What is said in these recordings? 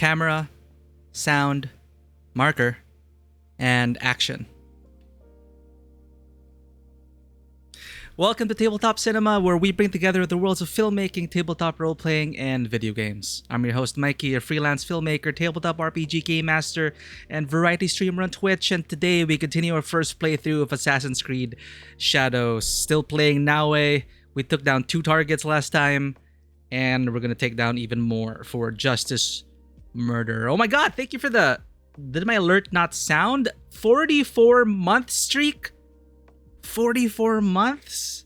camera, sound, marker, and action. Welcome to Tabletop Cinema, where we bring together the worlds of filmmaking, tabletop role-playing, and video games. I'm your host, Mikey, a freelance filmmaker, tabletop RPG game master, and variety streamer on Twitch, and today we continue our first playthrough of Assassin's Creed Shadows. Still playing Naue. We took down 2 targets last time, and we're gonna take down even more for Justice Murder. Oh my god, thank you for the... Did my alert not sound? 44-month streak? 44 months?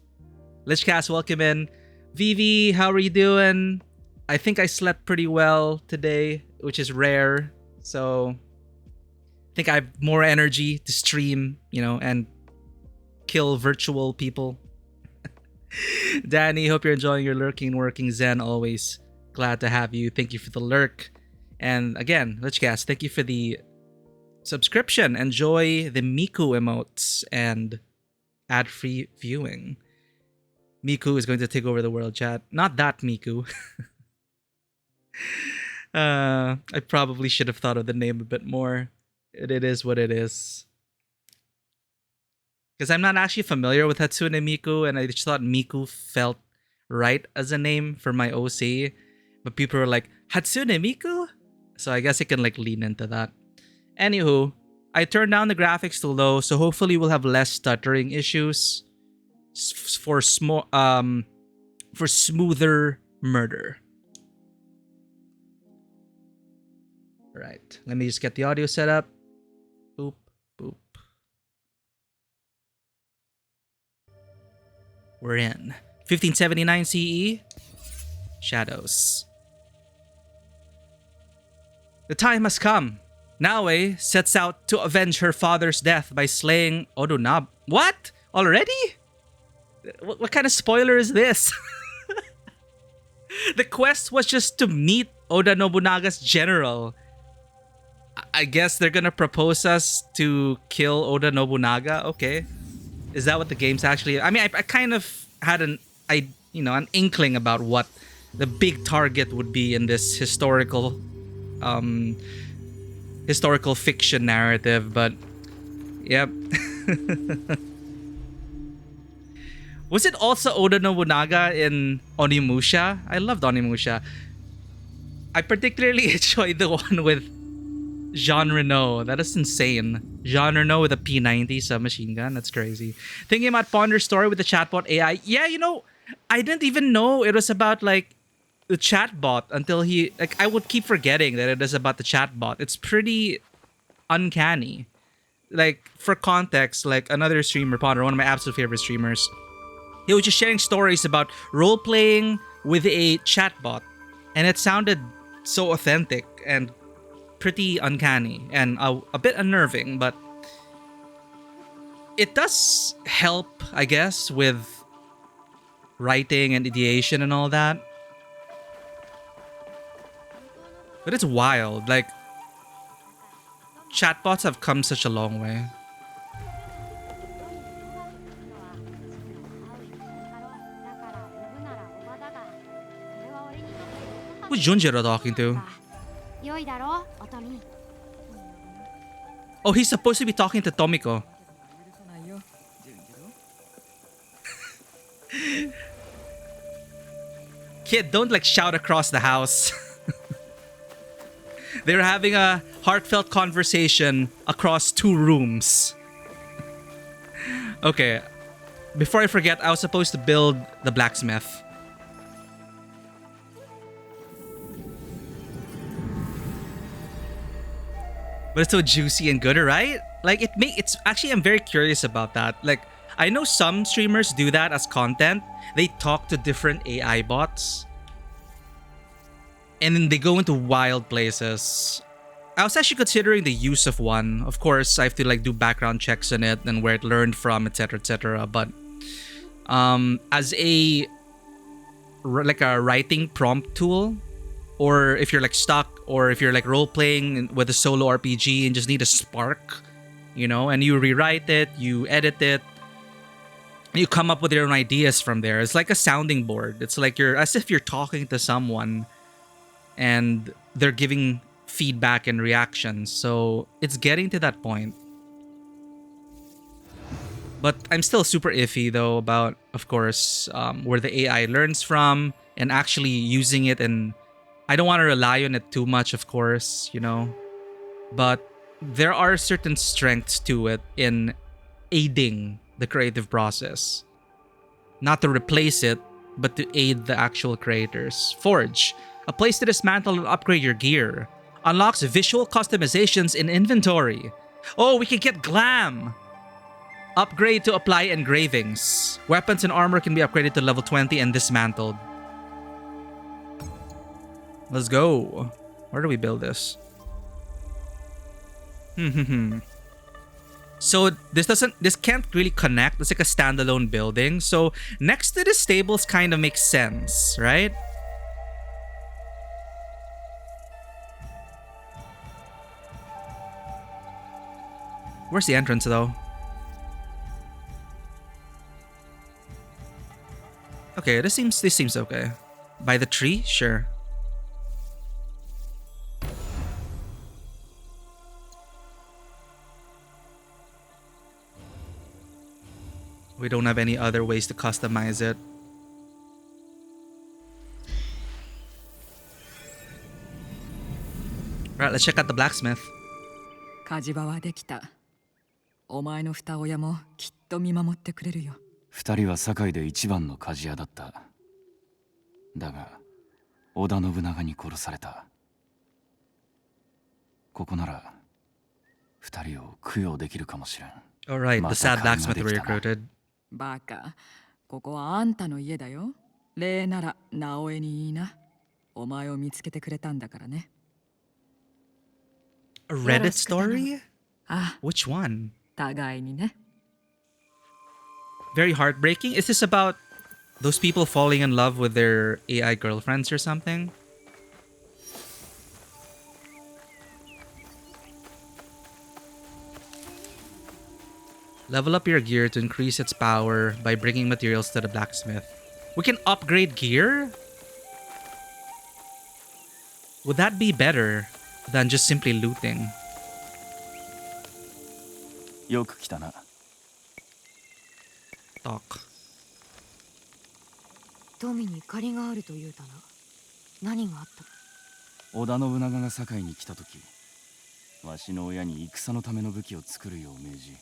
Lichcast, welcome in. Vivi, how are you doing? I think I slept pretty well today, which is rare. So I think I have more energy to stream, and kill virtual people. Danny, hope you're enjoying your lurking, working Zen. Always glad to have you. Thank you for the lurk. And again, Lichcast, thank you for the subscription. Enjoy the Miku emotes and ad-free viewing. Miku is going to take over the world, chat. Not that Miku. I probably should have thought of the name a bit more. It is what it is. Because I'm not actually familiar with Hatsune Miku, and I just thought Miku felt right as a name for my OC. But people were like, Hatsune Miku? So I guess I can lean into that. Anywho, I turned down the graphics to low, so hopefully we'll have less stuttering issues for smoother murder. All right, let me just get the audio set up. Boop, boop. We're in 1579 CE. Shadows. The time has come. Naue sets out to avenge her father's death by slaying Odunab. What? Already? What kind of spoiler is this? The quest was just to meet Oda Nobunaga's general. I guess they're gonna propose us to kill Oda Nobunaga. Okay, is that what the game's actually? I mean, I kind of had an inkling about what the big target would be in this historical fiction narrative, but yep. Was it also Oda Nobunaga in Onimusha? I loved Onimusha. I particularly enjoyed the one with Jean Reno. That is insane. Jean Reno with a P90 submachine gun. That's crazy. Thinking about Ponder's story with the chatbot AI. Yeah, I didn't even know it was about the chatbot until I would keep forgetting that it is about the chatbot. It's pretty uncanny. For context, another streamer, Ponder, one of my absolute favorite streamers, he was just sharing stories about role-playing with a chatbot, and it sounded so authentic and pretty uncanny and a bit unnerving, but it does help, I guess, with writing and ideation and all that. But it's wild. Chatbots have come such a long way. Who's Junjiro talking to? Oh, he's supposed to be talking to Tomiko. Kid, don't shout across the house. They were having a heartfelt conversation across 2 rooms. Okay, before I forget, I was supposed to build the blacksmith. But it's so juicy and good, right? It's actually, I'm very curious about that. I know some streamers do that as content. They talk to different AI bots, and then they go into wild places. I was actually considering the use of one. Of course, I have to do background checks on it and where it learned from, etc., etc. But as a writing prompt tool, or if you're stuck, or if you're role playing with a solo RPG and just need a spark, and you rewrite it, you edit it, and you come up with your own ideas from there. It's like a sounding board. It's as if you're talking to someone, and they're giving feedback and reactions. So it's getting to that point. But I'm still super iffy though about, of course, where the AI learns from and actually using it. And I don't want to rely on it too much, of course, you know. But there are certain strengths to it in aiding the creative process. Not to replace it, but to aid the actual creators. Forge, a place to dismantle and upgrade your gear. Unlocks visual customizations in inventory. Oh, we can get glam! Upgrade to apply engravings. Weapons and armor can be upgraded to level 20 and dismantled. Let's go. Where do we build this? So this can't really connect. It's like a standalone building. So next to the stables kind of makes sense, right? Where's the entrance though? Okay, this seems okay. By the tree? Sure. We don't have any other ways to customize it. Right, let's check out the blacksmith. 火事場はできた。お前の二親もきっと見守ってくれるよ。二人は堺で一番の鍛冶屋だった。だが、織田信長に殺された。ここなら、二人を供養できるかもしれん。Alright, the sad blacksmith we recruited. バカ、ここはあんたの家だよ。礼なら直江にいいな。お前を見つけてくれたんだからね。A Reddit story? あ、Which one? 互いにね。Very heartbreaking. Is this about those people falling in love with their AI girlfriends or something? Level up your gear to increase its power by bringing materials to the blacksmith. We can upgrade gear? Would that be better than just simply looting? よく来たな。Talk. 富に借りがあると言うたな。何があった？織田信長が堺に来た時、わしの親に戦のための武器を作るよう命じ、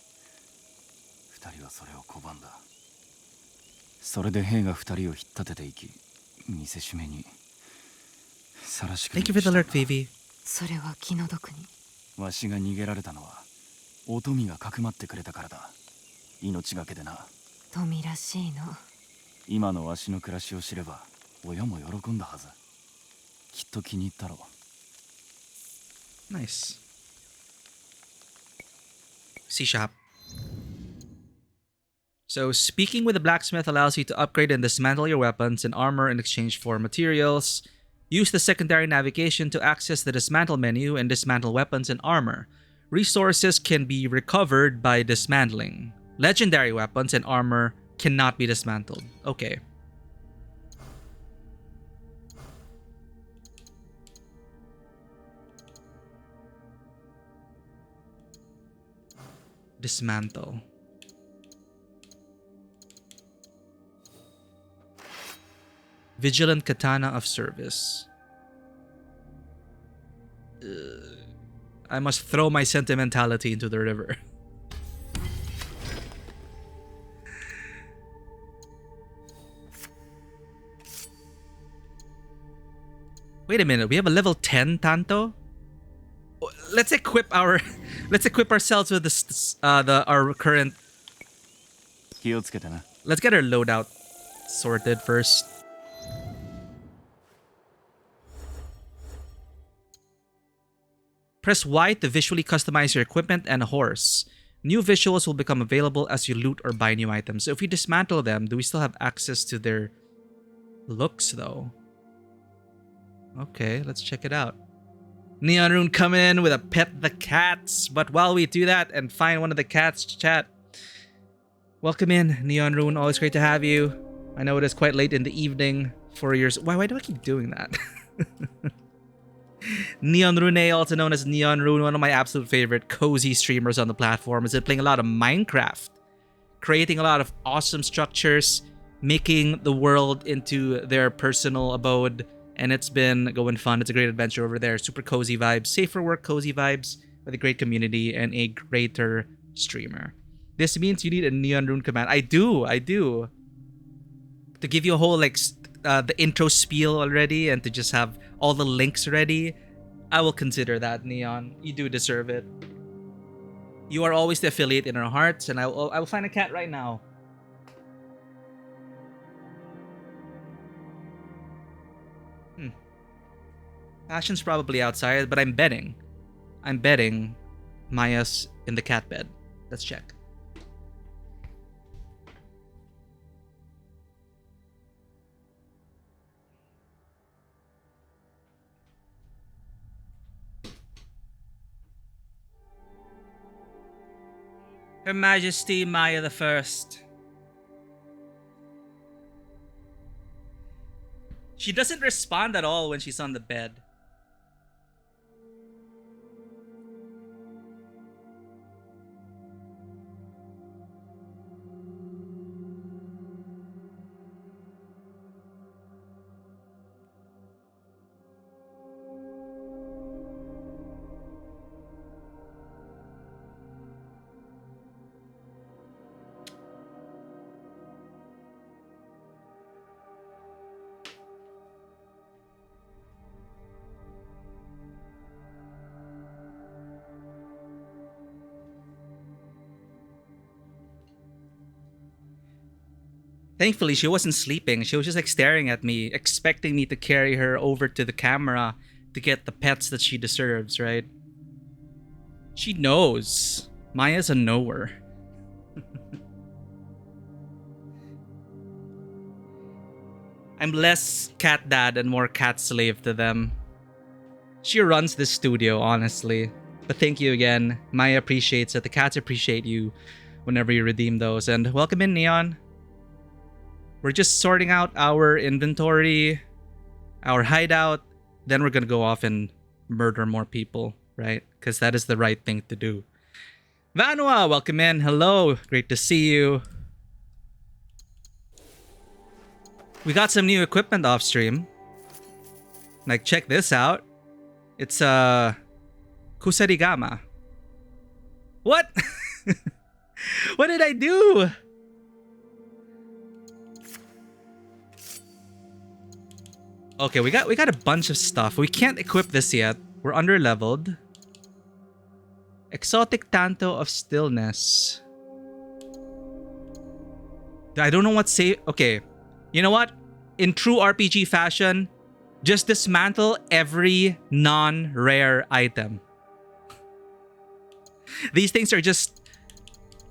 二人はそれを拒んだ。それで兵が二人を引っ立てていき、見せしめに晒しく。Thank you for the alert, Vivi. それは気の毒に。わしが逃げられたのは、お富がかくまってくれたからだ。命がけでな。富らしいな。今のわしの暮らしを知れば、親も喜んだはず。きっと気に入ったろう。Nice. C shop. So speaking with the blacksmith allows you to upgrade and dismantle your weapons and armor in exchange for materials. Use the secondary navigation to access the dismantle menu and dismantle weapons and armor. Resources can be recovered by dismantling. Legendary weapons and armor cannot be dismantled. Okay. Dismantle. Vigilant Katana of Service. I must throw my sentimentality into the river. Wait a minute, we have a level 10 Tanto? Let's equip ourselves with our current. Let's get our loadout sorted first. Press Y to visually customize your equipment and a horse. New visuals will become available as you loot or buy new items. So if we dismantle them, do we still have access to their looks though? Okay, let's check it out. Neon Rune coming in with a pet the cats. But while we do that and find one of the cats to chat, welcome in, Neon Rune. Always great to have you. I know it is quite late in the evening for yours. Why do I keep doing that? Neon Rune, also known as Neon Rune, one of my absolute favorite cozy streamers on the platform, has been playing a lot of Minecraft, creating a lot of awesome structures, making the world into their personal abode, and it's been going fun. It's a great adventure over there. Super cozy vibes, safe for work cozy vibes, with a great community and a greater streamer. This means you need a Neon Rune command. I do. To give you a whole the intro spiel already and to just have all the links ready, I will consider that, Neon. You do deserve it. You are always the affiliate in our hearts, and I will find a cat right now. Ashen's probably outside, but I'm betting Maya's in the cat bed. Let's check. Her Majesty Maya the First. She doesn't respond at all when she's on the bed. Thankfully, she wasn't sleeping. She was just staring at me, expecting me to carry her over to the camera to get the pets that she deserves, right? She knows. Maya's a knower. I'm less cat dad and more cat slave to them. She runs this studio, honestly. But thank you again. Maya appreciates it. The cats appreciate you whenever you redeem those. And welcome in, Neon. We're just sorting out our inventory, our hideout. Then we're going to go off and murder more people, right? Because that is the right thing to do. Vanua, welcome in. Hello. Great to see you. We got some new equipment off stream. Like, check this out. It's Kusarigama. What? What did I do? Okay, we got a bunch of stuff. We can't equip this yet. We're under leveled. Exotic Tanto of Stillness. I don't know what say. Okay, you know what? In true RPG fashion, just dismantle every non-rare item. These things are just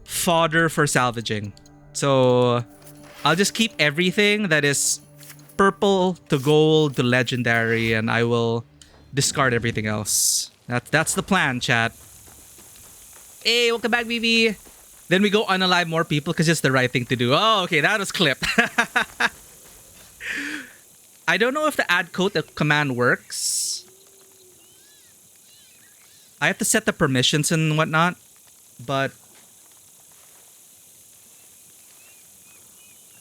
fodder for salvaging. So I'll just keep everything that is purple to gold to legendary, and I will discard everything else. That's the plan, chat. Hey, welcome back, BB. Then we go unalive more people because it's the right thing to do. Oh, okay, that was clipped. I don't know if the add code command works. I have to set the permissions and whatnot, but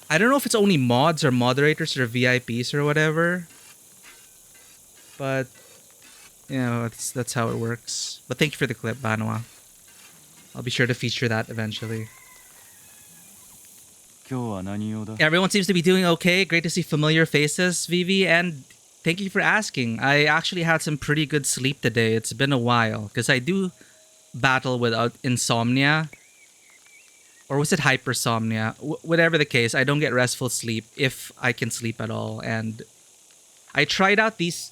I don't know if it's only mods or moderators or VIPs or whatever. But, you know, that's how it works. But thank you for the clip, Banwa. I'll be sure to feature that eventually. Everyone seems to be doing okay. Great to see familiar faces, Vivi. And thank you for asking. I actually had some pretty good sleep today. It's been a while. Because I do battle with insomnia. Or was it hypersomnia? Whatever the case, I don't get restful sleep if I can sleep at all. And I tried out these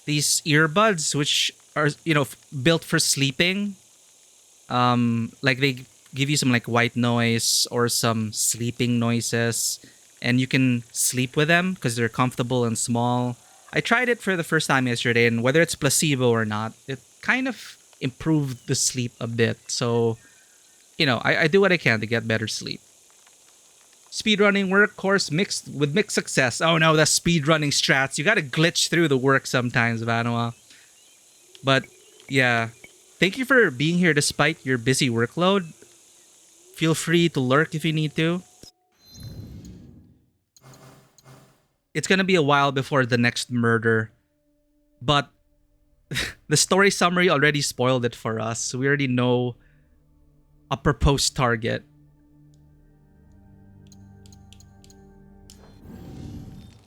earbuds, which are, you know, built for sleeping. Like they give you some like white noise or some sleeping noises, and you can sleep with them because they're comfortable and small. I tried it for the first time yesterday, and whether it's placebo or not, it kind of improved the sleep a bit. So, you know, I do what I can to get better sleep. Speedrunning work course mixed with mixed success. Oh no, the speedrunning strats. You gotta glitch through the work sometimes, Vanua. But yeah. Thank you for being here despite your busy workload. Feel free to lurk if you need to. It's gonna be a while before the next murder. But the story summary already spoiled it for us. So we already know a proposed target.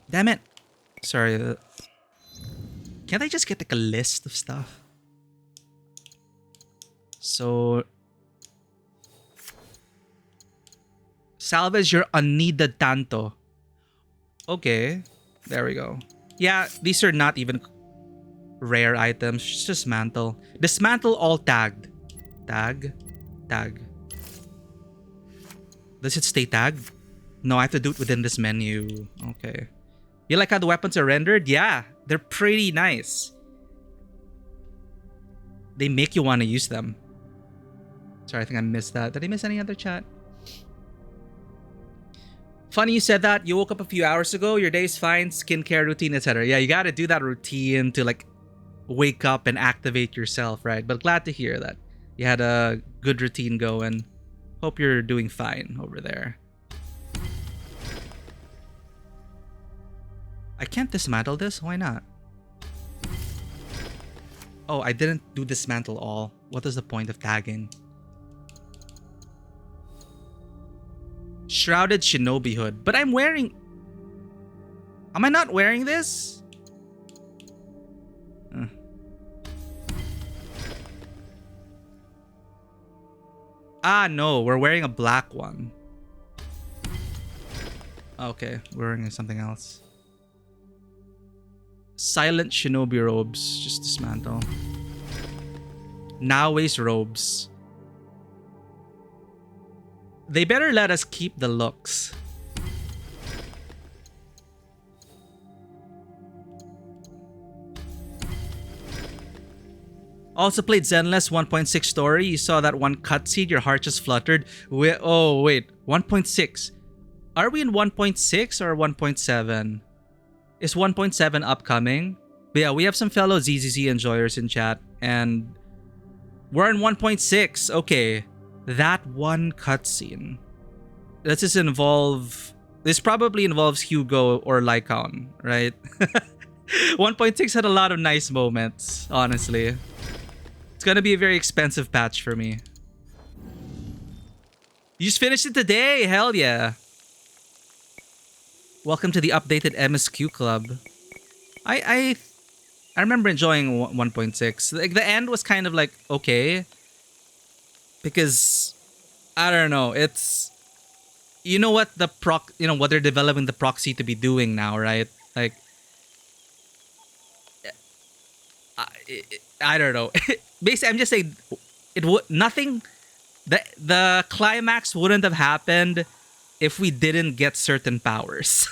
Damn it. Sorry. Can't I just get like a list of stuff? So salvage your unneeded tanto. Okay. There we go. Yeah, these are not even rare items. Just dismantle. Dismantle all tagged. Tag. Tag. Does it stay tagged? No, I have to do it within this menu. Okay. You like how the weapons are rendered? Yeah, they're pretty nice. They make you want to use them. Sorry, I think I missed that. Did I miss any other chat? Funny you said that. You woke up a few hours ago. Your day's fine. Skincare routine, etc. Yeah, you got to do that routine to like wake up and activate yourself, right? But glad to hear that you had a good routine going. Hope you're doing fine over there. I can't dismantle this? Why not? Oh, I didn't do dismantle all. What is the point of tagging? Shrouded Shinobi Hood. But I'm wearing... Am I not wearing this? Ah, no. We're wearing a black one. Okay. We're wearing something else. Silent Shinobi robes. Just dismantle. Naoi's robes. They better let us keep the looks. Also played Zenless 1.6 story. You saw that one cutscene. Your heart just fluttered. Oh, wait. 1.6. Are we in 1.6 or 1.7? Is 1.7 upcoming? But yeah, we have some fellow ZZZ enjoyers in chat. And we're in 1.6. Okay. That one cutscene. Does this involve... This probably involves Hugo or Lycaon, right? 1.6 had a lot of nice moments, honestly. It's gonna be a very expensive patch for me. You just finished it today? Hell yeah. Welcome to the updated MSQ club. I remember enjoying 1.6. Like the end was kind of like okay. Because I don't know, it's you know what what they're developing the proxy to be doing now, right? Like I don't know. Basically, I'm just saying it would nothing. The climax wouldn't have happened if we didn't get certain powers.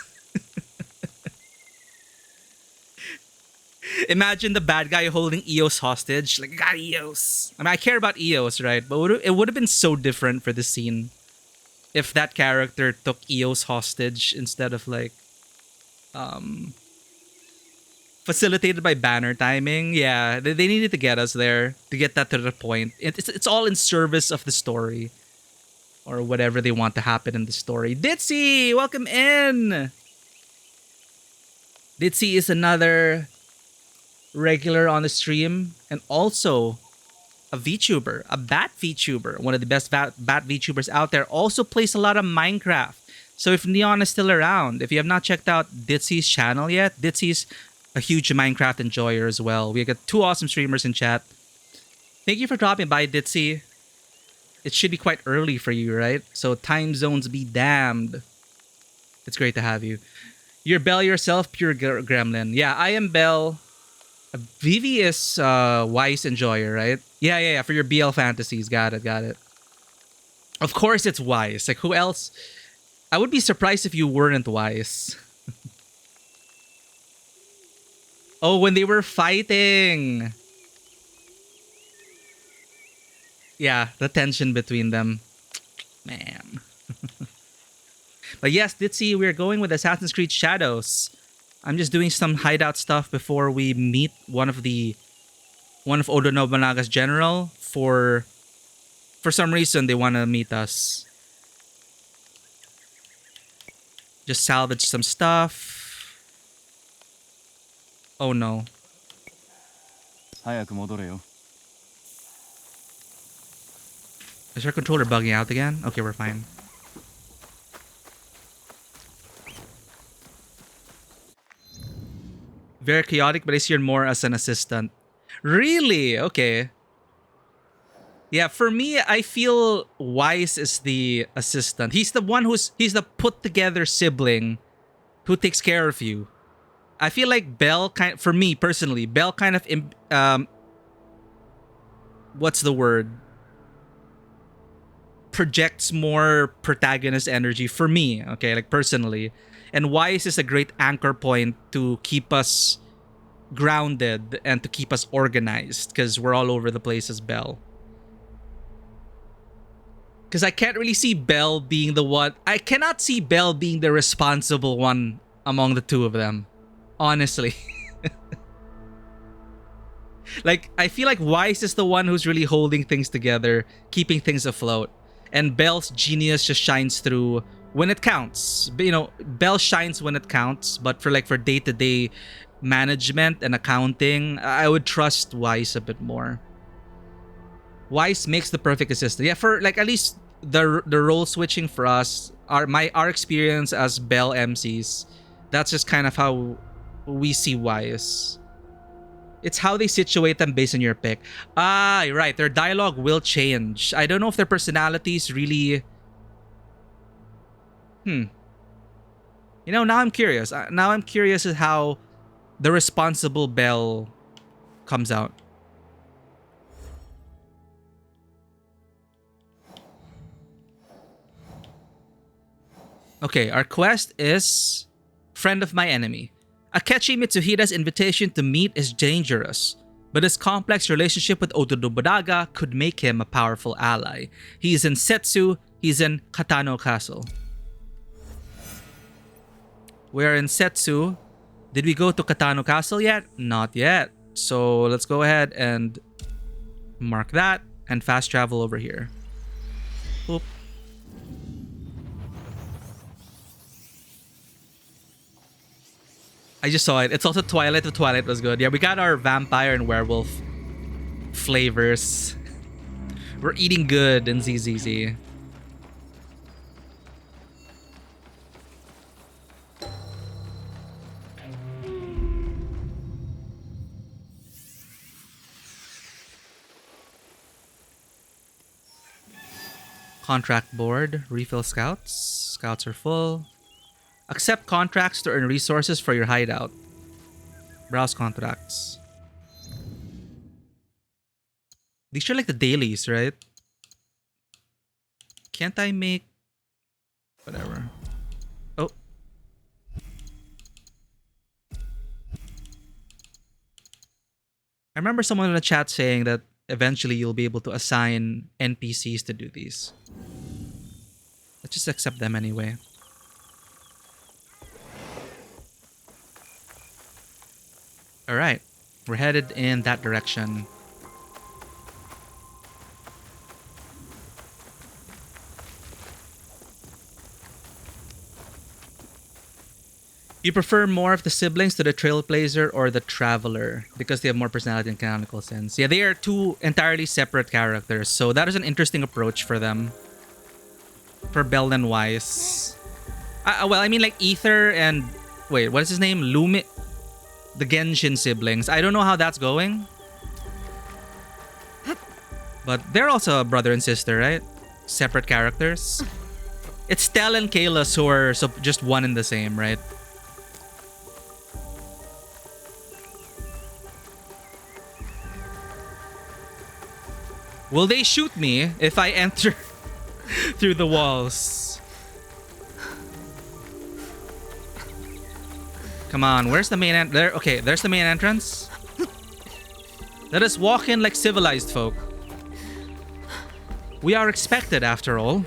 Imagine the bad guy holding Eos hostage. Like, got Eos. I mean, I care about Eos, right? But it would have been so different for the scene if that character took Eos hostage instead of like facilitated by banner timing. Yeah, they needed to get us there to get that to the point. It's all in service of the story or whatever they want to happen in the story. Ditzy, welcome in. Ditzy is another regular on the stream and also a VTuber, a Bat VTuber, one of the best Bat VTubers out there. Also plays a lot of Minecraft. So if Neon is still around, if you have not checked out Ditzy's channel yet, Ditzy's a huge Minecraft enjoyer as well. We got two awesome streamers in chat. Thank you for dropping by, Ditzy. It should be quite early for you, right? So time zones be damned. It's great to have you. You're Belle yourself, pure gremlin. Yeah, I am Belle. Vivi is Wise enjoyer, right? Yeah. For your BL fantasies, got it. Of course, it's Wise. Like who else? I would be surprised if you weren't Wise. Oh, when they were fighting. Yeah, the tension between them. Man. But yes, Ditzy, we're going with Assassin's Creed Shadows. I'm just doing some hideout stuff before we meet one of Oda Nobunaga's general. For some reason, they want to meet us. Just salvage some stuff. Oh no. 早く戻れよ。 Is our controller bugging out again? Okay, we're fine. Very chaotic, but I see her more as an assistant. Really? Okay. Yeah, for me, I feel Wise is the assistant. He's the one he's the put together sibling who takes care of you. I feel like Belle for me personally, Belle kind of what's the word? Projects more protagonist energy for me, okay, like personally. And Wise is a great anchor point to keep us grounded and to keep us organized because we're all over the place as Belle. Because I can't really see Belle being the one. I cannot see Belle being the responsible one among the two of them. Honestly. Like, I feel like Wise is the one who's really holding things together, keeping things afloat. And Belle's genius just shines through when it counts. But, you know, Belle shines when it counts, but for day-to-day management and accounting, I would trust Wise a bit more. Wise makes the perfect assistant. Yeah, for at least the role switching for us, our experience as Belle MCs, that's just kind of how we see Wise. It's how they situate them based on your pick. Ah, right. Their dialogue will change. I don't know if their personalities really... You know, now I'm curious. Now I'm curious at how the responsible Belle comes out. Okay, our quest is Friend of My Enemy. Akechi Mitsuhida's invitation to meet is dangerous, but his complex relationship with Oda Nobunaga could make him a powerful ally. He's in Setsu, he's in Katano Castle. We're in Setsu. Did we go to Katano Castle yet? Not yet. So let's go ahead and mark that and fast travel over here. Oop. I just saw it. It's also Twilight. The Twilight was good. Yeah, we got our vampire and werewolf flavors. We're eating good in ZZZ. Contract board. Refill scouts. Scouts are full. Accept contracts to earn resources for your hideout. Browse contracts. These are like the dailies, right? Can't I make... Whatever. Oh. I remember someone in the chat saying that eventually you'll be able to assign NPCs to do these. Let's just accept them anyway. Alright, we're headed in that direction. You prefer more of the siblings to the Trailblazer or the Traveler because they have more personality and canonical sense? Yeah, they are two entirely separate characters, so that is an interesting approach for them. For Belle and Wise. Well, I mean like Ether and... Wait, what is his name? Lumi... The Genshin siblings. I don't know how that's going. But they're also a brother and sister, right? Separate characters. It's Stel and Kalos who are just one and the same, right? Will they shoot me if I enter through the walls? Come on, where's the main there? Okay, there's the main entrance. Let us walk in like civilized folk. We are expected after all.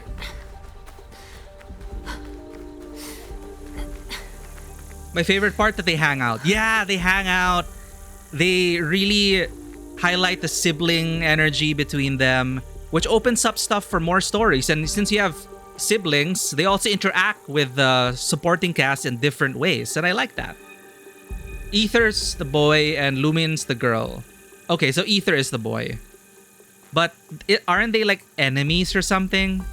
My favorite part that they hang out. Yeah, they hang out. They really highlight the sibling energy between them, which opens up stuff for more stories. And since you have siblings, they also interact with the supporting cast in different ways, and I like that. Ether's the boy and Lumin's the girl. Okay, so Ether is the boy. But aren't they like enemies or something?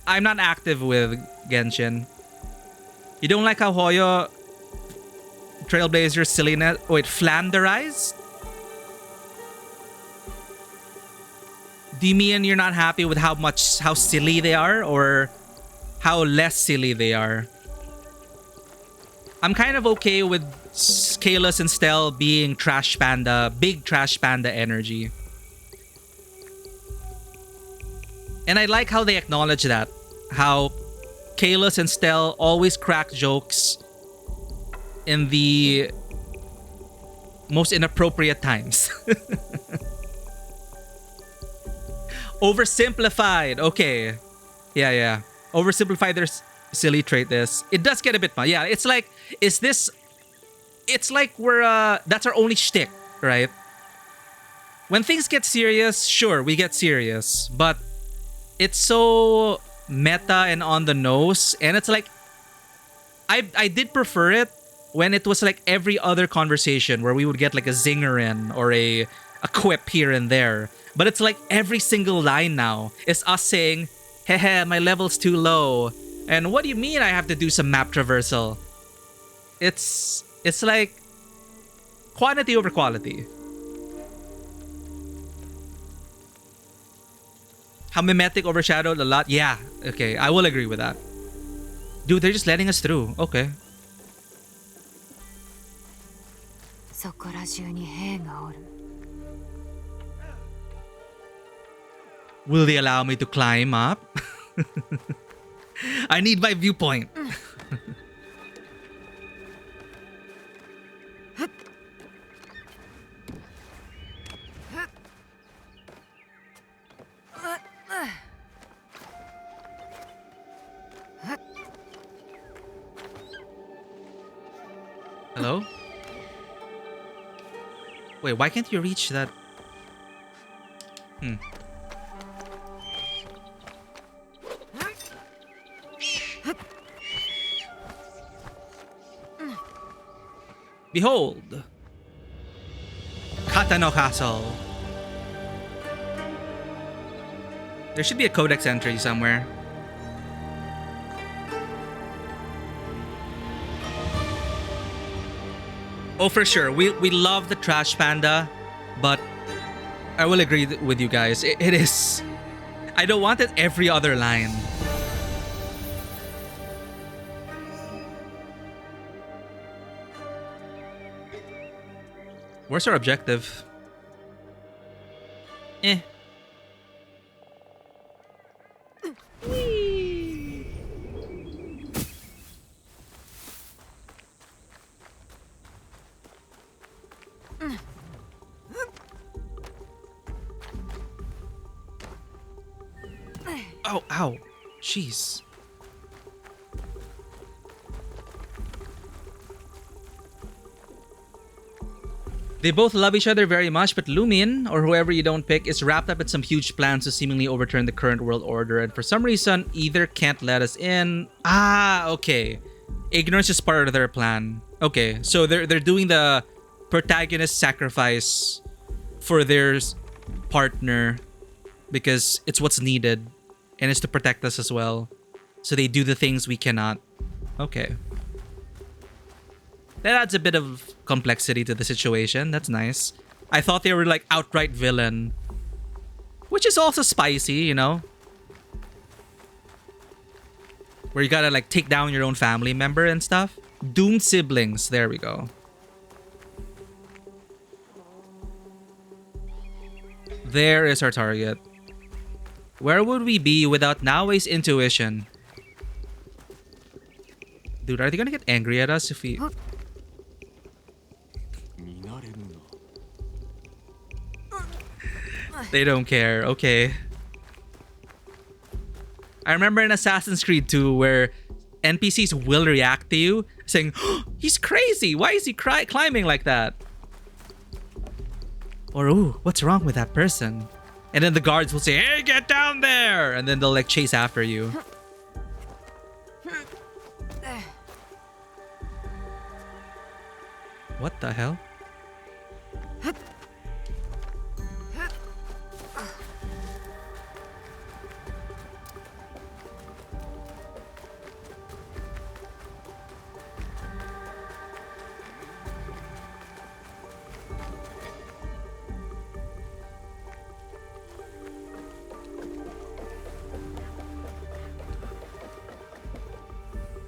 I'm not active with Genshin. You don't like how Hoyo Trailblazer's silliness... Wait, flanderized? Do you mean you're not happy with how silly they are, or how less silly they are? I'm kind of okay with Kalos and Stel being Trash Panda, big Trash Panda energy. And I like how they acknowledge that. How Kalos and Stel always crack jokes in the most inappropriate times. Oversimplified. Okay. Yeah. Oversimplified their silly trait is. It does get a bit... Yeah, it's like... It's like we're... That's our only shtick, right? When things get serious, sure, we get serious. But it's so meta and on the nose. And it's like... I did prefer it when it was like every other conversation where we would get like a zinger in or a quip here and there. But it's like every single line now is us saying, "Hehe, my level's too low. And what do you mean I have to do some map traversal?" It's like quantity over quality. How mimetic overshadowed a lot? Yeah, okay, I will agree with that. Dude, they're just letting us through. Okay. そこら中に兵がおる。 Will they allow me to climb up? I need my viewpoint. Hello? Wait, why can't you reach that? Behold! Katano Castle. There should be a codex entry somewhere. Oh, for sure. We love the Trash Panda, but I will agree with you guys. It is... I don't want it every other line. Where's our objective? Oh, ow. Jeez. They both love each other very much, but Lumin, or whoever you don't pick, is wrapped up in some huge plans to seemingly overturn the current world order, and for some reason, either can't let us in. Ah, okay. Ignorance is part of their plan. Okay, so they're doing the protagonist sacrifice for their partner because it's what's needed, and it's to protect us as well. So they do the things we cannot. Okay. That adds a bit of complexity to the situation. That's nice. I thought they were like outright villain. Which is also spicy, you know? Where you gotta like take down your own family member and stuff. Doomed siblings. There we go. There is our target. Where would we be without Naoi's intuition? Dude, are they gonna get angry at us if we... They don't care. Okay. I remember in Assassin's Creed 2 where NPCs will react to you saying, oh, he's crazy. Why is he climbing like that? Or, ooh, what's wrong with that person? And then the guards will say, hey, get down there. And then they'll like chase after you. What the hell?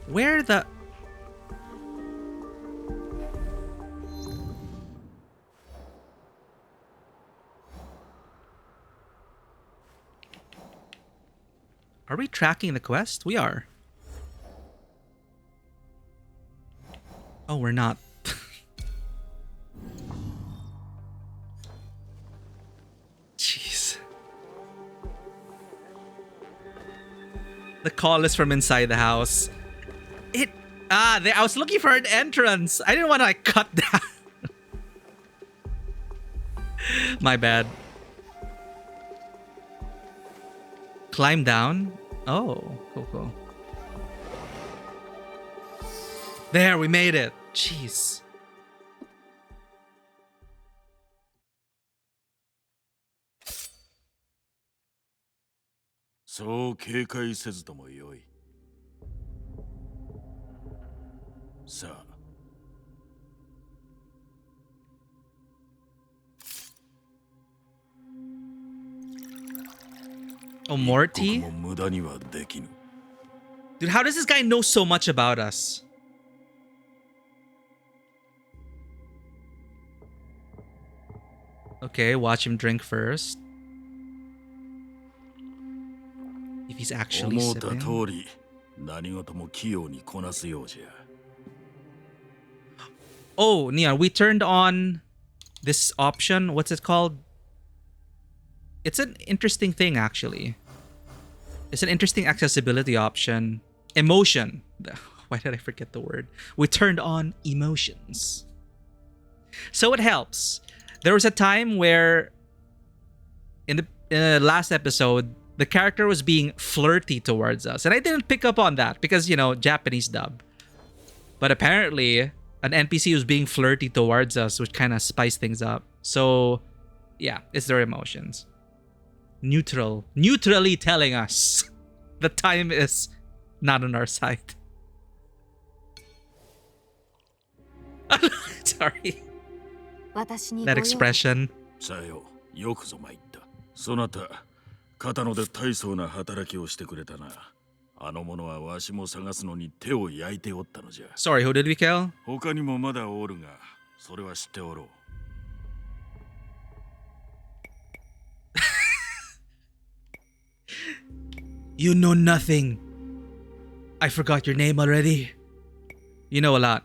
Where the... Are we tracking the quest? We are. Oh, we're not. Jeez. The call is from inside the house. I was looking for an entrance. I didn't want to like cut down. My bad. Climb down? Oh, cool. There, we made it. Jeez. So 警戒せずともよい。さあ。Oh, Morty? Dude, how does this guy know so much about us? Okay, watch him drink first. If he's actually sipping. Oh, Neon, we turned on this option. What's it called? It's an interesting thing, actually. It's an interesting accessibility option. Emotion. Why did I forget the word? We turned on emotions. So it helps. There was a time where in the last episode, the character was being flirty towards us. And I didn't pick up on that because, you know, Japanese dub. But apparently, an NPC was being flirty towards us, which kind of spiced things up. So, yeah, it's their emotions. Neutrally telling us the time is not on our side. Sorry. That expression. そなた、片野で大層な働きをしてくれたな。あの者はわしも探すのに手を焼いておったのじゃ。Sorry, who did we kill? 他にもまだおるが、それは知っておろう。You know nothing. I forgot your name already. You know a lot.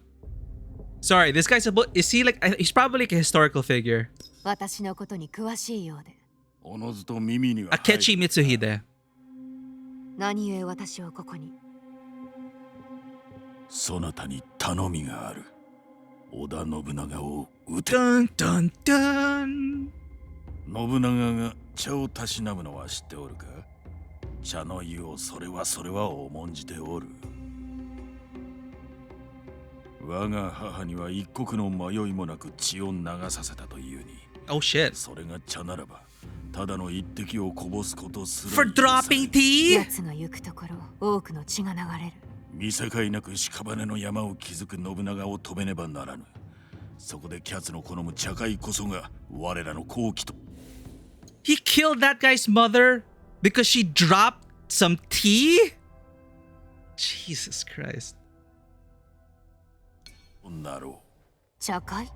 Sorry, this guy's is he like, he's probably like a historical figure. 私のことに詳しいようで。おのずと耳には。Akechi Mitsuhide. 何故私をここに。そなたに頼みがある。織田信長を討て。Dun dun dun. 信長が茶をたしなむのは知っておるか？茶の湯をそれは重んじておる。我が母には一刻の迷いもなく血を流させたというに。Oh shit. それが茶ならば、ただの一滴をこぼすことすら。For dropping tea? 奴が行くところ、多くの血が流れる。見境なく屍の山を築く信長を止めねばならぬ。そこでキャツの好む茶会こそが我らの好機と。He killed that guy's mother because she dropped some tea? Jesus Christ. なろう。茶会？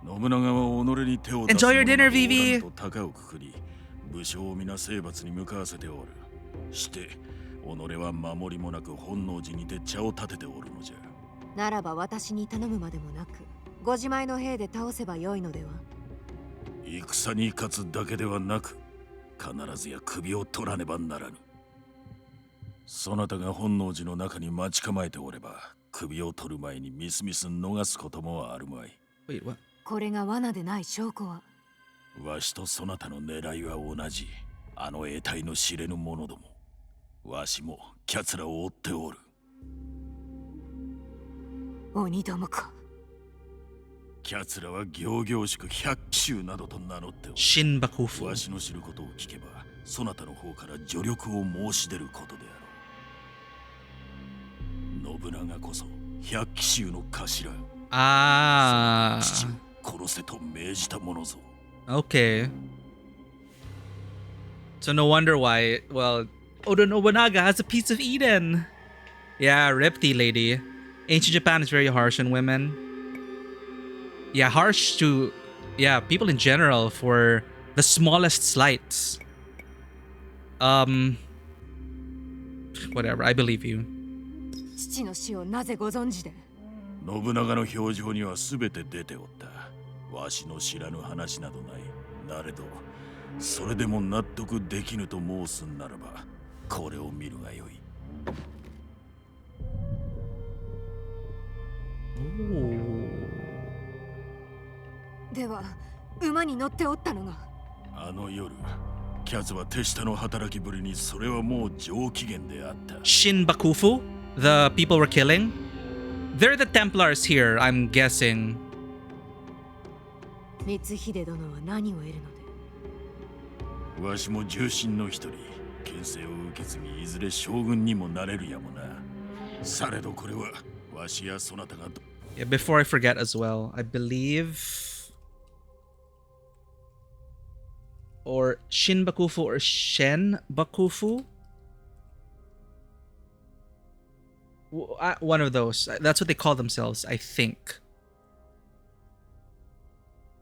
信長は己に手を出す Enjoy your dinner, Vivi. と高をくくり、武将を皆征伐に向かわせておる。して己は守りもなく本能寺にて茶を立てておるのじゃ。ならば私に頼むまでもなく、ご自前の兵で倒せばよいのでは。戦に勝つだけではなく、必ずや首を取らねばならぬ。そなたが本能寺の中に待ち構えておれば、首を取る前にみすみす逃すこともあるまい。 Wait, what? これが罠でない証拠は。わしとそなたの狙いは同じ。あの得体の知れぬ者ども。わしもキャツらを追っておる。鬼どもか。キャツらは仰々しく百騎衆などと名乗っておる。 Shin Bakufu. わしの知ることを聞けば、そなたの方から助力を申し出ることであろう。信長こそ百騎衆の頭。 Ah. 父を殺せと命じたものぞ。 Okay. So no wonder why, well, Oda Nobunaga has a piece of Eden. Yeah, Repti lady. Ancient Japan is very harsh on women. Yeah, harsh to, yeah, people in general for the smallest slights. Whatever, I believe you. 父の死をなぜご存知で。信長の表情には全て出ておった。わしの知らぬ話などない。なれど、それでも納得できぬと申すならば、これを見るがよい。では馬に乗っておったのが。あの夜、キャツは手下の働きぶりにそれはもう上機嫌であった。 Shin Bakufu, the people we're killing. They're the Templars here, I'm guessing. 光秀殿は何を得るので。わしも重臣の一人、権勢を受け継ぎいずれ将軍にもなれるやもな。されどこれはわしやそなたが。 Yeah, before I forget as well, I believe, or Shin Bakufu or Shen Bakufu. One of those. That's what they call themselves, I think.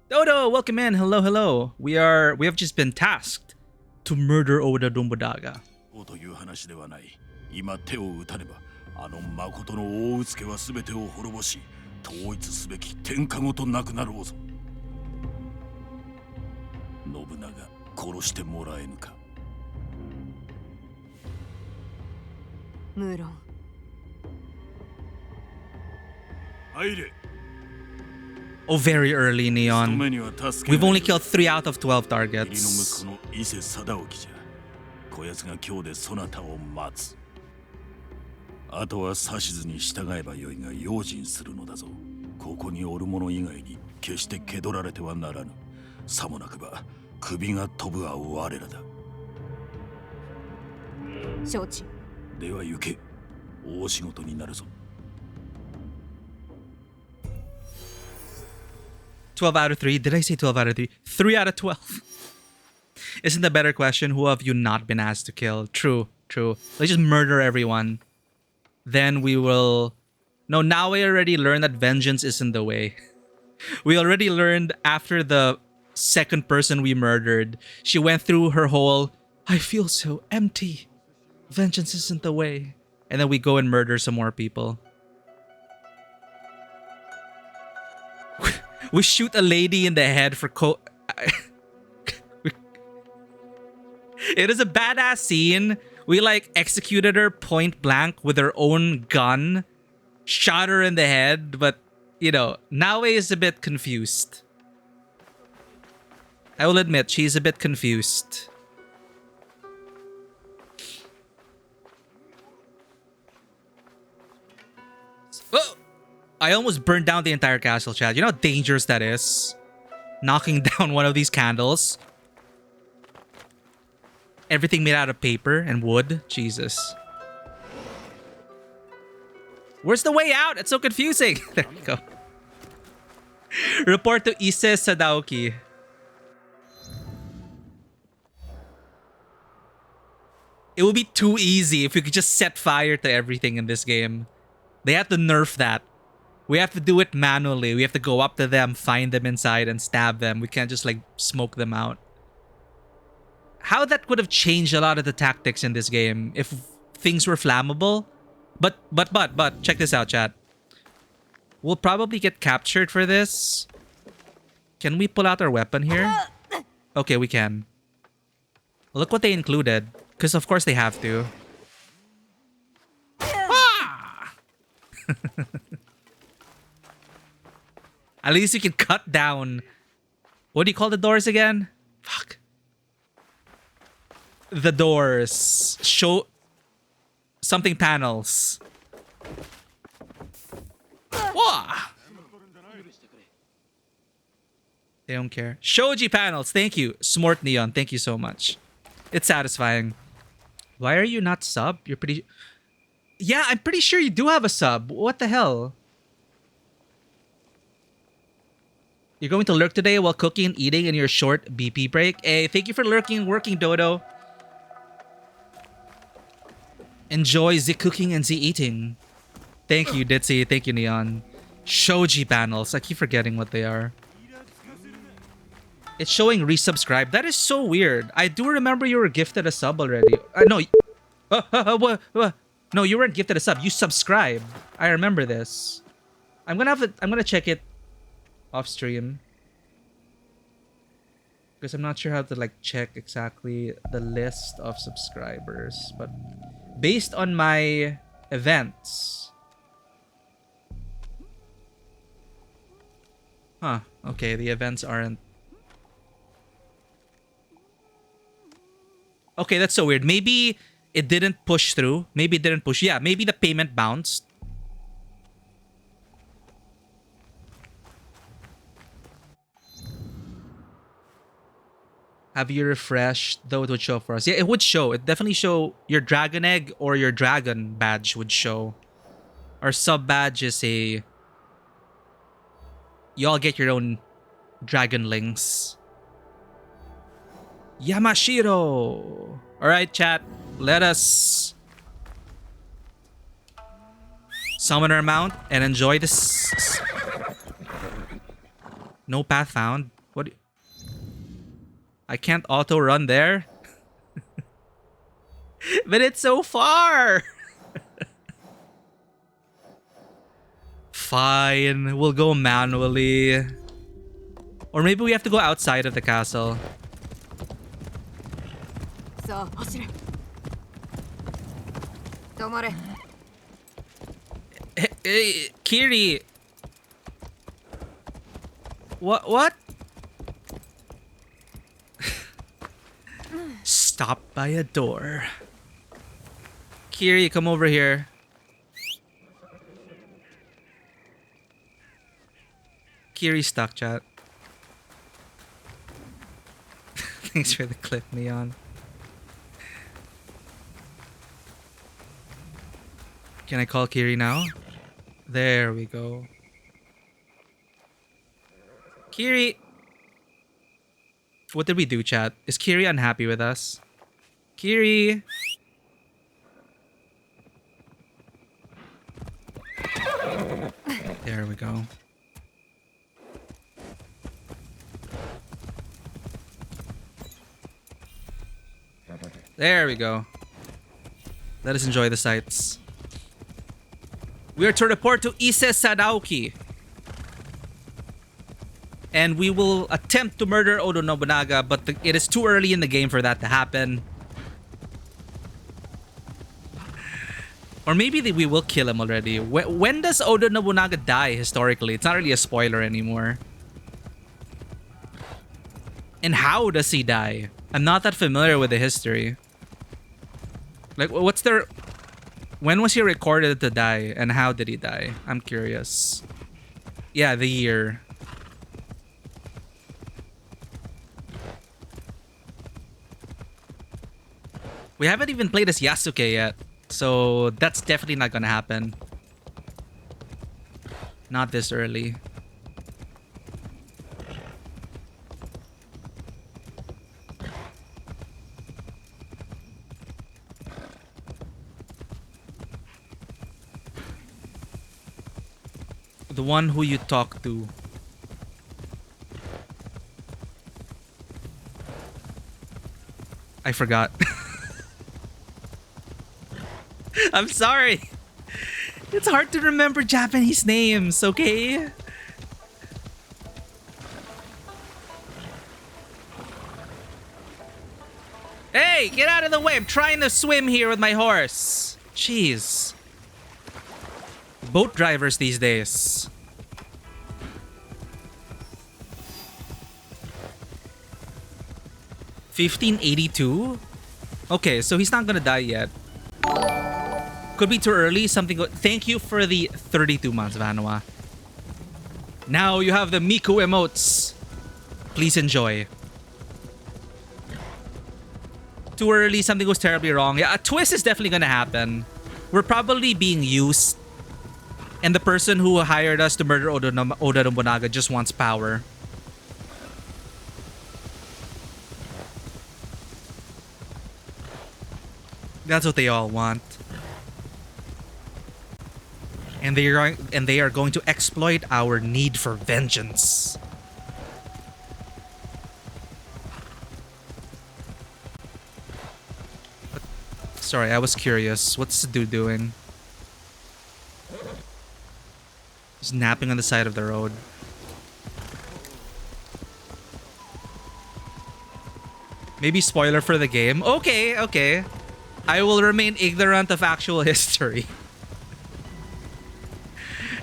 Dodo, welcome in. Hello, hello. We have just been tasked to murder Oda Nobunaga. という話ではない。今手を打たねば、あの誠の大うつけは全てを滅ぼし、統一すべき天下ごとなくなろうぞ。信長、殺してもらえぬか。無論。入れ。 Oh, very early, Neon. We've only killed 3 out of 12 targets. こやつが今日でそなたを待つ。あとは指図に従えばよいが用心するのだぞ。ここにおる者以外に決して気取られてはならぬ。さもなくば首が飛ぶは我らだ。承知。では行け。大仕事になるぞ。 12 out of 3. Did I say 12 out of 3? 3 out of 12. Isn't the better question, who have you not been asked to kill? True, true. Let's just murder everyone. Then we will... No, now we already learned that vengeance isn't the way. We already learned after the second person we murdered. She went through her whole, I feel so empty. Vengeance isn't the way. And then we go and murder some more people. We shoot a lady in the head for It is a badass scene. We like executed her point blank with her own gun. Shot her in the head, but you know, Naue is a bit confused. I will admit, she's a bit confused. Oh! I almost burned down the entire castle, Chad. You know how dangerous that is? Knocking down one of these candles. Everything made out of paper and wood. Jesus. Where's the way out? It's so confusing. There we go. Report to Ise Sadaoki. It would be too easy if we could just set fire to everything in this game. They have to nerf that. We have to do it manually. We have to go up to them, find them inside, and stab them. We can't just like smoke them out. How that would have changed a lot of the tactics in this game if things were flammable. But check this out, chat. We'll probably get captured for this. Can we pull out our weapon here? Okay, we can. Look what they included. Because of course they have to. Ah! At least you can cut down. What do you call the doors again? Fuck. The doors. Show something panels. Whoa! They don't care. Shoji panels. Thank you. Smart Neon. Thank you so much. It's satisfying. Why are you not sub? You're pretty... Yeah, I'm pretty sure you do have a sub. What the hell? You're going to lurk today while cooking and eating in your short BP break? Hey, thank you for lurking and working, Dodo. Enjoy the cooking and the eating. Thank you, Ditzy. Thank you, Neon. Shoji panels. I keep forgetting what they are. It's showing resubscribe. That is so weird. I do remember you were gifted a sub already. No. What? No, you weren't gifted a sub. You subscribed. I remember this. I'm gonna check it off stream. Because I'm not sure how to like check exactly the list of subscribers. But based on my events. Huh. Okay, the events aren't. Okay, that's so weird. Maybe it didn't push through. Maybe it didn't push. Yeah, maybe the payment bounced. Have you refreshed? Though it would show for us. Yeah, it would show. It definitely show your dragon egg or your dragon badge would show. Our sub badge is a... Y'all get your own dragon links. Yamashiro! Alright, chat. Let us summon our mount and enjoy this. No path found. What? I can't auto run there. But it's so far. Fine, we'll go manually. Or maybe we have to go outside of the castle. Hey, Kiri. What? Stop by a door. Kiri, come over here. Kiri stuck, chat. Thanks for the clip, Neon. Can I call Kiri now? There we go. Kiri! What did we do, chat? Is Kiri unhappy with us? Kiri! There we go. There we go. Let us enjoy the sights. We are to report to Ise Sadaoki. And we will attempt to murder Oda Nobunaga, but it is too early in the game for that to happen. Or maybe we will kill him already. When does Oda Nobunaga die historically? It's not really a spoiler anymore. And how does he die? I'm not that familiar with the history. Like, what's their... When was he recorded to die and how did he die? I'm curious. Yeah, the year. We haven't even played as Yasuke yet, so that's definitely not gonna happen. Not this early. The one who you talk to. I forgot. I'm sorry. It's hard to remember Japanese names, okay? Hey, get out of the way. I'm trying to swim here with my horse. Jeez. Boat drivers these days. $15.82? Okay, so he's not gonna die yet. Could be too early. Thank you for the 32 months, Vanua. Now you have the Miku emotes. Please enjoy. Too early, something goes terribly wrong. Yeah, a twist is definitely gonna happen. We're probably being used, and the person who hired us to murder Oda Nobunaga just wants power. That's what they all want. And they are going to exploit our need for vengeance. Sorry, I was curious. What's the dude doing? He's napping on the side of the road. Maybe spoiler for the game. Okay, okay. I will remain ignorant of actual history.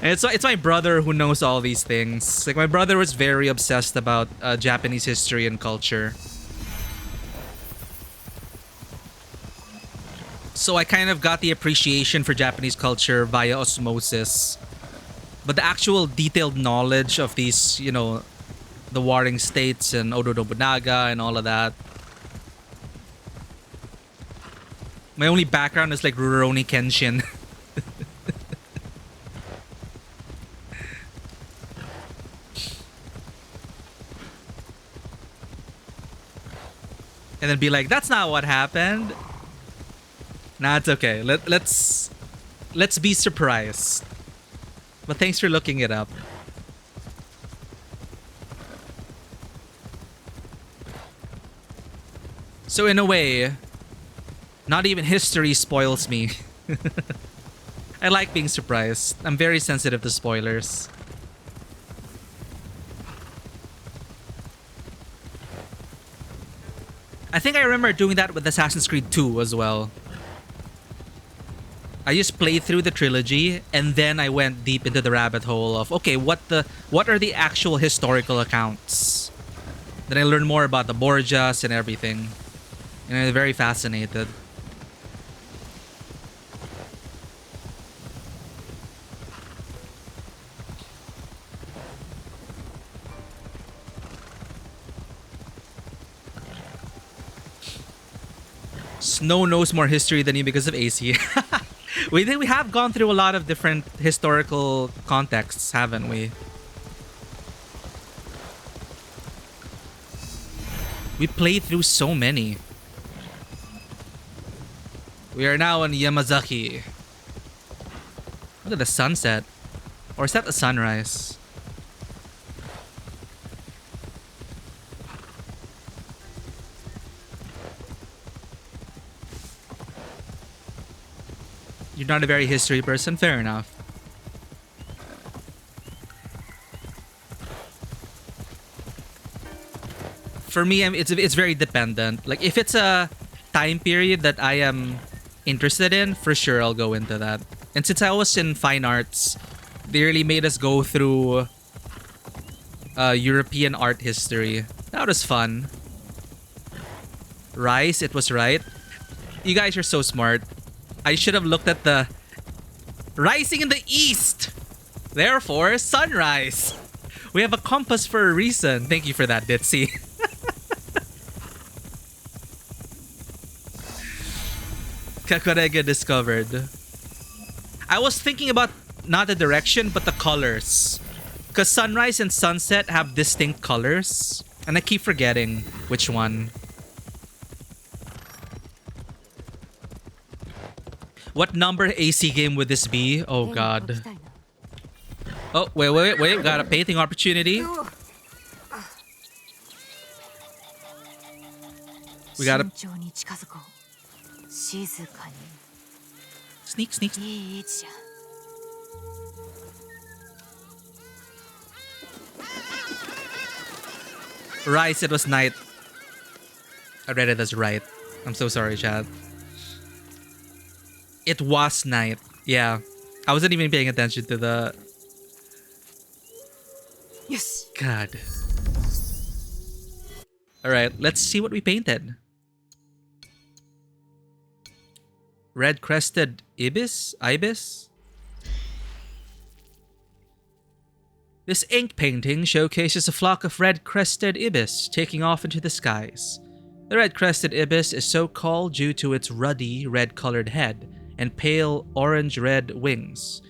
And it's my brother who knows all these things. Like, my brother was very obsessed about Japanese history and culture. So I kind of got the appreciation for Japanese culture via osmosis. But the actual detailed knowledge of these, you know, the warring states and Oda Nobunaga and all of that. My only background is like Rurouni Kenshin. And then be like, that's not what happened. Nah, it's okay. Let's be surprised. But thanks for looking it up. So in a way, not even history spoils me. I like being surprised. I'm very sensitive to spoilers. I think I remember doing that with Assassin's Creed 2 as well. I just played through the trilogy and then I went deep into the rabbit hole of, okay, what are the actual historical accounts? Then I learned more about the Borgias and everything. And I'm very fascinated. Snow knows more history than you because of AC. We have gone through a lot of different historical contexts, haven't we? We played through so many. We are now in Yamazaki. Look at the sunset. Or is that a sunrise? You're not a very history person, fair enough. For me, it's very dependent. Like, if it's a time period that I am interested in, for sure I'll go into that. And since I was in fine arts, they really made us go through European art history. That was fun. Rice, it was right. You guys are so smart. I should have looked at the rising in the east. Therefore, sunrise. We have a compass for a reason. Thank you for that, Ditzy. Kakarega discovered. I was thinking about not the direction, but the colors. Because sunrise and sunset have distinct colors. And I keep forgetting which one. What number AC game would this be? Oh god. Oh, wait. We got a painting opportunity. We got a... Sneak. Right, it was night. I read it as right. I'm so sorry, Chad. It was night. Yeah. I wasn't even paying attention to the... Yes. God. Alright, let's see what we painted. Red-crested ibis? Ibis? This ink painting showcases a flock of red-crested ibis taking off into the skies. The red-crested ibis is so called due to its ruddy red-colored head and pale orange-red wings.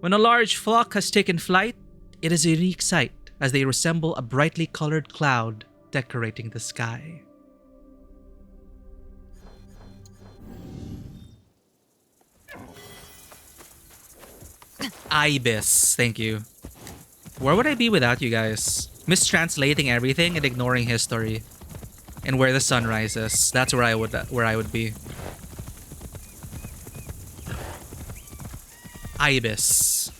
When a large flock has taken flight, it is a unique sight as they resemble a brightly colored cloud decorating the sky. Ibis, thank you. Where would I be without you guys? Mistranslating everything and ignoring history. And where the sun rises. That's where I would be. Ibis.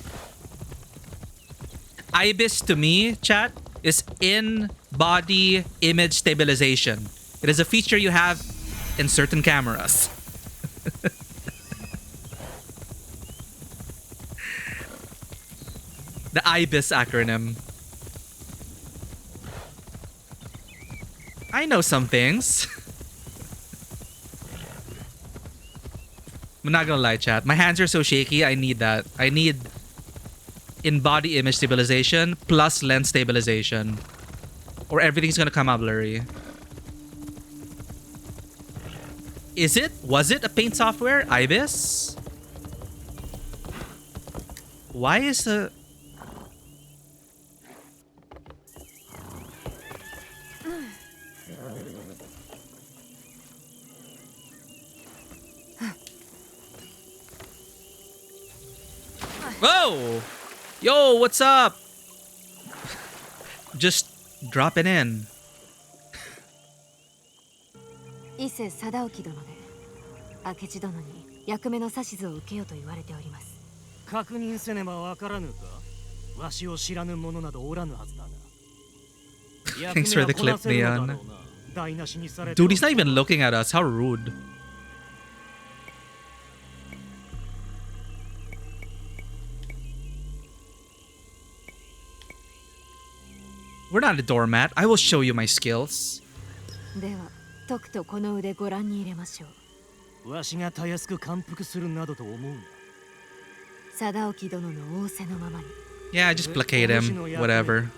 Ibis to me, chat, is in-body image stabilization. It is a feature you have in certain cameras. The IBIS acronym. I know some things. I'm not gonna lie, chat. My hands are so shaky, I need that. I need in-body image stabilization plus lens stabilization. Or everything's gonna come out blurry. Was it a paint software? IBIS? Why is the... Whoa! Yo, what's up? Just drop it in. 伊勢貞興殿で明智殿に役目の指図を受けようと言われております。確認せねばわからぬか。わしを知らぬ者などおらぬはずだが。 Thanks for the clip, Neon. Dude, he's not even looking at us. How rude. We're not a doormat. I will show you my skills. では、とくとこの腕ご覧に入れましょう。わしがたやすく感服するなどと思うな。貞興殿の仰せのままに。Yeah, just placate him. Whatever.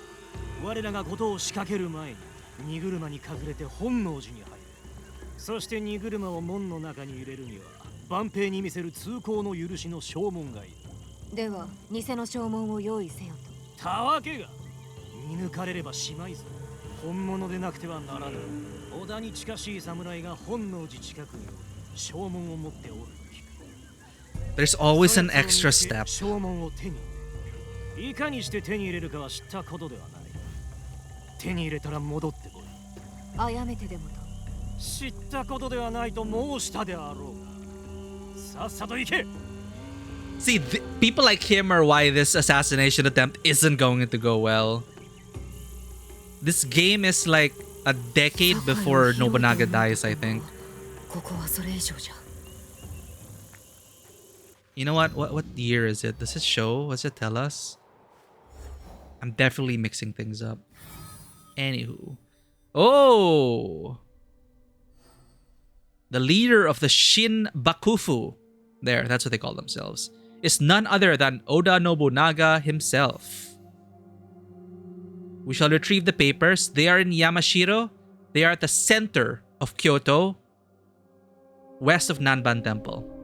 我らがことを仕掛ける前に荷車に隠れて本能寺に入る。そして荷車を門の中に入れるには万兵に見せる通行の許しの証文がいる。では、偽の証文を用意せよと。たわけが見抜かれればしまいぞ。本物でなくてはならない。織田に近しい侍が本能寺近くに証文を持っておる。There's always an extra step. 証文を手に。いかにして手に入れるかは知ったことではない。手に入れたら戻ってこい。あやめてでもと。知ったことではないと申したであろう。さっさと行け。 See, people like him are why this assassination attempt isn't going to go well. This game is like a decade before Nobunaga dies, I think. ここはそれ以上じゃ。 You know what? What year is it? Does it show? Does it tell us? I'm definitely mixing things up. Anywho. Oh! The leader of the Shin Bakufu. There, that's what they call themselves. Is none other than Oda Nobunaga himself. We shall retrieve the papers. They are in Yamashiro. They are at the center of Kyoto, west of Nanban Temple.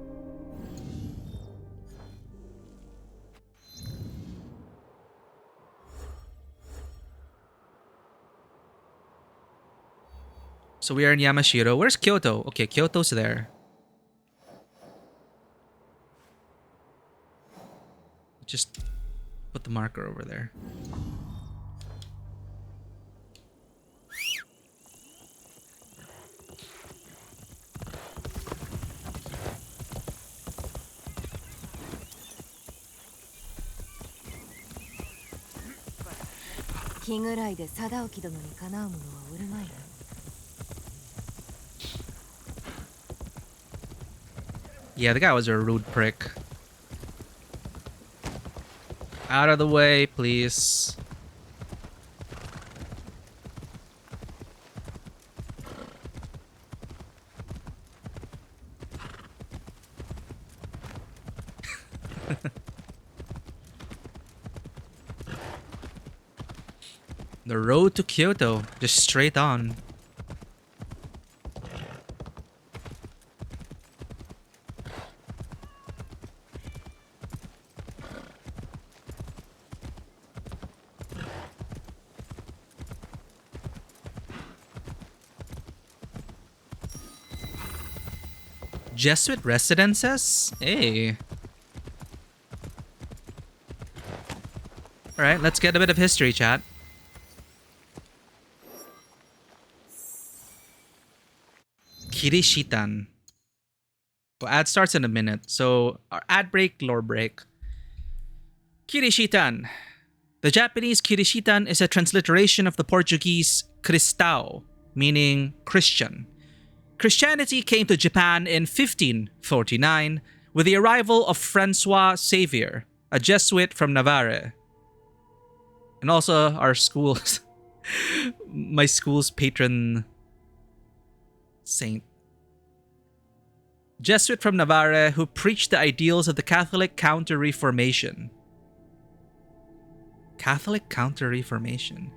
So we are in Yamashiro. Where's Kyoto? Okay, Kyoto's there. Just put the marker over there. Yeah, the guy was a rude prick. Out of the way, please. The road to Kyoto, just straight on. Jesuit residences? Hey. Alright, let's get a bit of history, chat. Kirishitan. Well, ad starts in a minute, so our ad break, lore break. Kirishitan. The Japanese Kirishitan is a transliteration of the Portuguese Cristão, meaning Christian. Christianity came to Japan in 1549 with the arrival of Francois Xavier, a Jesuit from Navarre. And also our school's, my school's patron saint. Jesuit from Navarre who preached the ideals of the Catholic Counter-Reformation. Catholic Counter-Reformation.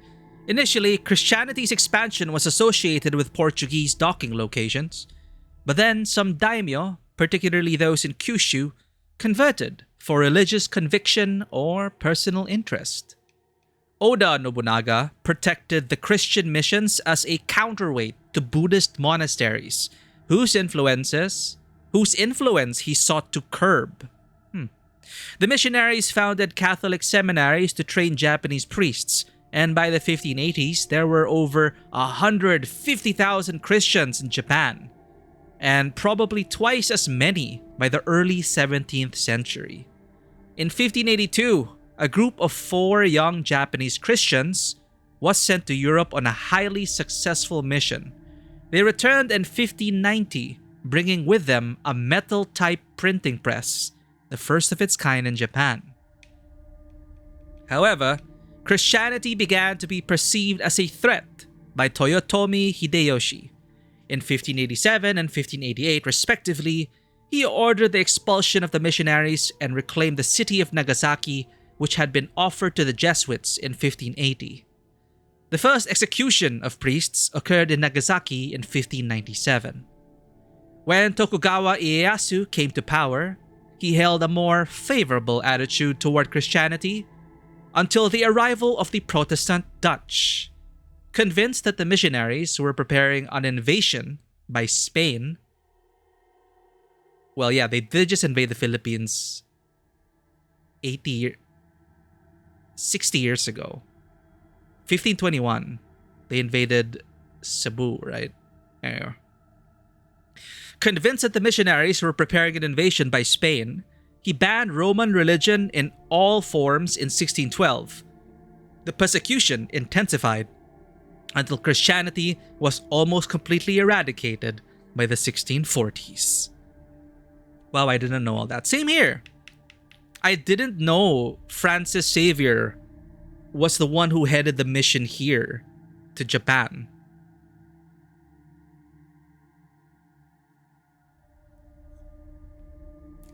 Initially, Christianity's expansion was associated with Portuguese docking locations, but then some daimyo, particularly those in Kyushu, converted for religious conviction or personal interest. Oda Nobunaga protected the Christian missions as a counterweight to Buddhist monasteries, whose influence he sought to curb. The missionaries founded Catholic seminaries to train Japanese priests, and by the 1580s, there were over 150,000 Christians in Japan, and probably twice as many by the early 17th century. In 1582, a group of 4 young Japanese Christians was sent to Europe on a highly successful mission. They returned in 1590, bringing with them a metal-type printing press, the first of its kind in Japan. However, Christianity began to be perceived as a threat by Toyotomi Hideyoshi. In 1587 and 1588, respectively, he ordered the expulsion of the missionaries and reclaimed the city of Nagasaki, which had been offered to the Jesuits in 1580. The first execution of priests occurred in Nagasaki in 1597. When Tokugawa Ieyasu came to power, he held a more favorable attitude toward Christianity until the arrival of the Protestant Dutch. Convinced that the missionaries were preparing an invasion by Spain, well, yeah, they did just invade the Philippines 60 years ago. 1521, they invaded Cebu, right? Anyway. Convinced that the missionaries were preparing an invasion by Spain, he banned Roman religion in all forms in 1612. The persecution intensified until Christianity was almost completely eradicated by the 1640s. Wow, I didn't know all that. Same here. I didn't know Francis Xavier was the one who headed the mission here to Japan.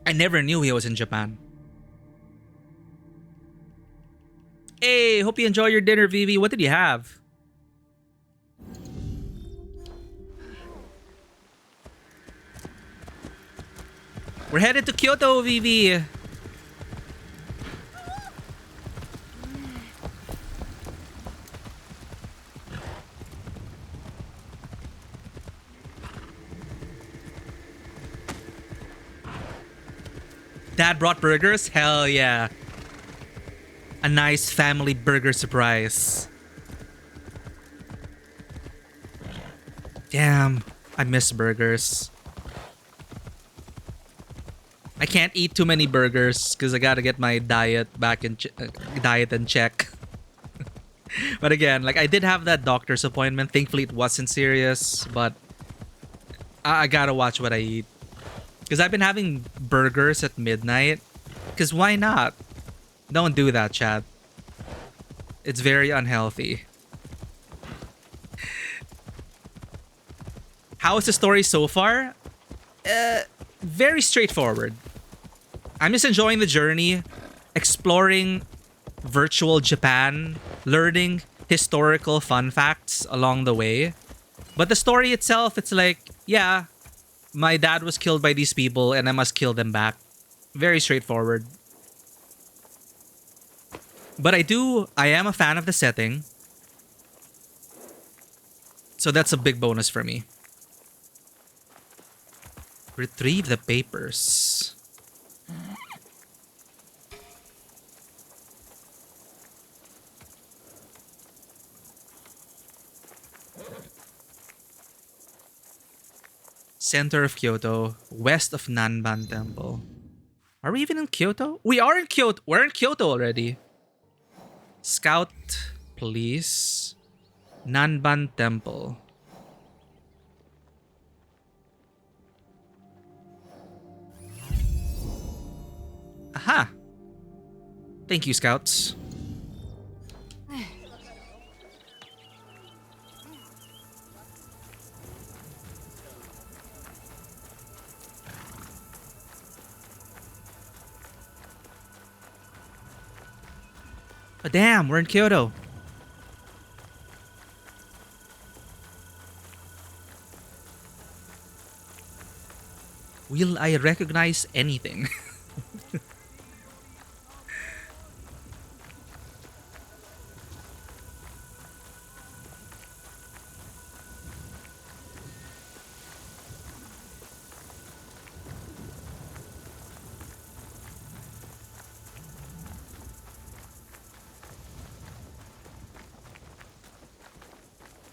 I never knew he was in Japan. Hey, hope you enjoy your dinner, Vivi. What did you have? We're headed to Kyoto, Vivi. Dad brought burgers? Hell yeah. A nice family burger surprise. Damn, I miss burgers. I can't eat too many burgers because I gotta get my diet back in diet in check. But again, like I did have that doctor's appointment. Thankfully, it wasn't serious, but I gotta watch what I eat. Because I've been having burgers at midnight. Because why not? Don't do that, Chad. It's very unhealthy. How is the story so far? Very straightforward. I'm just enjoying the journey, exploring virtual Japan, learning historical fun facts along the way. But the story itself, it's like, yeah, my dad was killed by these people and I must kill them back. Very straightforward. But I am a fan of the setting. So that's a big bonus for me. Retrieve the papers. Center of Kyoto, west of Nanban Temple. Are we even in Kyoto? We are in Kyoto. We're in Kyoto already. Scout, police, Nanban Temple. Aha! Thank you, Scouts. Oh, damn, we're in Kyoto. Will I recognize anything?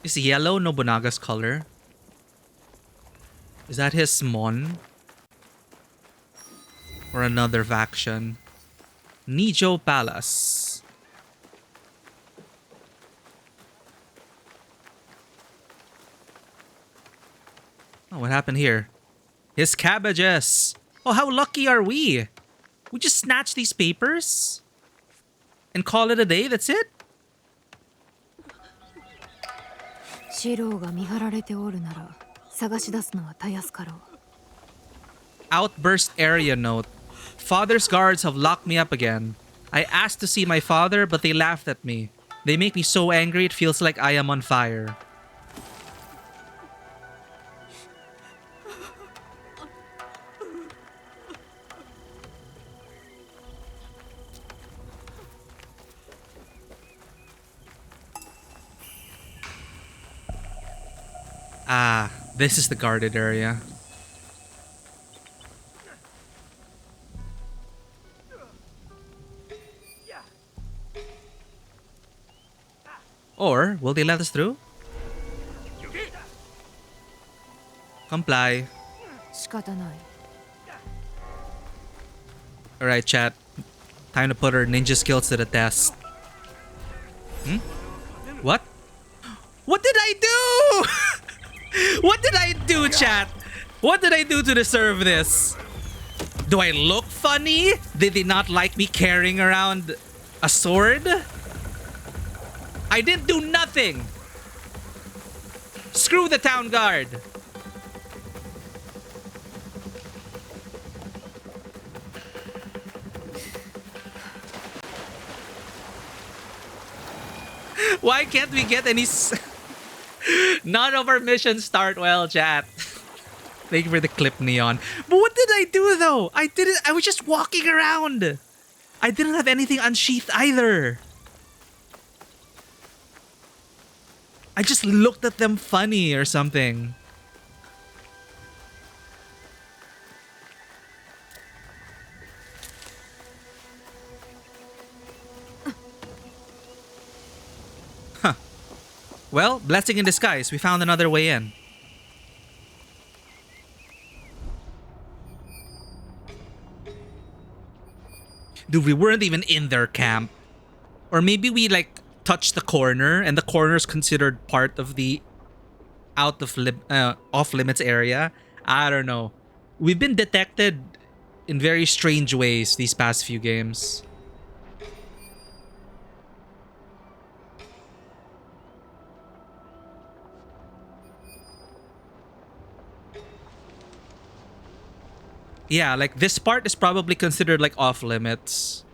Is yellow Nobunaga's color? Is that his mon? Or another faction? Nijo Palace. Oh, what happened here? His cabbages! Oh, how lucky are we? We just snatch these papers? And call it a day, that's it? 四郎が見張られておるなら探し出すのはたやすかろう。 Outburst area note. Father's guards have locked me up again. I asked to see my father, but they laughed at me. They make me so angry it feels like I am on fire. Ah, this is the guarded area. Or, will they let us through? Comply. 仕方ない。 Alright, chat. Time to put our ninja skills to the test. Hmm? What? What did I do? What did I do, chat? What did I do to deserve this? Do I look funny? Did they not like me carrying around a sword? I didn't do nothing. Screw the town guard. Why can't we get any... None of our missions start well, chat. Thank you for the clip, Neon. But what did I do, though? I was just walking around. I didn't have anything unsheathed either. I just looked at them funny or something. Huh. Well, blessing in disguise. We found another way in. Dude, we weren't even in their camp. Or maybe we like touched the corner and the corner is considered part of the off limits area. I don't know. We've been detected in very strange ways these past few games. Yeah, like this part is probably considered like off limits.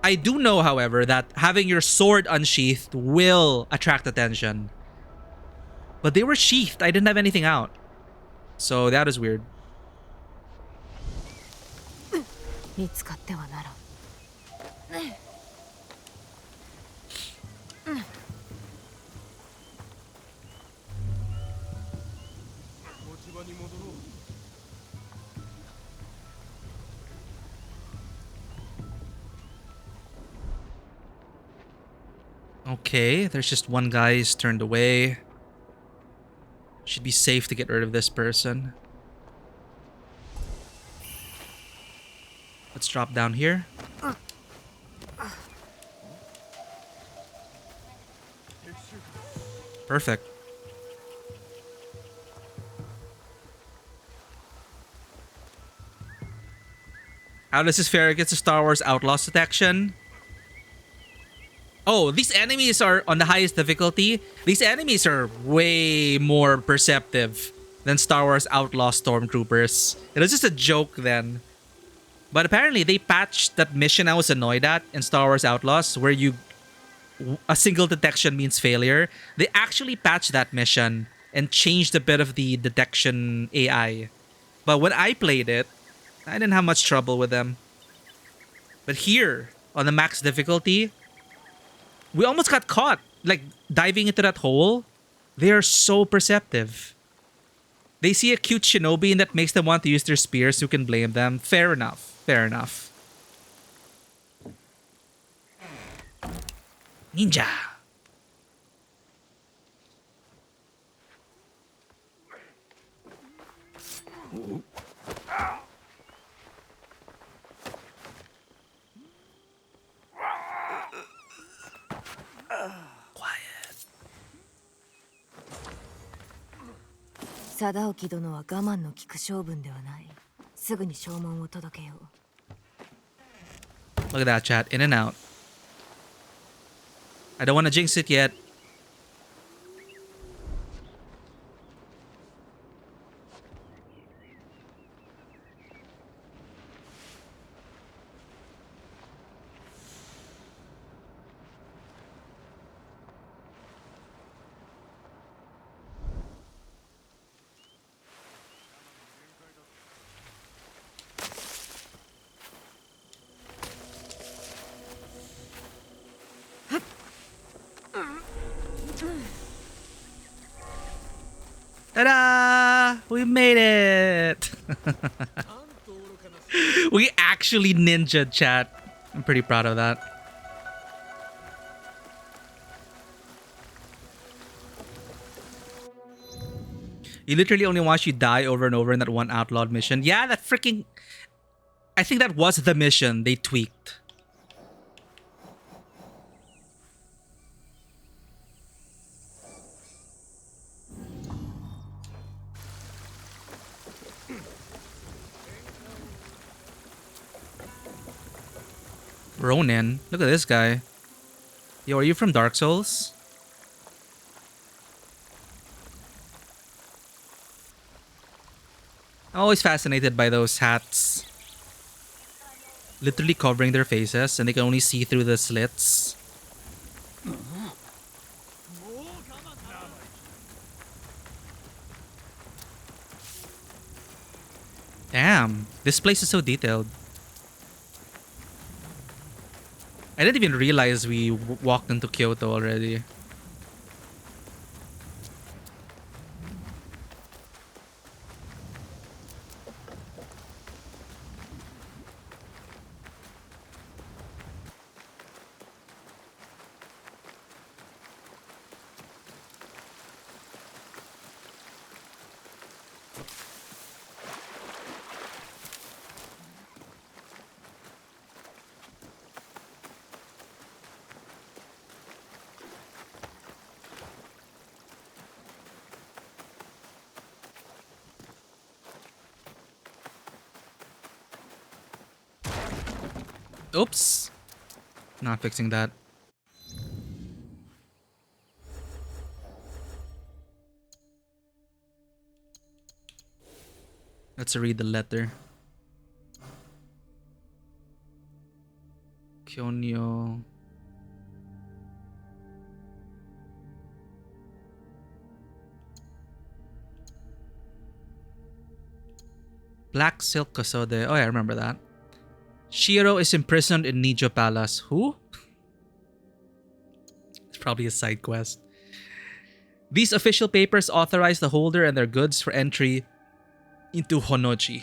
I do know, however, that having your sword unsheathed will attract attention. But they were sheathed. I didn't have anything out. So that is weird. 見つかってはならん。 Okay, there's just one guy who's turned away. Should be safe to get rid of this person. Let's drop down here. Perfect. How does this fare against the Star Wars Outlaws detection? Oh, these enemies are on the highest difficulty. These enemies are way more perceptive than Star Wars Outlaw Stormtroopers. It was just a joke then. But apparently they patched that mission I was annoyed at in Star Wars Outlaws where a single detection means failure. They actually patched that mission and changed a bit of the detection AI. But when I played it, I didn't have much trouble with them. But here, on the max difficulty, we almost got caught, like diving into that hole. They are so perceptive. They see a cute shinobi and that makes them want to use their spears. Who can blame them? Fair enough. Fair enough. Ninja. Quiet. 貞興殿は我慢の利く性分ではない。すぐに証文を届けよう。 Look at that, chat. In and out. I don't want to jinx it yet. Ta-da! We made it! We actually ninja, chat. I'm pretty proud of that. You literally only watch you die over and over in that one outlawed mission. Yeah, that freaking... I think that was the mission they tweaked. Ronin. Look at this guy. Yo, are you from Dark Souls? I'm always fascinated by those hats. Literally covering their faces and they can only see through the slits. Damn, this place is so detailed. I didn't even realize we walked into Kyoto already. Oops. Not fixing that. Let's read the letter. Kyonyo. Black Silk Kasode. Oh, yeah, I remember that. Shiro is imprisoned in Nijo Palace. Who? It's probably a side quest. These official papers authorize the holder and their goods for entry into Honoji.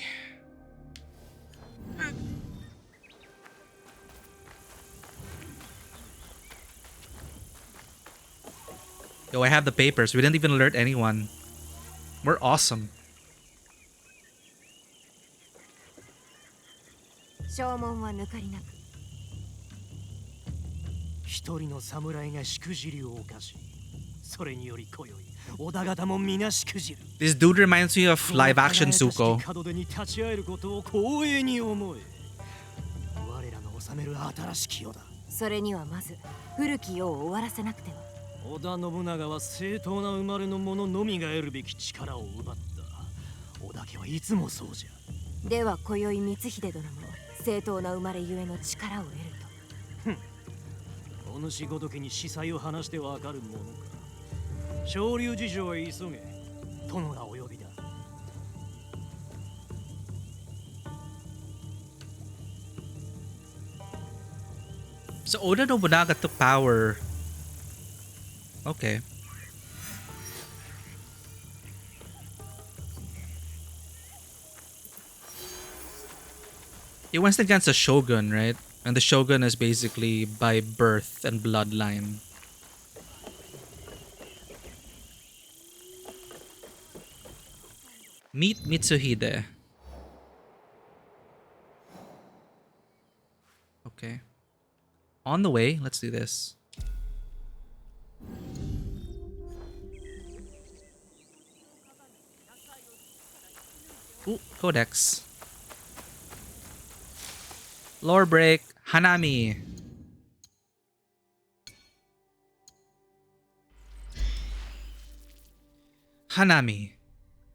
Yo, I have the papers. We didn't even alert anyone. We're awesome. 証文は抜かりなく。一人の侍がしくじりを犯し、それにより今宵織田方も皆しくじる。 This dude reminds me of live action Zuko. 門出に立ち会えることを光栄に思え。我らの治める新しき世だ。それにはまず古き世を終わらせなくては。織田信長は正当な生まれの者のみが得るべき力を奪った。織田家はいつもそうじゃ。では今宵光秀殿も正当な生まれゆえの力を得ると。お主ごときに司祭を話してわかるものか。昇竜事情へ急げ。殿がお呼びだ。So Oda Nobunaga took power. Okay. He went against a shogun, right? And the shogun is basically by birth and bloodline. Meet Mitsuhide. Okay. On the way, let's do this. Ooh, Codex. Lore break. Hanami. Hanami.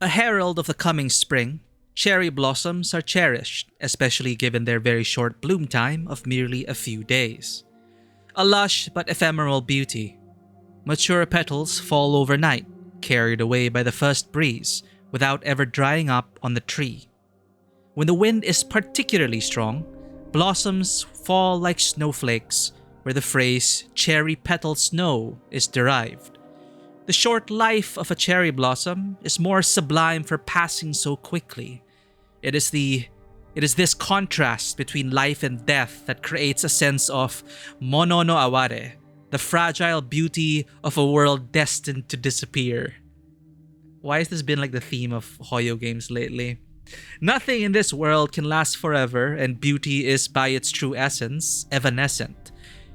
A herald of the coming spring, cherry blossoms are cherished, especially given their very short bloom time of merely a few days. A lush but ephemeral beauty. Mature petals fall overnight, carried away by the first breeze, without ever drying up on the tree. When the wind is particularly strong, blossoms fall like snowflakes, where the phrase cherry petal snow is derived. The short life of a cherry blossom is more sublime for passing so quickly. It is this contrast between life and death that creates a sense of mono no aware, the fragile beauty of a world destined to disappear. Why has this been like the theme of Hoyo games lately? Nothing in this world can last forever, and beauty is by its true essence evanescent.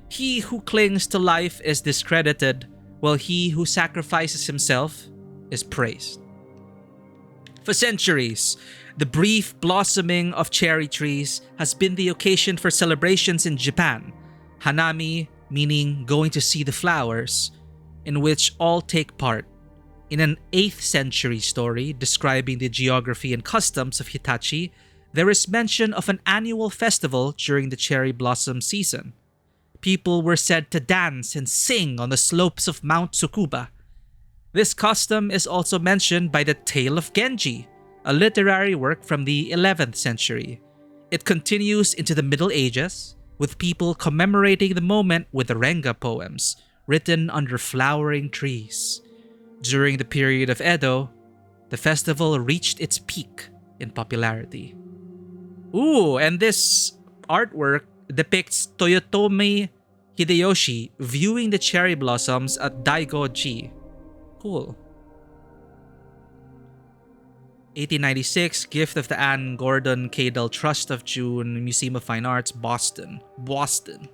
He who clings to life is discredited, while he who sacrifices himself is praised. For centuries, the brief blossoming of cherry trees has been the occasion for celebrations in Japan, Hanami meaning going to see the flowers, in which all take part. In an 8th century story describing the geography and customs of Hitachi, there is mention of an annual festival during the cherry blossom season. People were said to dance and sing on the slopes of Mount Tsukuba. This custom is also mentioned by the Tale of Genji, a literary work from the 11th century. It continues into the Middle Ages, with people commemorating the moment with the Renga poems, written under flowering trees. During the period of Edo, the festival reached its peak in popularity. Ooh, and this artwork depicts Toyotomi Hideyoshi viewing the cherry blossoms at Daigo-ji. Cool. 1896, gift of the Anne Gordon Cadell Trust of June, Museum of Fine Arts, Boston. Boston.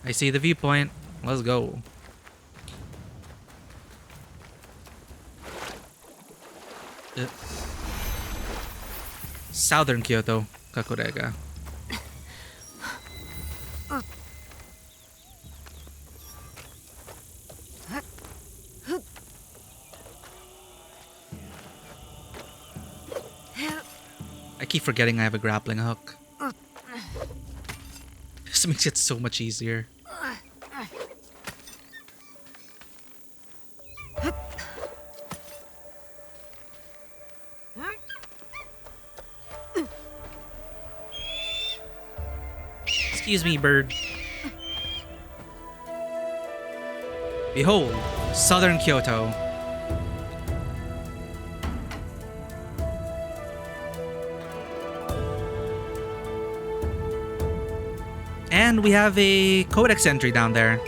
I see the viewpoint. Let's go. Southern Kyoto, Kakurega. I keep forgetting I have a grappling hook. This makes it so much easier. Excuse me, bird. Behold, southern Kyoto. And we have a codex entry down there.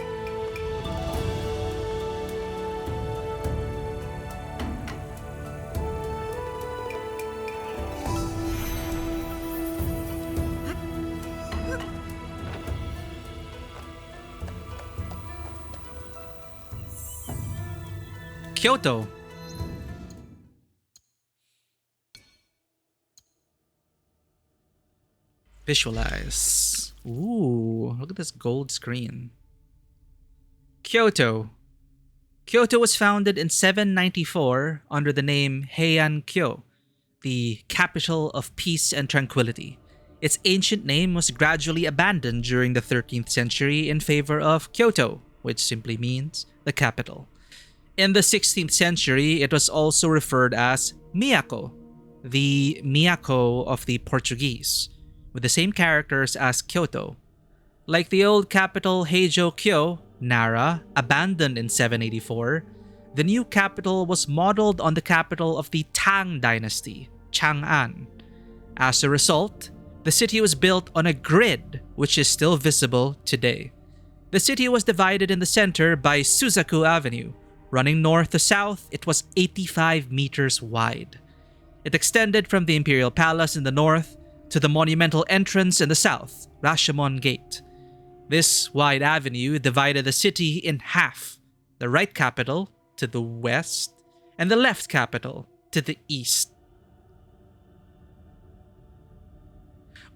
Kyoto. Visualize. Ooh, look at this gold screen. Kyoto. Kyoto was founded in 794 under the name Heian Kyo, the capital of peace and tranquility. Its ancient name was gradually abandoned during the 13th century in favor of Kyoto, which simply means the capital. In the 16th century, it was also referred as Miyako, the Miyako of the Portuguese, with the same characters as Kyoto. Like the old capital Heijo-kyo, Nara, abandoned in 784, the new capital was modeled on the capital of the Tang dynasty, Chang'an. As a result, the city was built on a grid which is still visible today. The city was divided in the center by Suzaku Avenue. Running north to south, it was 85 meters wide. It extended from the Imperial Palace in the north to the monumental entrance in the south, Rashomon Gate. This wide avenue divided the city in half, the right capital to the west and the left capital to the east.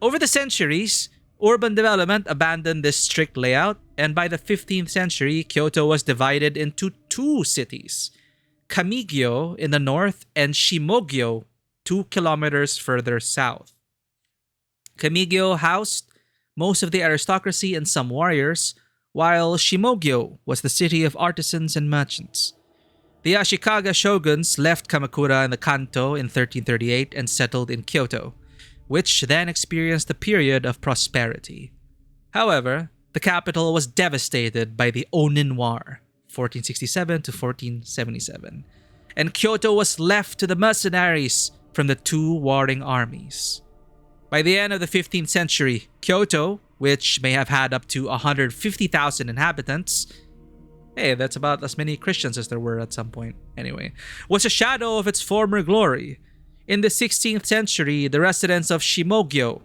Over the centuries, urban development abandoned this strict layout, and by the 15th century, Kyoto was divided into two cities, Kamigyo in the north and Shimogyo 2 kilometers further south. Kamigyo housed most of the aristocracy and some warriors, while Shimogyo was the city of artisans and merchants. The Ashikaga shoguns left Kamakura and the Kanto in 1338 and settled in Kyoto, which then experienced a period of prosperity. However, the capital was devastated by the Onin War, 1467 to 1477, and Kyoto was left to the mercenaries from the two warring armies. By the end of the 15th century, Kyoto, which may have had up to 150,000 inhabitants, hey, that's about as many Christians as there were at some point, anyway, was a shadow of its former glory. In the 16th century, the residents of Shimogyo,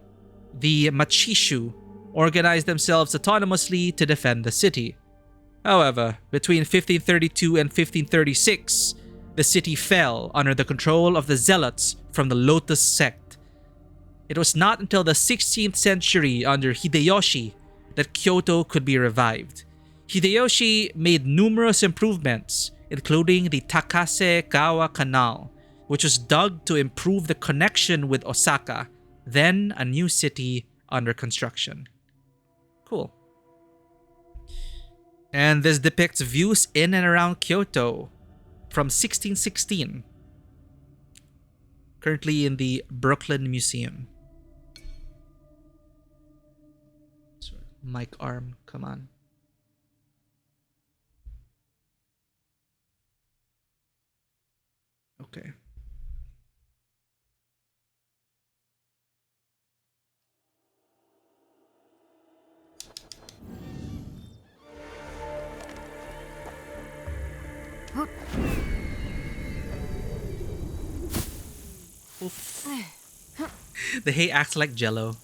the Machishu, organized themselves autonomously to defend the city. However, between 1532 and 1536, the city fell under the control of the zealots from the Lotus sect. It was not until the 16th century under Hideyoshi that Kyoto could be revived. Hideyoshi made numerous improvements, including the Takase-gawa Canal, which was dug to improve the connection with Osaka, then a new city under construction. Cool. And this depicts views in and around Kyoto from 1616. Currently in the Brooklyn Museum. Sorry, mic arm, come on. Okay. Oof. The hay acts like jello.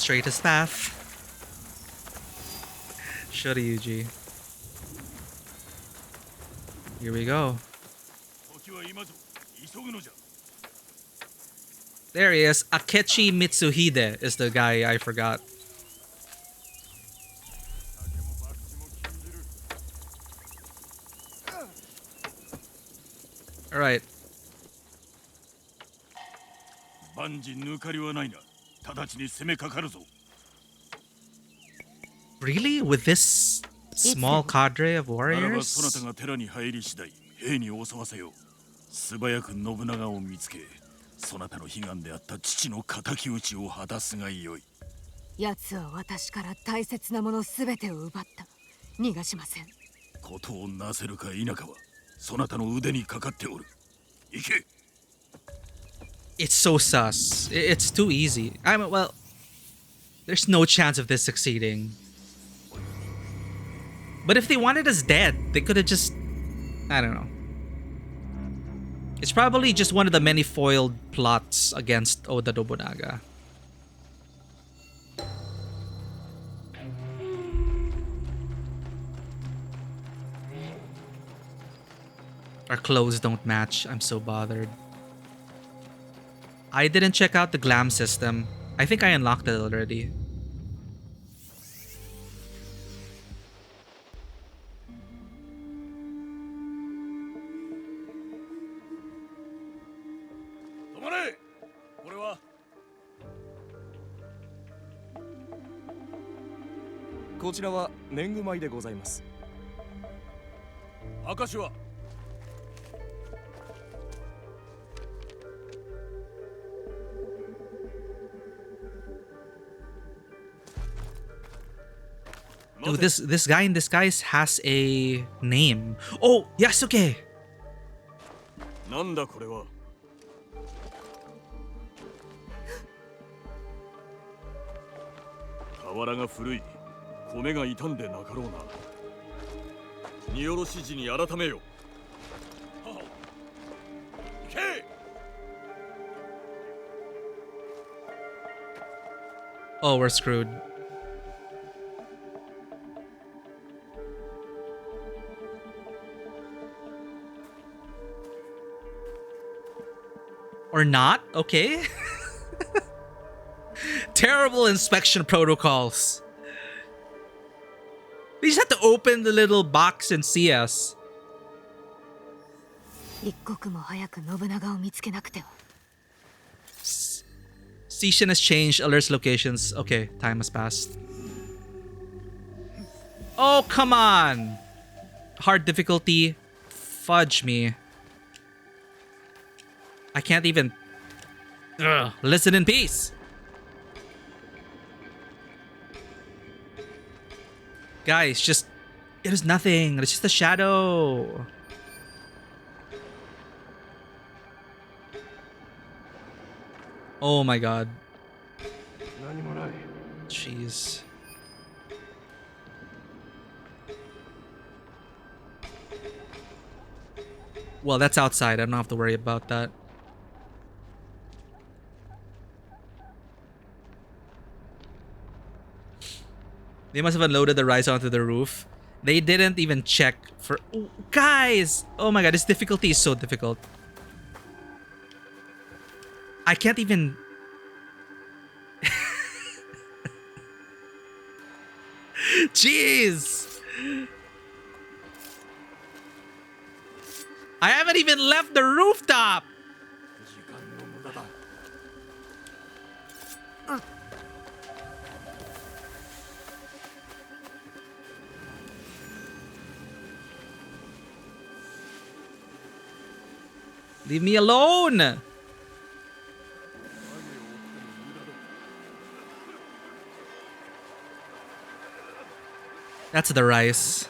Straightest path. Shoryuji. Here we go. There he is. Akechi Mitsuhide is the guy I forgot. Alright. Really? With this small cadre of warriors? そなたの悲願であった父の敵討ちを果たすがよい。奴は私から大切なものすべてを奪った。逃がしません。ことをなせるか否かはそなたの腕にかかっておる。行け。It's so sus. It's too easy. Well, there's no chance of this succeeding. But if they wanted us dead, they could have just... I don't know. It's probably just one of the many foiled plots against Oda Nobunaga. Our clothes don't match. I'm so bothered. I didn't check out the glam system. I think I unlocked it already. Dude, this guy in disguise has a name. Oh, Yasuke! なんだこれは。瓦が古い。米が傷んでなかろうな。荷下ろし時に改めよ。はは。行け。Oh, we're screwed. Or not? Okay. Terrible inspection protocols. They just have to open the little box and see us. 一刻も早く信長を見つけなくては。Station has changed, alerts locations. Okay, time has passed. Oh, come on! Hard difficulty. Fudge me. I can't even... Ugh, listen in peace! Guys, just... It is nothing. It's just a shadow. Oh my god. Jeez. Well, that's outside. I don't have to worry about that. They must have unloaded the rice onto the roof. They didn't even check for... Ooh, guys! Oh my god, this difficulty is so difficult. I can't even... Jeez! I haven't even left the rooftop! Leave me alone! That's the rice.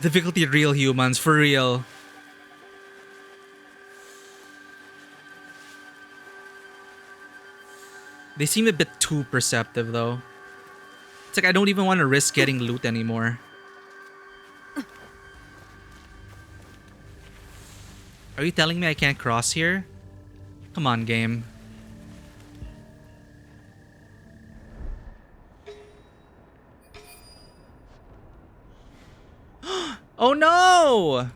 Difficulty real humans, for real. They seem a bit too perceptive though. It's like I don't even want to risk getting loot anymore. Are you telling me I can't cross here? Come on, game. Oh no!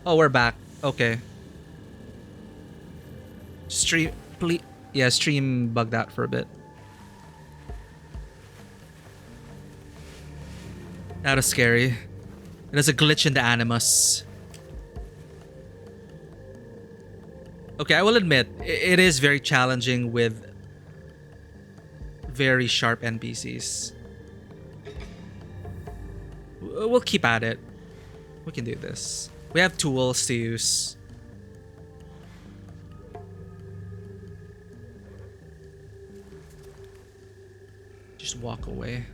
Oh, we're back. Okay. Stream, please. Yeah, stream bugged out for a bit. That was scary. There's a glitch in the animus. Okay, I will admit, it is very challenging with very sharp NPCs. We'll keep at it. We can do this. We have tools to use. Just walk away.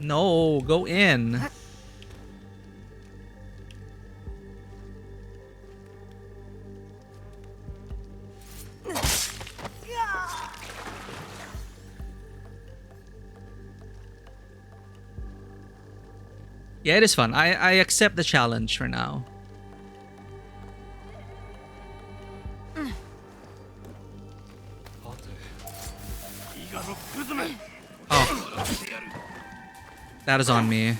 No, go in. Yeah, it is fun. I accept the challenge for now. Oh. That is on me.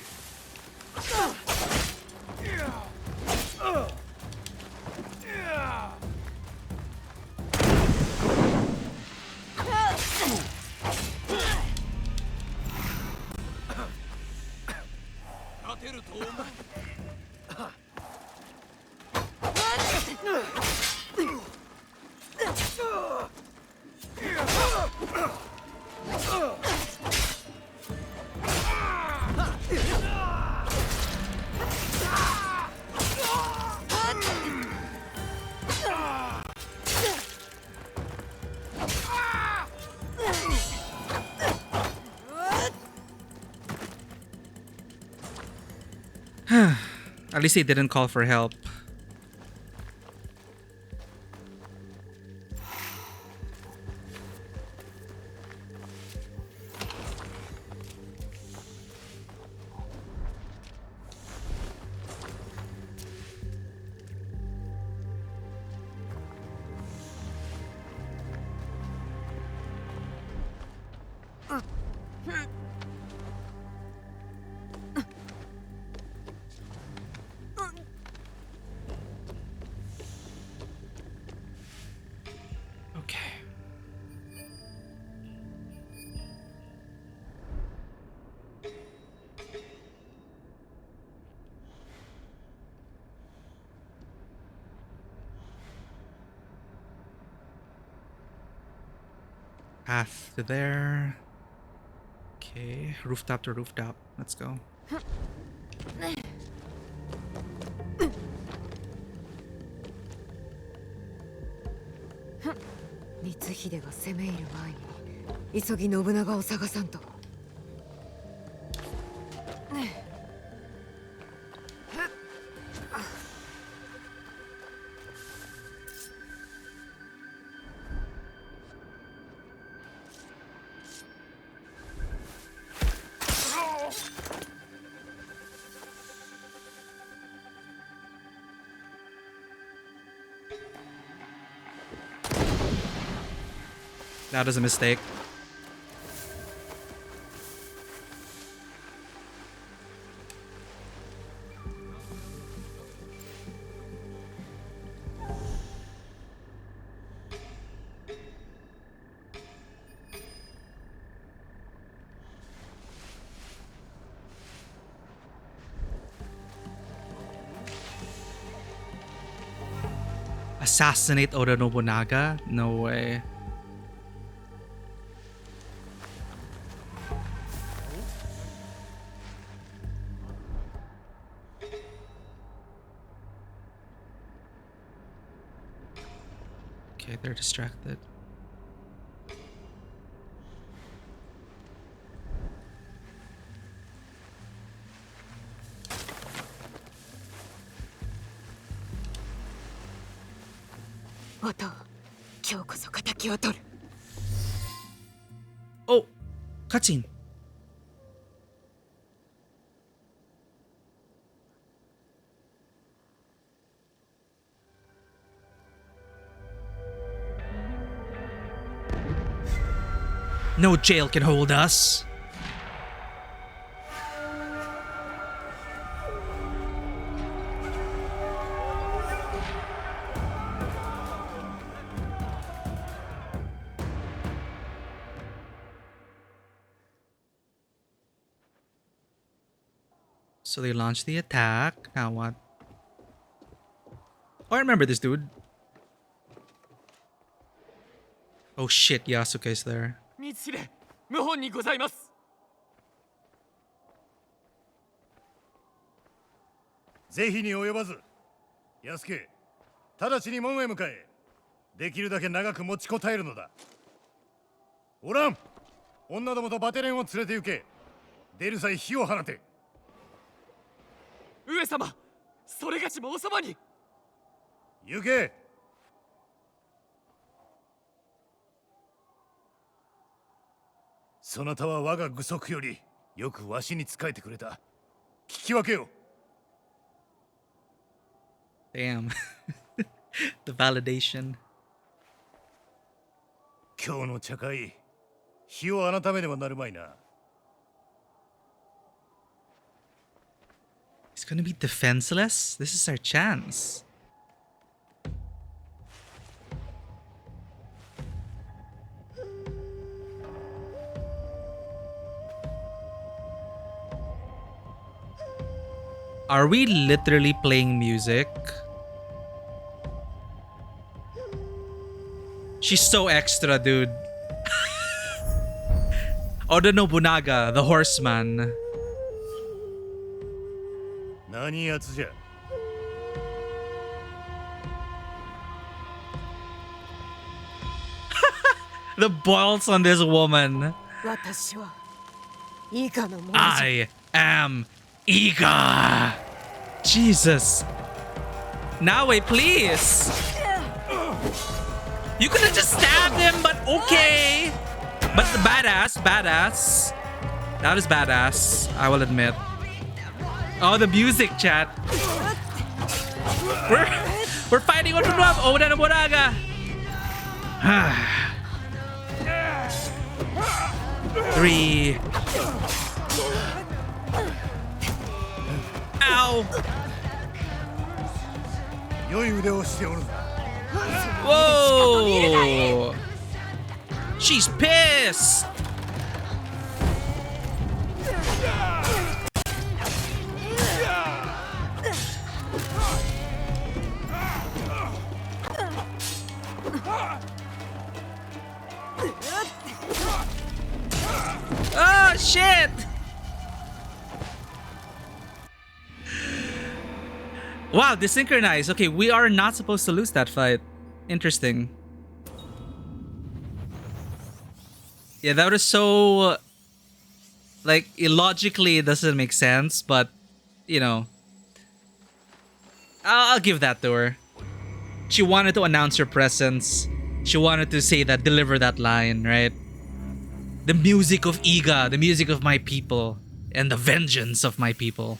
At least they didn't call for help. Path to there. Okay, rooftop to rooftop. Let's go. 光秀が攻め入る前に急ぎ信長を探さんと。That is a mistake. Assassinate Oda Nobunaga? No way. Okay, they're distracted. 音を今日こそ敵を取る。 Oh, cutscene. No jail can hold us. So they launched the attack. Now what? Oh, I remember this dude. Oh shit, Yasuke's there. 道知れ謀反にございます。是非に及ばず、安家、直ちに門へ向かえ。できるだけ長く持ちこたえるのだ。おらん、女どもとバテレンを連れて行け。出る際火を放て。上様、それがしもおそばに。行け。そなたは我が具足よりよくわしに仕えてくれた。聞き分けよ。 Damn. The validation. 今日の茶会、日を改めねばなるまいな。 He's gonna be defenseless? This is our chance. Are we literally playing music? She's so extra, dude. Oda Nobunaga, the horseman. 何やつじゃ。 The balls on this woman. 私は伊賀の者じゃ。 I am Iga. Jesus. Now wait, please. You could have just stabbed him, but okay. But the badass. That is badass, I will admit. Oh, the music, chat. We're fighting on the drum. Oda Nobunaga. 3. Ow. 良い腕をしておる。 Whoa. She's pissed. Oh shit! Wow, desynchronized. Okay, we are not supposed to lose that fight. Interesting. Yeah, that was so... Like, illogically it doesn't make sense, but, you know. I'll give that to her. She wanted to announce her presence. She wanted to say that, deliver that line, right? The music of Iga, the music of my people, and the vengeance of my people.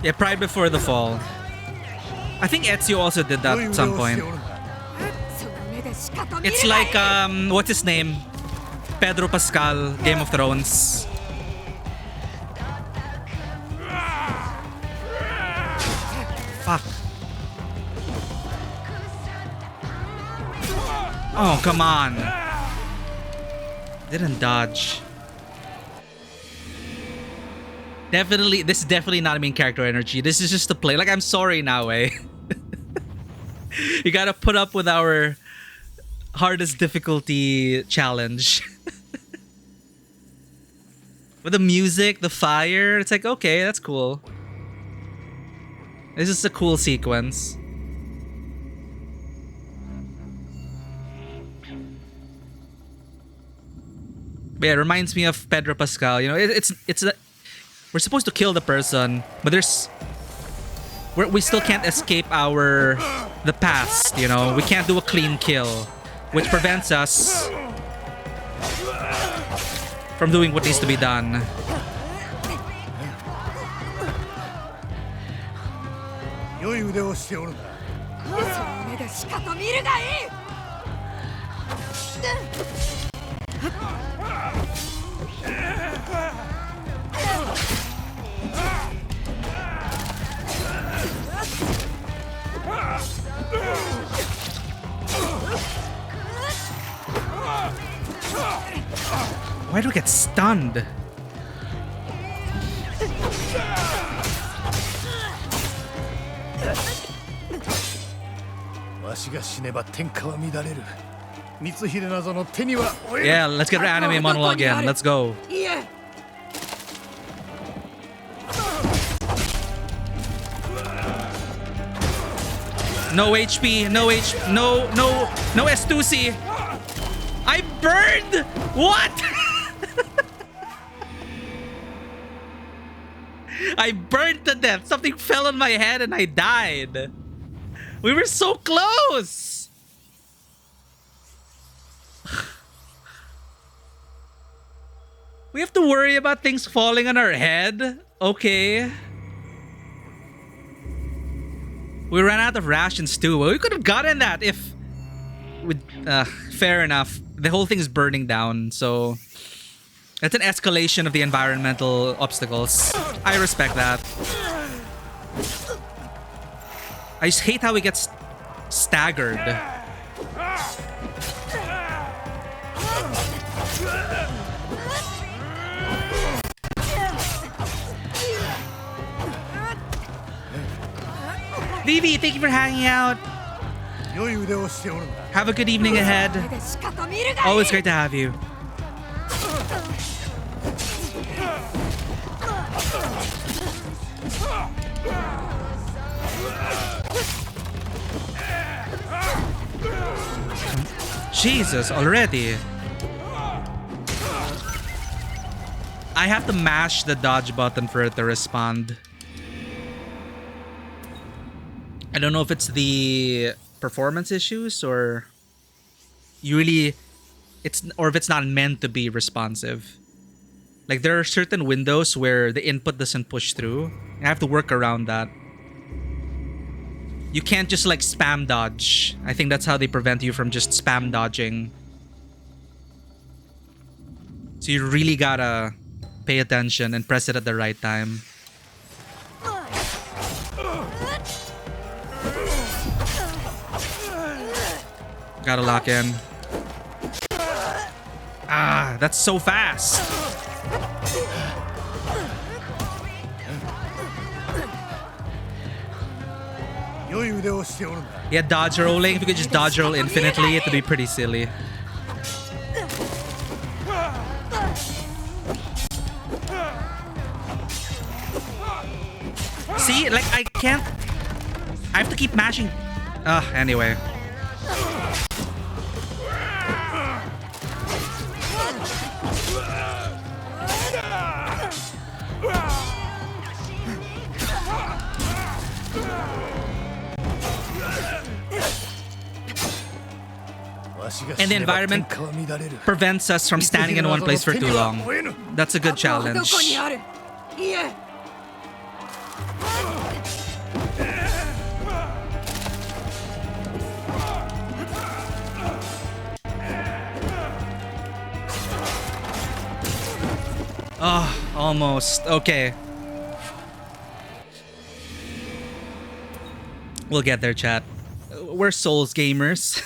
Yeah, Pride Before the Fall. I think Ezio also did that at some point. It's like, what's his name? Pedro Pascal, Game of Thrones. Fuck. Oh, come on. Didn't dodge. Definitely, this is definitely not main character energy. This is just to play. Like, I'm sorry now, eh? You gotta put up with our hardest difficulty challenge. With the music, the fire, it's like, okay, that's cool. This is a cool sequence. But yeah, it reminds me of Pedro Pascal. You know, we're supposed to kill the person, but we still can't escape the past. You know, we can't do a clean kill, which prevents us from doing what needs to be done. Why do I get stunned? Yeah, let's get our anime monologue in. Let's go. No HP, no S2C. I burned! What? I burned to death. Something fell on my head and I died. We were so close. We have to worry about things falling on our head? Okay. We ran out of rations too. We could have gotten that if... fair enough. The whole thing is burning down, so... That's an escalation of the environmental obstacles. I respect that. I just hate how he gets staggered. Vivi, thank you for hanging out. Have a good evening ahead. Always great to have you. Jesus, already. I have to mash the dodge button for it to respond. I don't know if it's the performance issues or if it's not meant to be responsive. Like there are certain windows where the input doesn't push through. I have to work around that. You can't just like spam dodge. I think that's how they prevent you from just spam dodging. So you really gotta pay attention and press it at the right time. Gotta lock in. Ah, that's so fast. Yeah, dodge rolling. If you could just dodge roll infinitely, it would be pretty silly. See, like I can't. I have to keep mashing. Anyway. And the environment prevents us from standing in one place for too long. That's a good challenge. Oh, almost. Okay. We'll get there, chat. We're Souls gamers.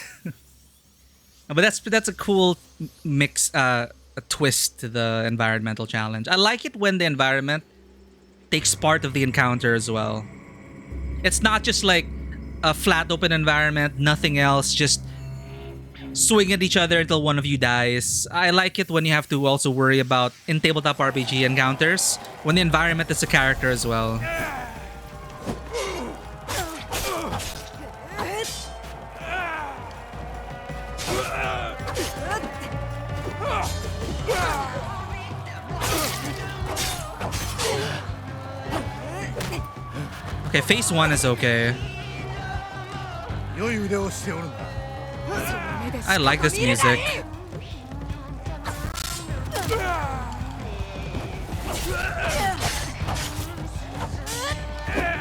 But that's a cool mix, a twist to the environmental challenge. I like it when the environment takes part of the encounter as well. It's not just like a flat open environment, nothing else, just swing at each other until one of you dies. I like it when you have to also worry about, in tabletop RPG encounters, when the environment is a character as well. Okay, phase 1 is okay. 良い腕をしておるんだ。 I like this music.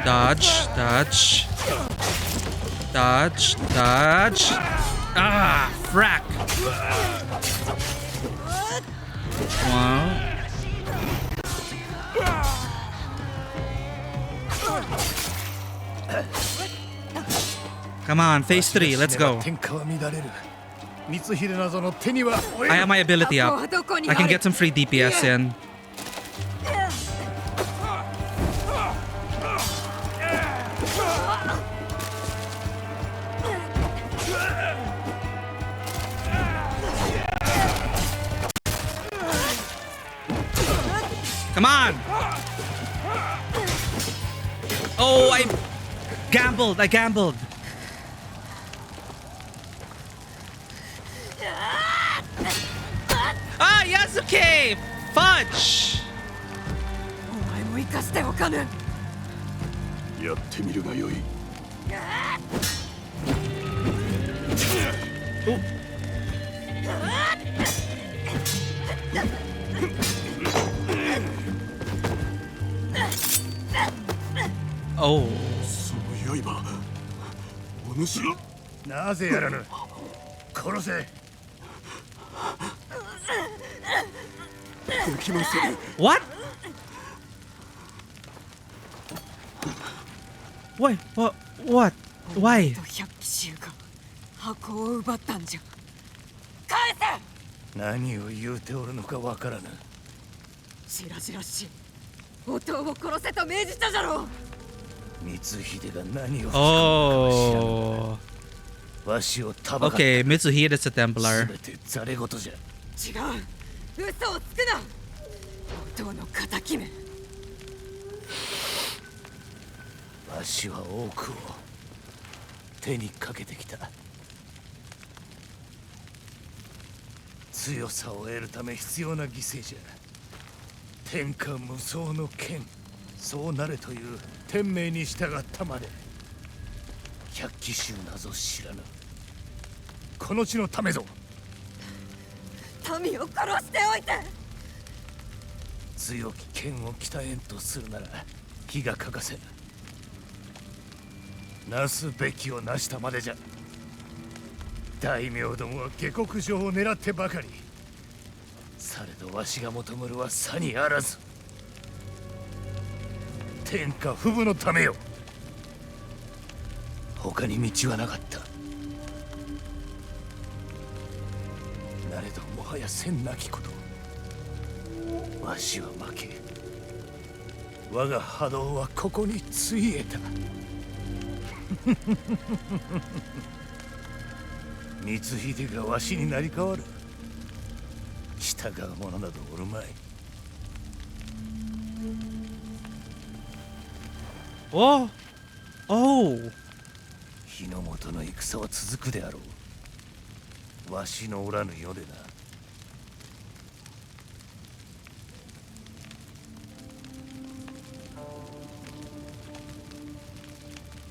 Dodge, dodge. Dodge, dodge. Ah, frack. Wow. Come on, phase 3, let's go. 天下は乱れる。光秀などの手には負え I ぬ have my ability up. I can get some free DPS in. Come on! Oh, I gambled. Ah, Yasuke! Fudge! お前も生かしておかぬ。やってみるがよい。 Oh. その刃、お主。なぜやらぬ。殺せ。できません。 What? What? Why? 百騎衆が箱を奪ったんじゃ。返せ。何を言うておるのかわからぬ。しらじらしい。弟を殺せと命じたじゃろう。 光秀が何を Oh. わしをたばか Okay, Mitsuhide is a Templar. 全てざれ言じゃ。違う。嘘をつくな。弟の敵め。わしは多くを手にかけてきた。強さを得るため必要な犠牲じゃ。天下無双の剣、そうなれという天命に従ったまで。百騎衆なぞ知らぬ。この地のためぞ。民を殺しておいて。強き剣を鍛えんとするなら気が欠かせぬ。なすべきをなしたまでじゃ。大名どもは下克上を狙ってばかり。されどわしが求むるはさにあらず。天下不武のためよ。他に道はなかった。なれどもはやせんなきこと。わしは負け。我が波動はここについえた。光秀がわしになり変わる。従う者などおるまい。 Oh. Oh. 日の本の戦は続くであろう。わしのおらぬ世でな。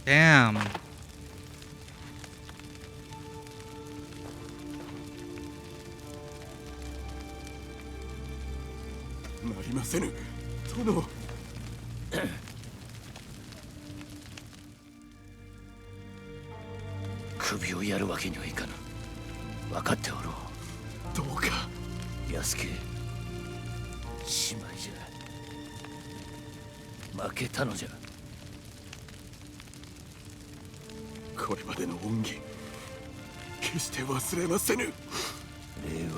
Damn. なりませぬ。殿。首をやるわけにはいかぬ。分かっておろう。どうか。安家、しまいじゃ。負けたのじゃ。これまでの恩義、決して忘れませぬ。礼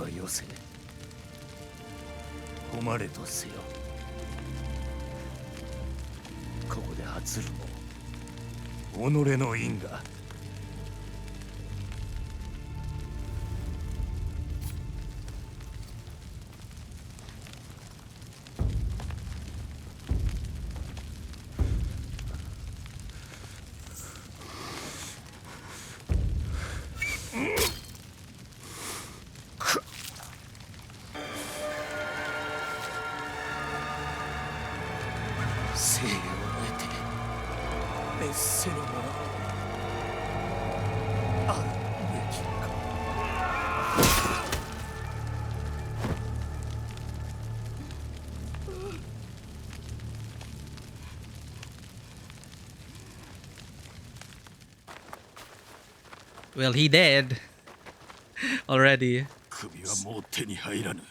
はよせ。誉れとせよ。ここで発るも己の因果。生を得て滅せぬものあるべきか。Well, he did already. 首はもう手に入らぬ。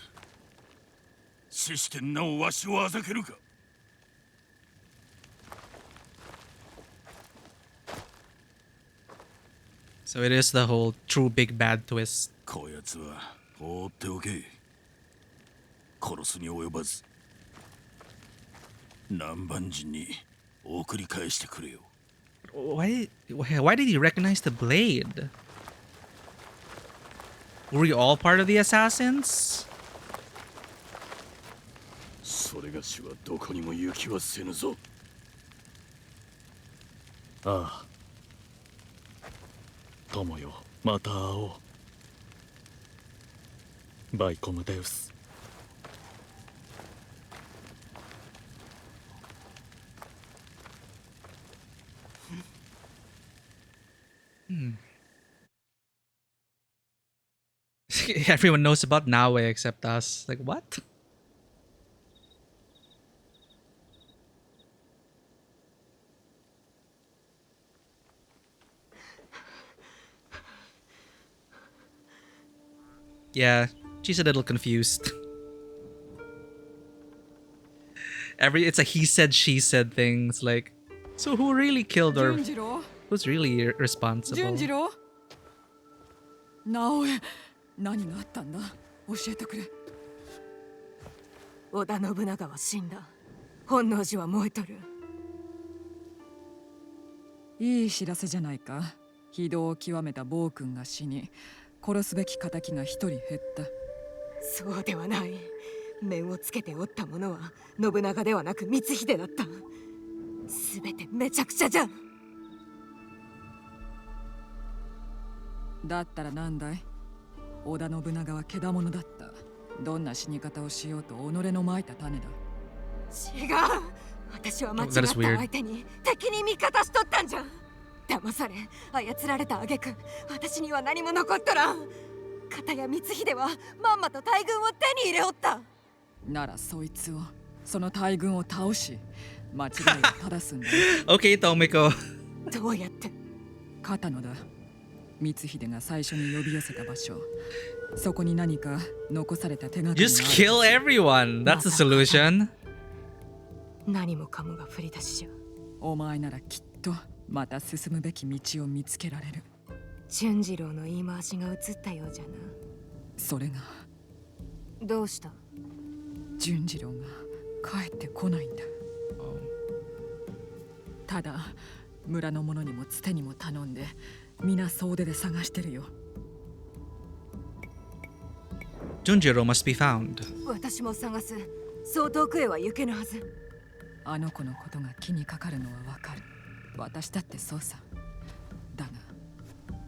死してなおわしをあざけるか。So it is the whole true big bad twist. こやつは放っておけ。殺すに及ばず南蛮人に送り返してくれよ。Why did he recognize the blade? Were we all part of the assassins? それがしはどこにも行きはせぬぞ。ああ友よ、また会おう。バイコムデウス。Everyone knows about Naue except us. Like, what? Yeah, she's a little confused. It's a he said, she said thing. It's like, so who really killed her? 純次郎 Who's really responsible? 純次郎直江何があったんだ教えてくれ。織田信長は死んだ。本能寺は燃えとる。いい知らせじゃないか。非道を極めた暴君が死に殺すべき仇が一人減った。そうではない。面をつけておった者は信長ではなく光秀だった。すべてめちゃくちゃじゃ。だったらなんだい。織田信長はけだものだった。どんな死に方をしようと己のまいた種だ。違う。私は間違った相手に敵に味方しとったんじゃ。騙され操られた挙句私には何も残っとらん。片や光秀はまんまと大軍を手に入れおった。ならそいつをその大軍を倒し間違いを正すんだ。Okay, Tomiko. どうやって。片野だ。光秀が最初に呼び寄せた場所。そこに何か残された手がかりがある。Just kill everyone. That's the solution. 何もかもが振り出しじゃ。お前ならきっとまた進むべき道を見つけられる。純次郎の言い回しが映ったようじゃな。それがどうした。純次郎が帰ってこないんだ。ただ村の者にもつてにも頼んで皆総出で探してるよ。Junjiro must be found. 私も探す。そう遠くへは行けぬはず。あの子のことが気にかかるのはわかる。私だってそうさ。だが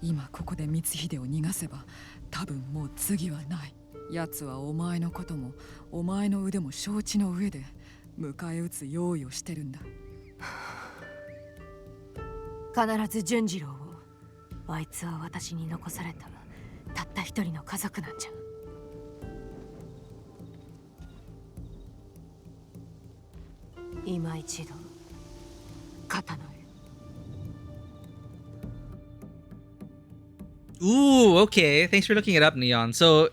今ここで光秀を逃がせば多分もう次はない。奴はお前のこともお前の腕も承知の上で迎え撃つ用意をしてるんだ。必ず純次郎を。あいつは私に残されたたった一人の家族なんじゃ。今一度刀へ。Ooh, okay. Thanks for looking it up, Neon. So,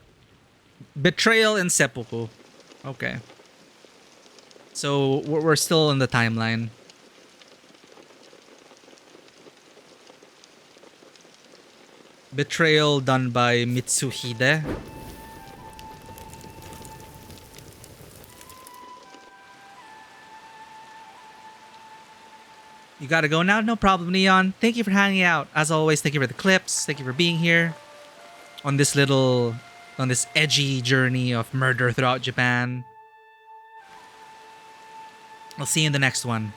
betrayal and seppuku. Okay. So, we're still in the timeline. Betrayal done by Mitsuhide. You gotta go now? No problem, Neon. Thank you for hanging out. As always, thank you for the clips. Thank you for being here on this edgy journey of murder throughout Japan. I'll see you in the next one.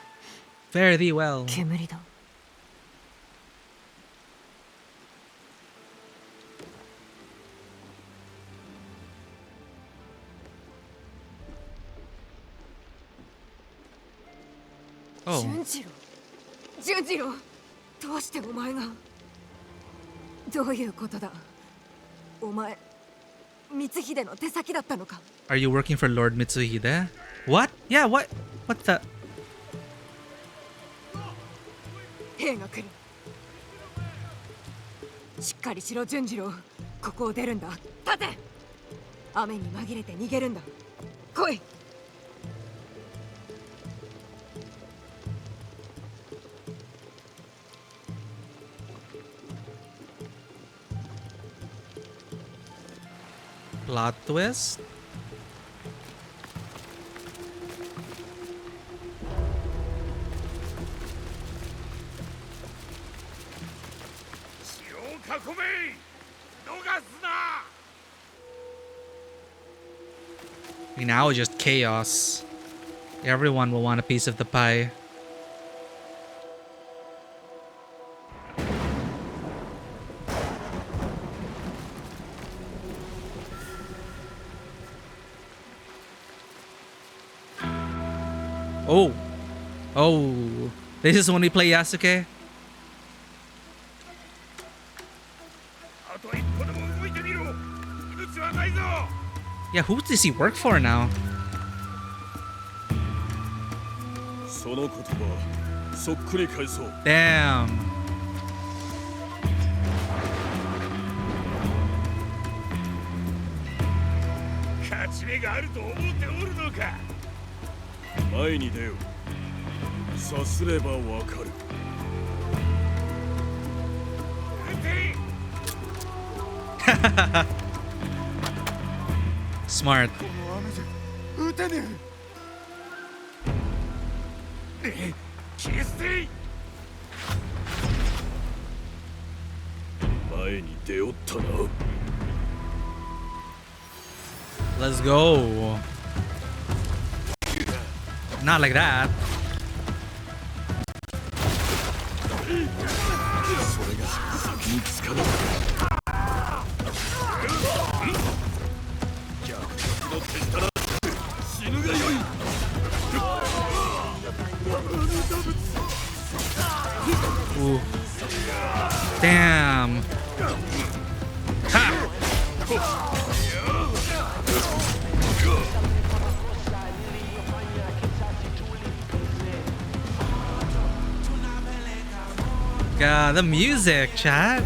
Fare thee well. 煙だ。Oh. 純次郎。純次郎、どうしてお前が。どういうことだ。お前、光秀の手先だったのか。 Are you working for Lord Mitsuhide? What? Yeah, what? What the? 兵が来る。しっかりしろ純次郎、ここを出るんだ。立て。雨に紛れて逃げるんだ。来い。Plot twist? 城を囲め。逃すな。 Now it's just chaos. Everyone will want a piece of the pie. Oh. Oh. This is when we play Yasuke? あと一歩でも動いてみろ。命はないぞ。 Yeah, who does he work for now? その言葉そっくり返そう。 Damn. 勝ち目があると思っておるのか。前に出よ。さすればわかる。撃て。 Smart. 撃てねえ。消して。前に出よったな。 Let's go. Not like that. それが先につかぬ。逆の手したら死ぬがよい。 Ooh. Damn. Ha! God, the music, chat.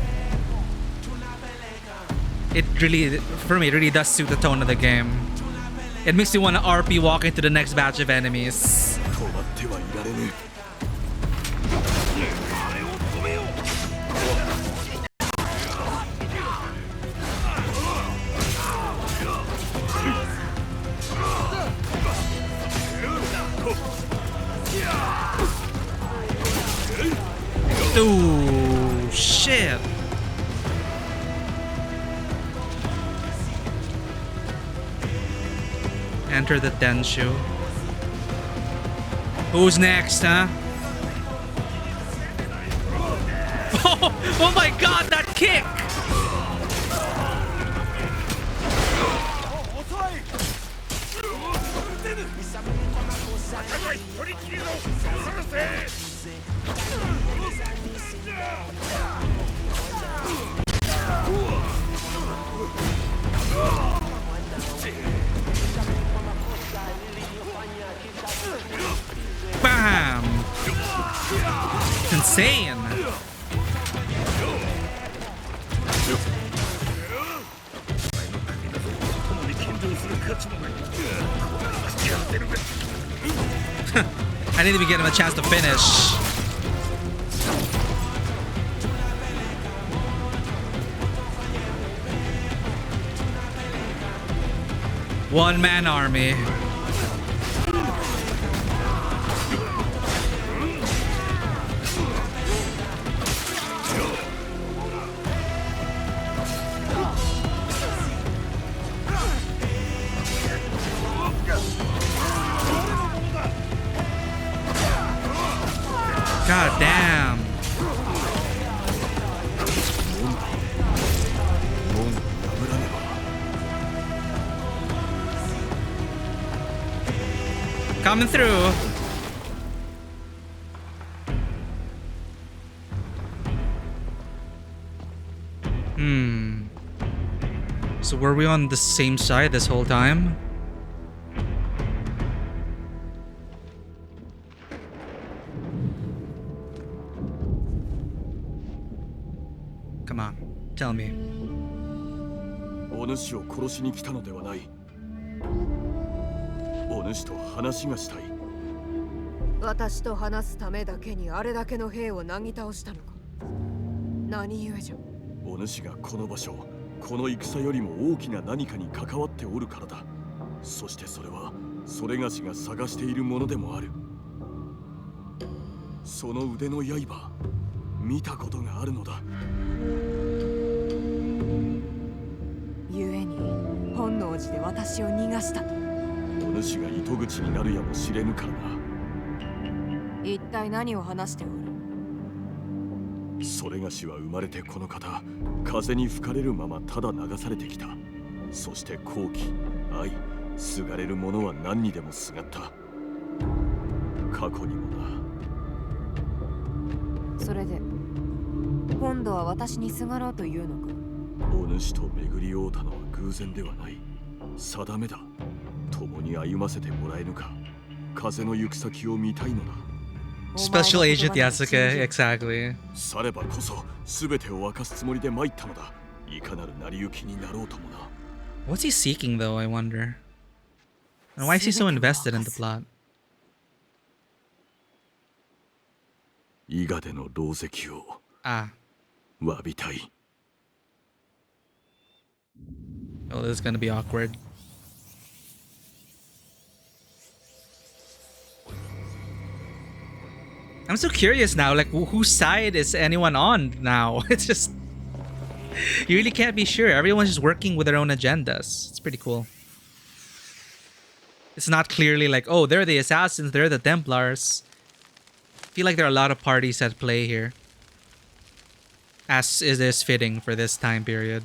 It really, for me, it really does suit the tone of the game. It makes you want to RP walk into the next batch of enemies. 止まってはいられぬ。 Ooh, shit. Enter the Denshu. Who's next, huh? Oh my god, that kick! Bam! Insane! I didn't even give him a chance to finish. One-man army. God damn. Coming through. So were we on the same side this whole time? Come on, tell me. お主を殺しに来たのではない。お主と話がしたい。私と話すためだけにあれだけの兵をなぎ倒したのか。何故じゃ。お主がこの場所、この戦よりも大きな何かに関わっておるからだ。そしてそれはそれがしが探しているものでもある。その腕の刃、見たことがあるのだ。故に本能寺で私を逃がしたと。お主が糸口になるやもしれぬからな。一体何を話しておる。それがしは生まれてこの方、風に吹かれるままただ流されてきた。そして好奇、愛、すがれる者は何にでもすがった。過去にもな。それで今度は私にすがろうというのか。お主と巡り合うたのは偶然ではない。定めだ。共に歩ませてもらえぬか。風の行く先を見たいのだ。Special Agent Yasuke, exactly. さればこそ全てを明かすつもりで参ったのだ。いかなる成り行きになろうともな。What's he seeking though, I wonder? And why is he so invested in the plot? 伊賀での狼藉を詫びたい。Oh, this is gonna be awkward. I'm so curious now, like whose side is anyone on now? It's just... You really can't be sure. Everyone's just working with their own agendas. It's pretty cool. It's not clearly like, oh, they're the assassins, they're the Templars. I feel like there are a lot of parties at play here. As is this fitting for this time period.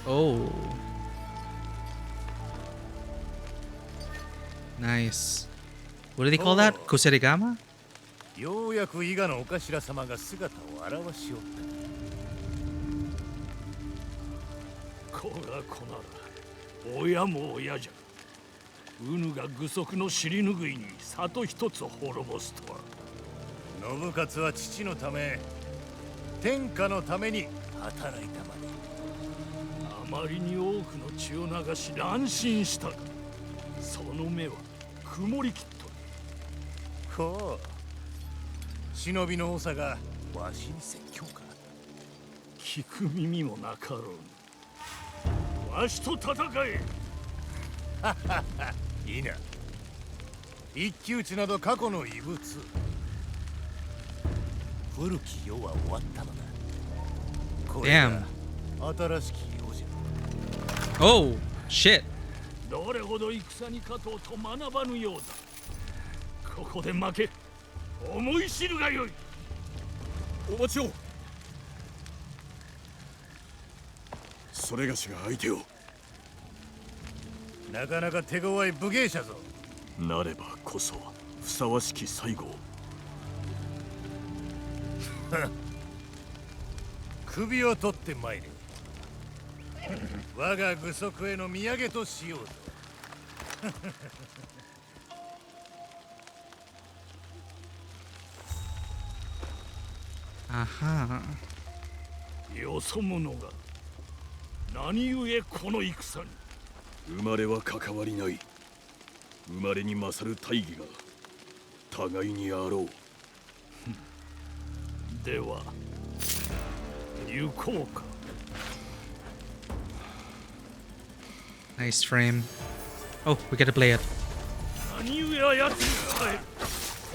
Oh. Nice. What do they call that? Koserigama? ようやく伊賀のお頭様が姿を現しおった。こらこなら、親も親じゃ。うぬが具足の尻拭いに里一つ滅ぼすとは。信勝は父のため、天下のために働いたまで。あまりに多くの血を流し乱心したが、その目は曇りきっとる。ほう。忍びの長がわしに説教か。聞く耳もなかろう。わしと戦え。いいな。一騎打ちなど過去の遺物。古き世は終わったのだ。これが新しき世じゃ。Oh, shit. どれほど戦に勝とうと学ばぬようだ。ここで負け、思い知るがよい。お待ちを。それがしが相手を。なかなか手強い武芸者ぞ。なればこそふさわしき最後。首を取ってまいれ。我が具足への土産としようぞ。Aha. よそ者が何故この戦に。生まれは関わりない。生まれに勝る大義が互いにあろう。では行こうか。Nice frame. Oh, we get to play it. 何故あやつに伝える。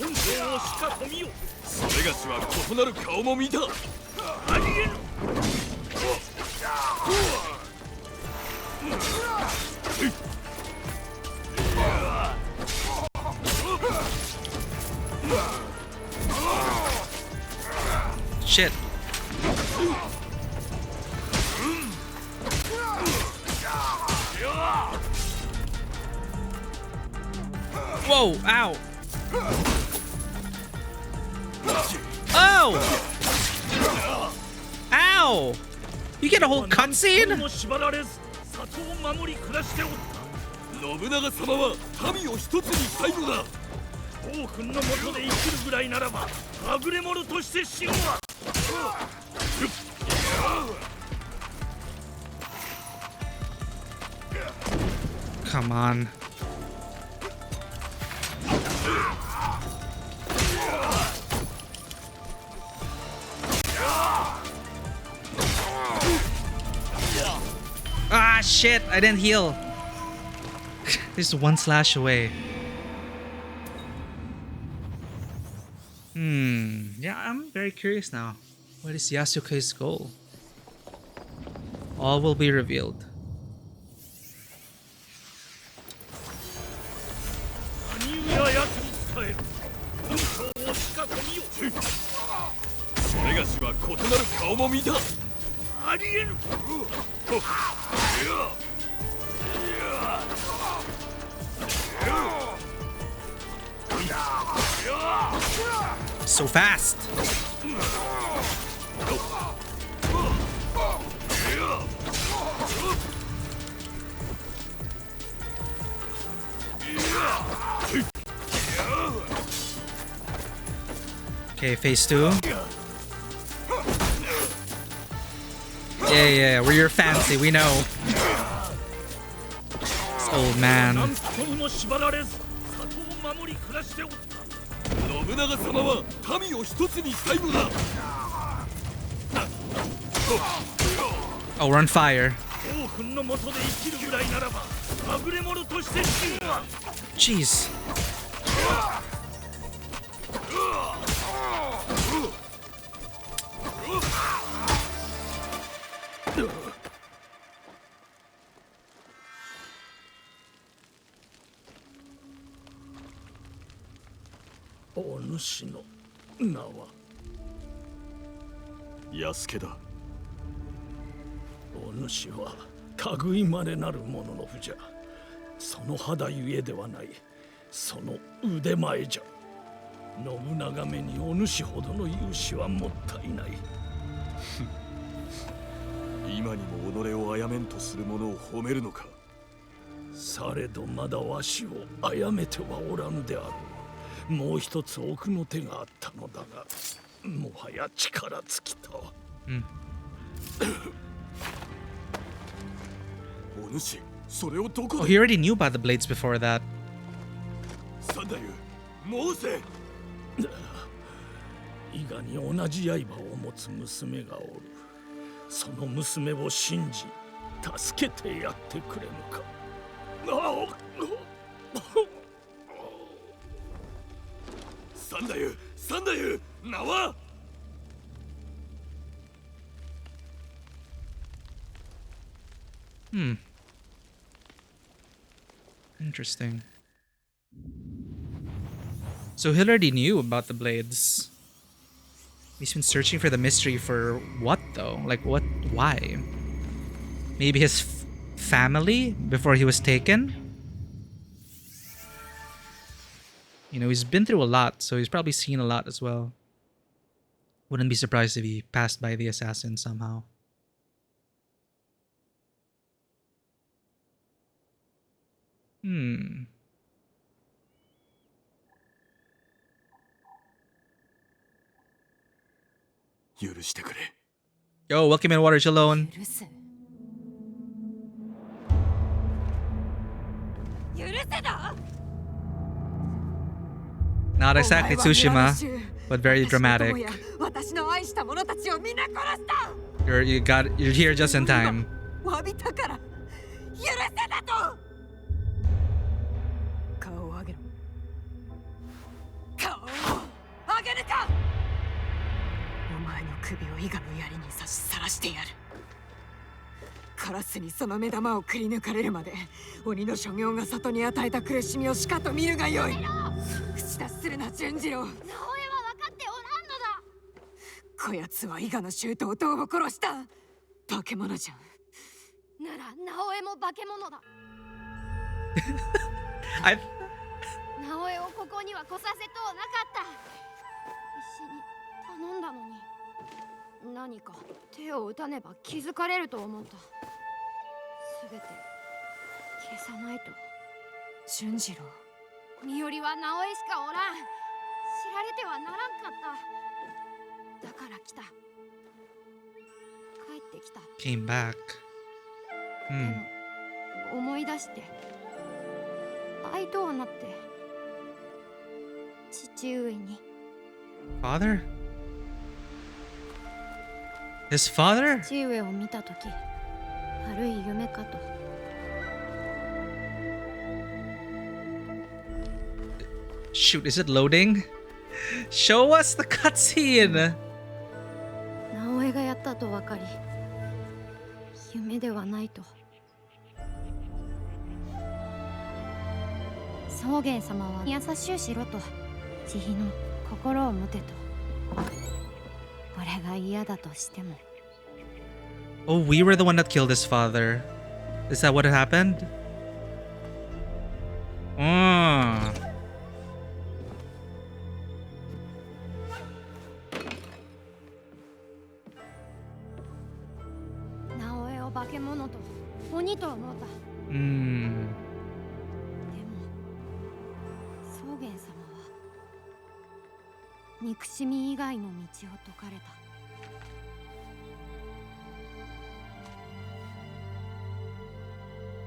本性をしかと見よ。それがしは異なる顔も見た。ありえぬ。Shit. Whoa, ow. Oh! Ow! You get a whole cutscene? 信長様は民を一つにしたいのだ。王君のもとで生きるぐらいならば、はぐれ者として死ぬわ。Come on. Ah, shit! I didn't heal. Just one slash away. Yeah, I'm very curious now. What is Yasuke's goal? All will be revealed. 何ややつに使える。本当を仕掛けみよ。それがしは異なる顔も見た。ありえぬ。So fast! Okay, phase 2. Yeah, we're your fancy, we know. This old man. 信長様は民を一つにしたいのだ。Oh, we're on fire. 王君のもとで生きるぐらいならば、はぐれ者として死ぬわ。Jeez. Oh, お主の名は安家だ。お主は類まれなるもののふじゃ。その肌ゆえではない、その腕前じゃ。信長めにお主ほどの勇士はもったいない。今にも己を殺めんとする者を褒めるのか。されどまだわしを殺めてはおらぬであろう。もう一つ奥の手があったのだが、もはや力尽きたわ。お主、それをどこ Oh, で。 he already knew about the blades before that. 三太夫、申せ。伊賀に同じ刃を持つ娘がおる。その娘を信じ、助けてやってくれぬか。三太夫、三太夫、名は。Interesting. So he already knew about the blades. He's been searching for the mystery for what though? Like what? Why? Maybe his family before he was taken? You know, he's been through a lot, so he's probably seen a lot as well. Wouldn't be surprised if he passed by the assassin somehow. Hmm. Yo, welcome in Water Alone. 許せ。許せだ。 Not exactly Tsushima, but very dramatic. 私の愛した者たちをみんな殺した。You're here just in time. 詫びたから。許せだと。顔を上げろ。顔を上げるか。お前の首を伊賀の槍に刺し晒してやる。カラスにその目玉をくり抜かれるまで鬼の所業が里に与えた苦しみをしかと見るがよい。口出しするな順次郎。直江は分かっておらんのだ。こやつは伊賀の舅弟を殺した化け物じゃ。なら直江も化け物だ。I 直江をここには来させとうなかった。必死に頼んだのに何か手を打たねば気づかれると思った。すべて消さないと。順次郎、身寄りは直江しかおらん。知られてはならんかった。だから来た。帰ってきた。 came back. でも思い出して愛とはなって父上に。 Father? His father? 父上を見たとき悪い夢かと。Shoot, is it loading? Show us the cutscene! 直江がやったと分かり夢ではないと。草原様は優しゅうしろと慈悲の心を持てと。俺が嫌だとしても。 Oh, we were the one that killed his father. Is that what happened? Oh. 直江を化け物と鬼と思った。 Hmm. でも草原様は憎しみ以外の道を説かれた。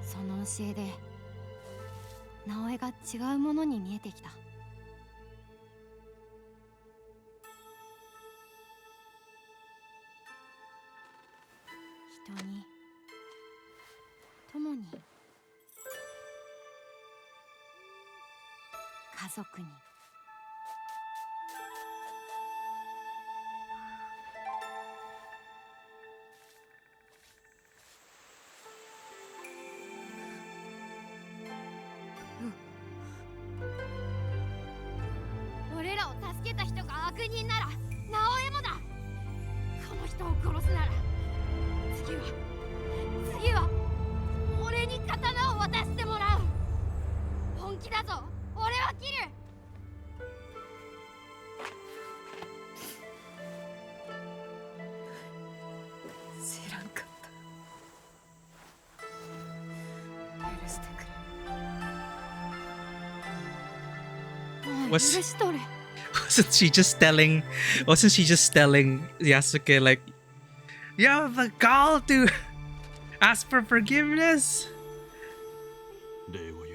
その教えで直江が違うものに見えてきた。人に友に家族に。俺らを助けた人が悪人なら直江もだ。この人を殺すなら次は俺に刀を渡してもらう。本気だぞ。俺は切る。知らんかった。許してくれ。もう許 Was- しとれ。Wasn't she just telling Yasuke, like, you have the gall to ask for forgiveness? 礼を言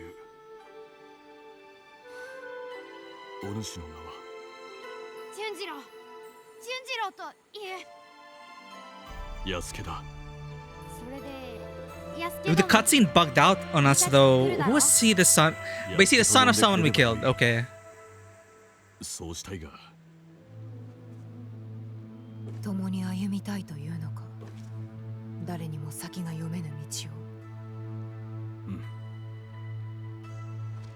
う。お主の名は？順次郎と言え。安家だ。それで安家 The cutscene bugged out on us though. Who was he, the son? But he the son of someone we killed. Okay. そうしたいが。共に歩みたいというのか。誰にも先が読めぬ道を。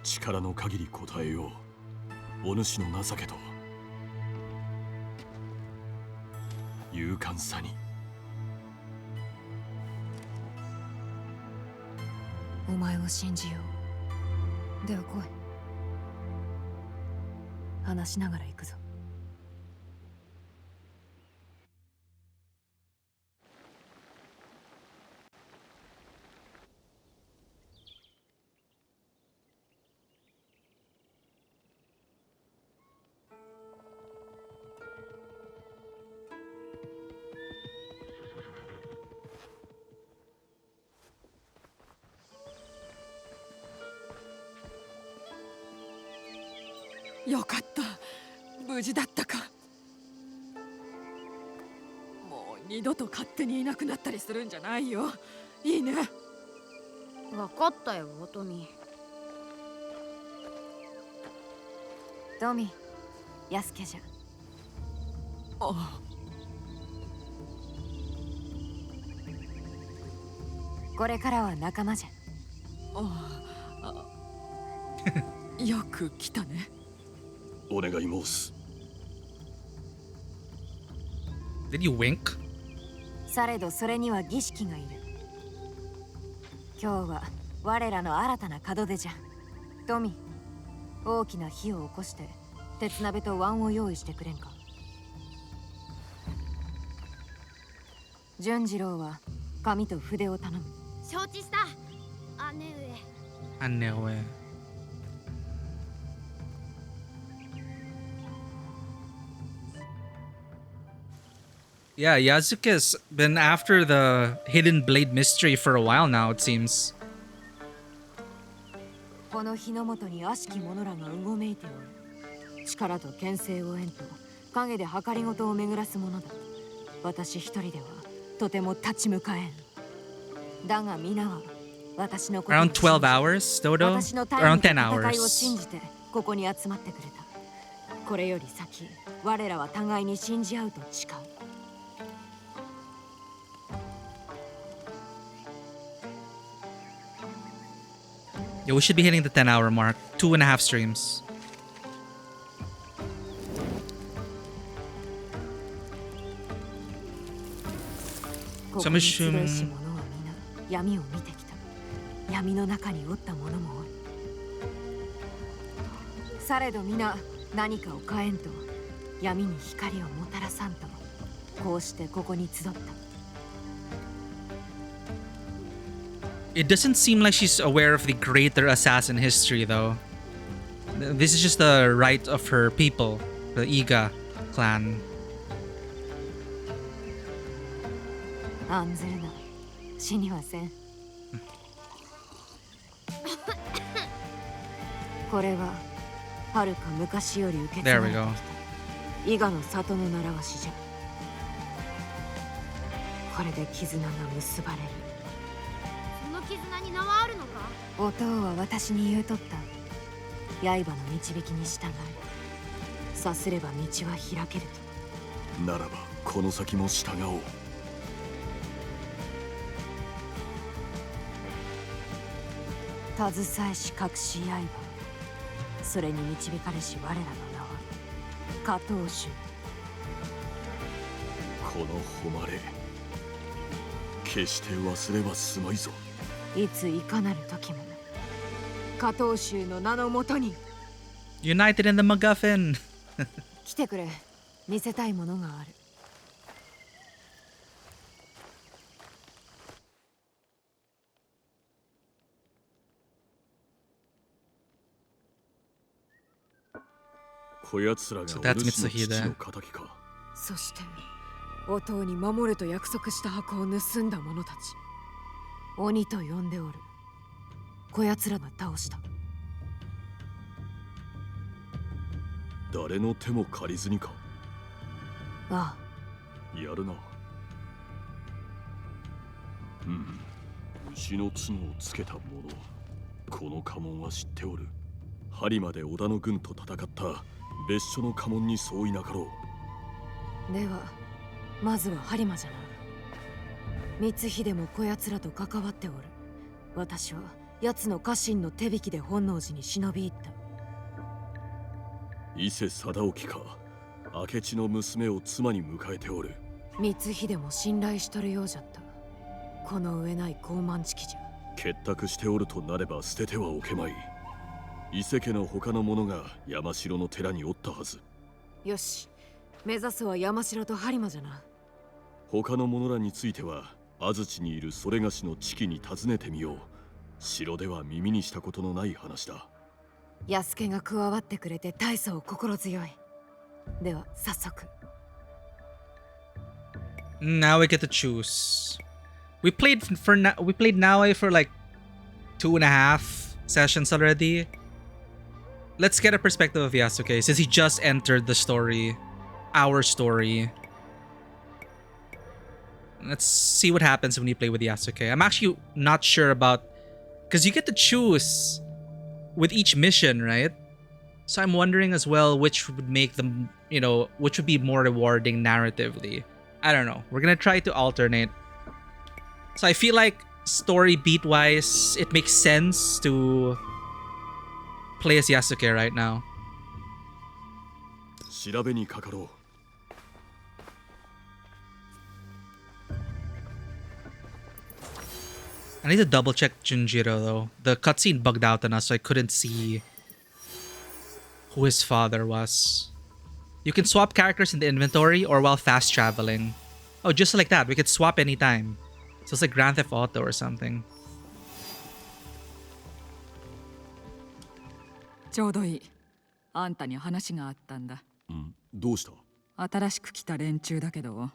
力の限り答えよう。お主の情けと勇敢さに。お前を信じよう。では来い。話しながら行くぞ。よかった。無事だったか。もう二度と勝手にいなくなったりするんじゃないよ。いいね。分かったよ、乙女。トミ、安家じゃ。ああ。これからは仲間じゃ。よく来たね。お願い申す。 Did you wink? されどそれには儀式がいる。今日は我らの新たな門出じゃ。トミー、大きな火を起こして鉄鍋と椀を用意してくれんか。純次郎は紙と筆を頼む。承知した。姉上。姉上。Yeah, Yasuke's been after the hidden blade mystery for a while now, it seems. この火の元に悪しき者らがうごめいておる。力と牽制を得んと影で計りごとを巡らすものだ。私一人ではとても立ち向かえん。だが皆は私のことを Around 12 hours, Dodo? 私の大 Around 10義な戦いを hours. 信じてここに集まってくれた。これより先、我らは互いに信じ合うと誓う。Yeah, we should be hitting the 10-hour mark. 2.5 streams. こ So こ I'm に集いし assuming... 者は皆闇を見てきた。闇の中におった者もおる。されど皆何かを変えんと闇に光をもたらさんと、こうしてここに集った。It doesn't seem like she's aware of the greater assassin history, though. This is just the right of her people, the Iga clan. 案ずるな、死にはせん。これは遥か昔より受け継が There れ we てき go. た伊賀の里の習わしじゃ。これで絆が結ばれる。その絆に名はあるのか。お父は私に言うとった。刃の導きに従い、さすれば道は開けると。ならばこの先も従おう。携えし隠し刃、それに導かれし我らの名は加藤衆。この誉れ決して忘れはすまいぞ。いついかなる時も加藤衆の名のもとに United in the MacGuffin! 来てくれ。見せたいものがある。こやつらがお So that's 主の Mitsuhide. 父の仇か。そしてお父に守ると約束した箱を盗んだ者たち、鬼と呼んでおる。こやつらが倒した。誰の手も借りずにか。あやるな。牛の角をつけた者、この家紋は知っておる。針まで織田の軍と戦った別所の家紋に相違なかろあ、ではまずは播磨じゃな。光秀もこやつらと関わっておる。私は奴の家臣の手引きで本能寺に忍び入った。う。伊勢貞興か。明智の娘を妻に迎えておる。光秀も信頼しとるようじゃった。この上ない高慢ちきじゃ。結託しておるとなれば捨ててはおけまい。伊勢家の他の者が山城の寺におったはず。よし、目指すは山城と播磨じゃな。他の者らについては安土にいるそれがしの地に尋ねてみよう。城では耳にしたことのない話だ。安家が加わってくれて大層心強い。では早速。Now we get to choose. We played Naoi for like 2.5 sessions already. Let's get a perspective of Yasuke since he just entered the story, our story. Let's see what happens when you play with Yasuke. I'm actually not sure about, because you get to choose with each mission, right? So I'm wondering as well which would make them, you know, which would be more rewarding narratively. I don't know. We're gonna try to alternate. So I feel like story beat wise, it makes sense to play as Yasuke right now. 調べにかかろう。 I need to double check Junjiro though. The cutscene bugged out on us, so I couldn't see who his father was. You can swap characters in the inventory or while fast traveling. Oh, just like that. We could swap anytime. So it's like Grand Theft Auto or something. ちょうどいい。あんたに話があったんだ。どうした？新しく来た連中だけど、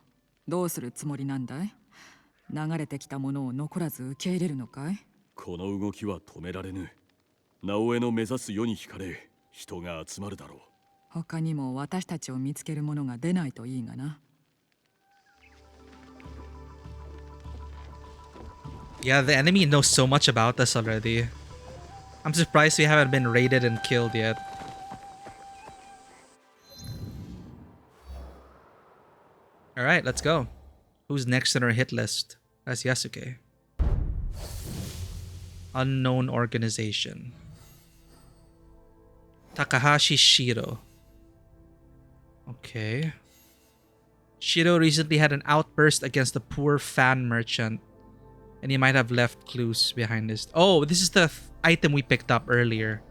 どうするつもりなんだい？流れてきたものを残らず受け入れるのかい？この動きは止められぬ。直江の目指す世に惹かれ、人が集まるだろう。他にも私たちを見つけるものが出ないといいがな。Yeah, the enemy knows so much about us already. I'm surprised we haven't been raided and killed yet. Alright, let's go. Who's next on our hit list? That's Yasuke. Unknown organization. Takahashi Shiro. Okay. Shiro recently had an outburst against a poor fan merchant, and he might have left clues behind this. Oh, this is the item we picked up earlier.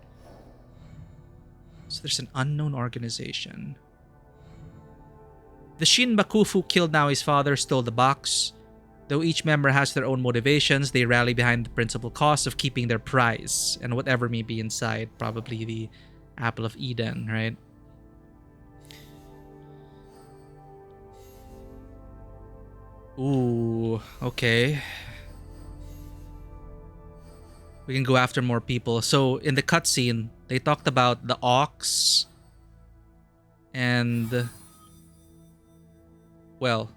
So there's an unknown organization. The Shin Bakufu killed Naoi's father stole the box. Though each member has their own motivations, they rally behind the principal cause of keeping their prize and whatever may be inside. Probably the Apple of Eden, right? Ooh, okay. We can go after more people. So in the cutscene, they talked about the Ox and, well,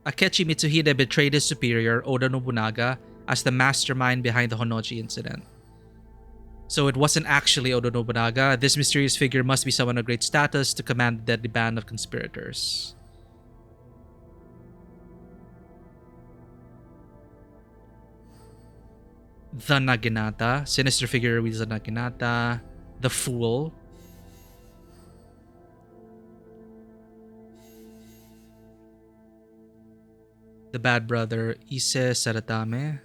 Akechi Mitsuhide betrayed his superior, Oda Nobunaga, as the mastermind behind the Honoji incident. So it wasn't actually Oda Nobunaga. This mysterious figure must be someone of great status to command the deadly band of conspirators. The Naginata. Sinister figure with the Naginata. The Fool. The Bad Brother. Ise Saratame.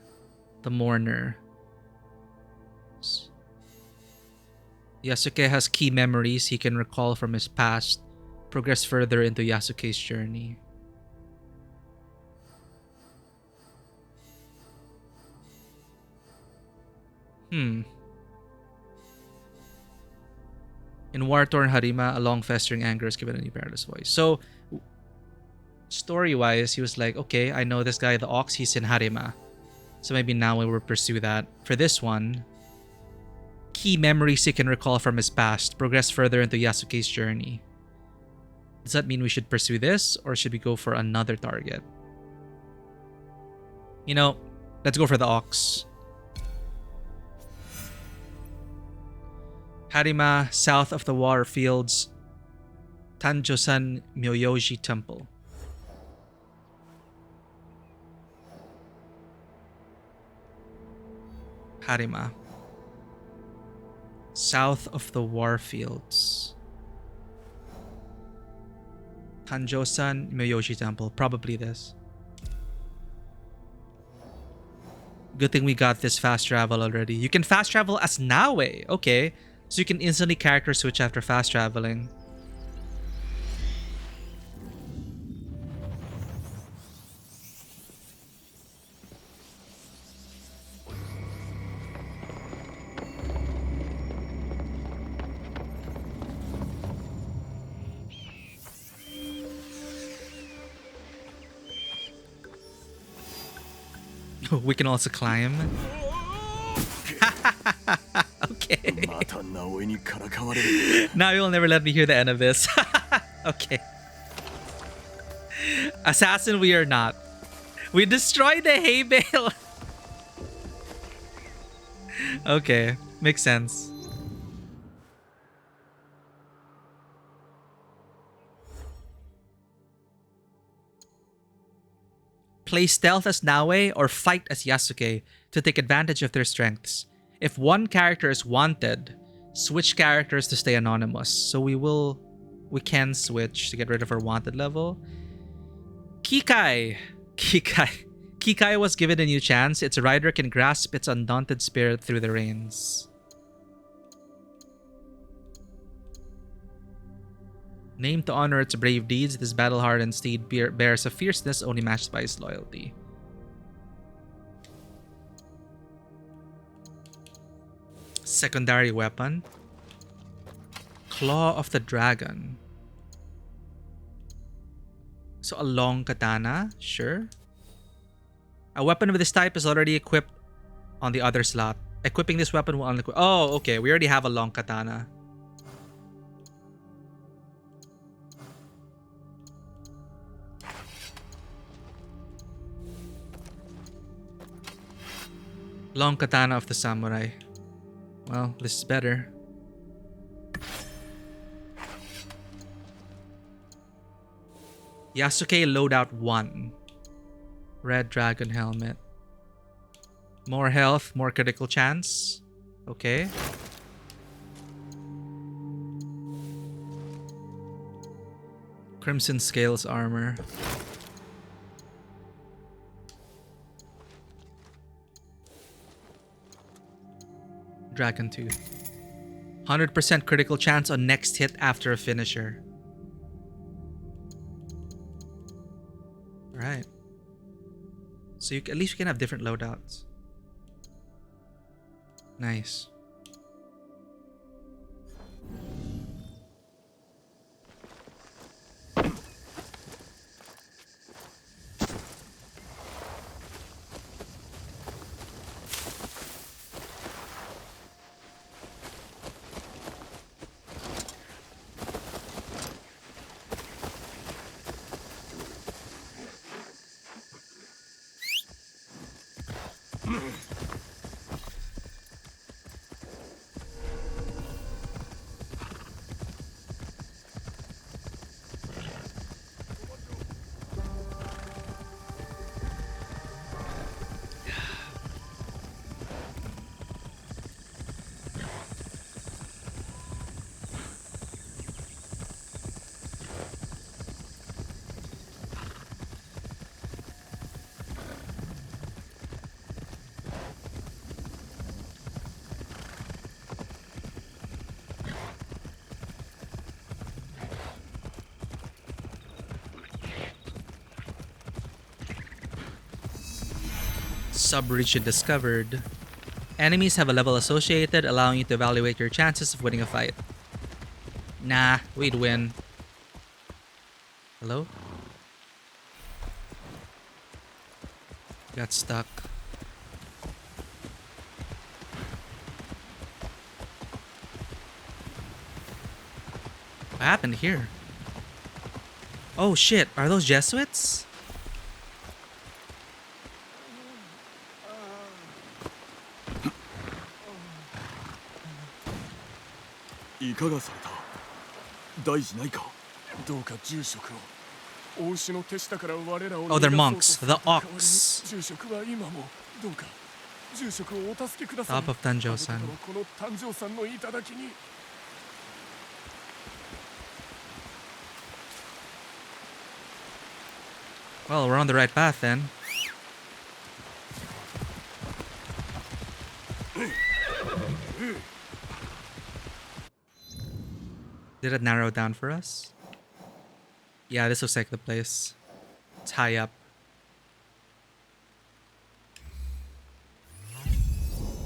The Mourner. Yasuke has key memories he can recall from his past. Progress further into Yasuke's journey. In War-Torn Harima, a long festering anger is given a new perilous voice. So, story-wise, he was like, okay, I know this guy, the Ox, he's in Harima. So maybe now we will pursue that. For this one, key memories he can recall from his past. Progress further into Yasuke's journey. Does that mean we should pursue this, or should we go for another target? You know, let's go for the Ox. Harima, south of the water fields. Tanjosan Myoyoji Temple. Harima. South of the Warfields. Tanjosan Myoyoshi Temple. Probably this. Good thing we got this fast travel already. You can fast travel as Naoe. Okay. So you can instantly character switch after fast traveling. We can also climb. Okay. Now you'll never let me hear the end of this. Okay. Assassin we are not. We destroyed the hay bale. Okay. Makes sense. play stealth as Naoe or fight as Yasuke to take advantage of their strengths. If one character is wanted, switch characters to stay anonymous. So we can switch to get rid of our wanted level. Kikai was given a new chance. Its rider can grasp its undaunted spirit through the reins. Named to honor its brave deeds, this battle-hardened steed bears a fierceness only matched by its loyalty. Secondary weapon. Claw of the Dragon. So a long katana, sure. A weapon of this type is already equipped on the other slot. Equipping this weapon will unequip. Oh, okay. We already have a long katana. Long katana of the samurai. Well, this is better. Yasuke loadout 1. Red dragon helmet. More health, more critical chance. Okay. Crimson Scales armor. Dragon Tooth. 100% critical chance on next hit after a finisher. Alright. So at least you can have different loadouts. Nice. Sub-region discovered. Enemies have a level associated, allowing you to evaluate your chances of winning a fight. Nah, we'd win. Hello? Got stuck. What happened here? Oh shit, are those Jesuits? Oh, they're monks. The Ox. Top of Tanjo-san. Well, we're on the right path then. Did it narrow down for us? Yeah, this looks like the place. It's high up.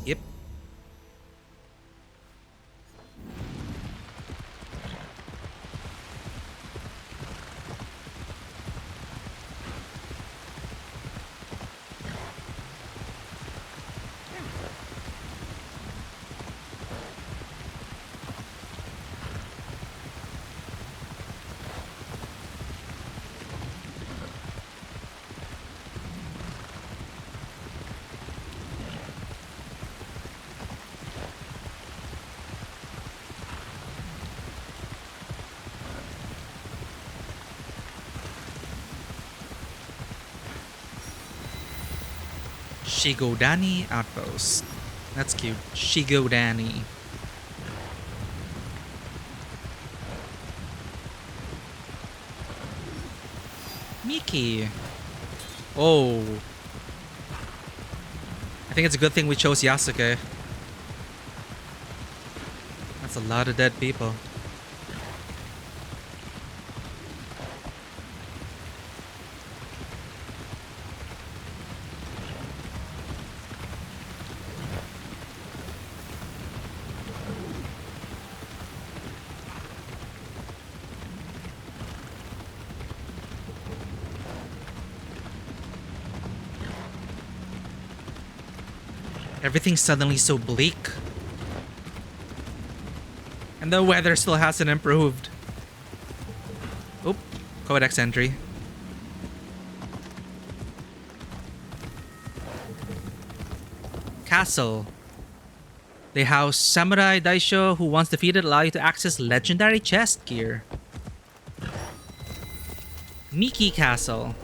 Yep. Shigodani Outpost. That's cute. Shigodani. Miki. Oh. I think it's a good thing we chose Yasuke. That's a lot of dead people. Everything's suddenly so bleak. And the weather still hasn't improved. Oop, Codex entry. Castle. They house Samurai Daisho who once defeated allow you to access legendary chest gear. Miki Castle.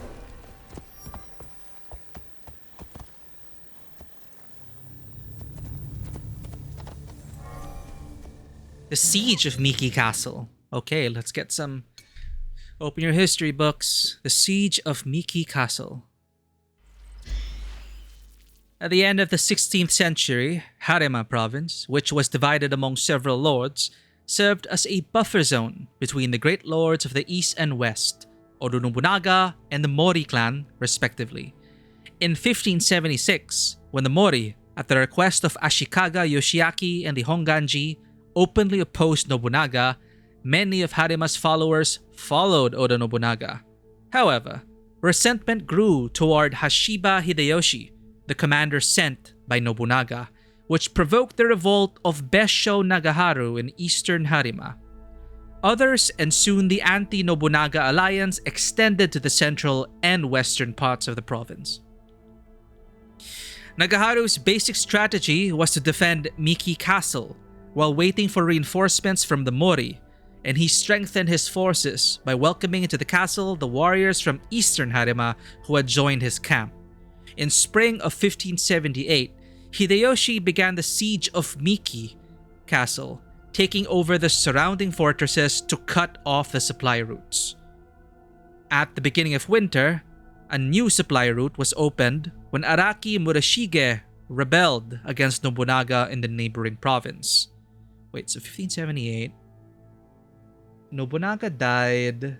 The Siege of Miki Castle. Okay, let's get some... Open your history books. The Siege of Miki Castle. At the end of the 16th century, Harima province, which was divided among several lords, served as a buffer zone between the great lords of the east and west, Oda Nobunaga and the Mori clan, respectively. In 1576, when the Mori, at the request of Ashikaga Yoshiaki and the Honganji, openly opposed Nobunaga, many of Harima's followers followed Oda Nobunaga. However, resentment grew toward Hashiba Hideyoshi, the commander sent by Nobunaga, which provoked the revolt of Besho Nagaharu in eastern Harima. Others, and soon the anti-Nobunaga alliance extended to the central and western parts of the province. Nagaharu's basic strategy was to defend Miki Castle, while waiting for reinforcements from the Mori, and he strengthened his forces by welcoming into the castle the warriors from eastern Harima who had joined his camp. In spring of 1578, Hideyoshi began the siege of Miki Castle, taking over the surrounding fortresses to cut off the supply routes. At the beginning of winter, a new supply route was opened when Araki Murashige rebelled against Nobunaga in the neighboring province. Wait, so 1578. Nobunaga died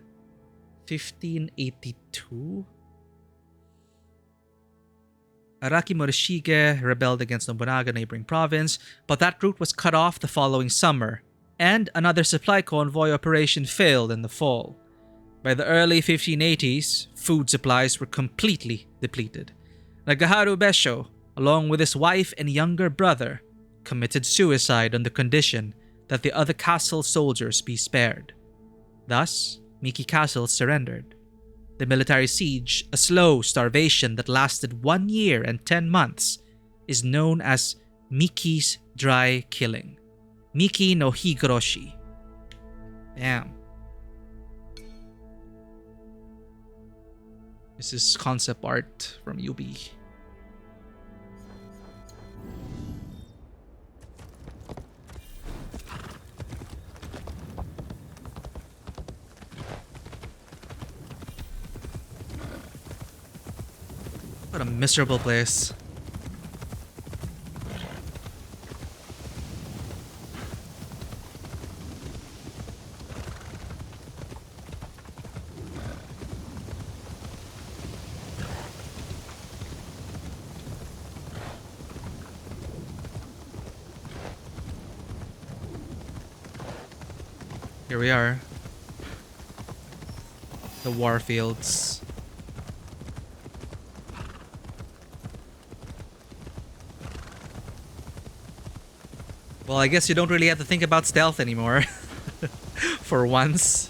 1582? Araki Murashige rebelled against Nobunaga neighboring province, but that route was cut off the following summer, and another supply convoy operation failed in the fall. By the early 1580s, food supplies were completely depleted. Nagaharu Besho, along with his wife and younger brother, committed suicide on the condition that the other castle soldiers be spared. Thus, Miki Castle surrendered. The military siege, a slow starvation that lasted 1 year and 10 months, is known as Miki's dry killing. Miki no Higoroshi. Damn. This is concept art from Yubi. What a miserable place. Here we are. The war fields. Well, I guess you don't really have to think about stealth anymore. For once.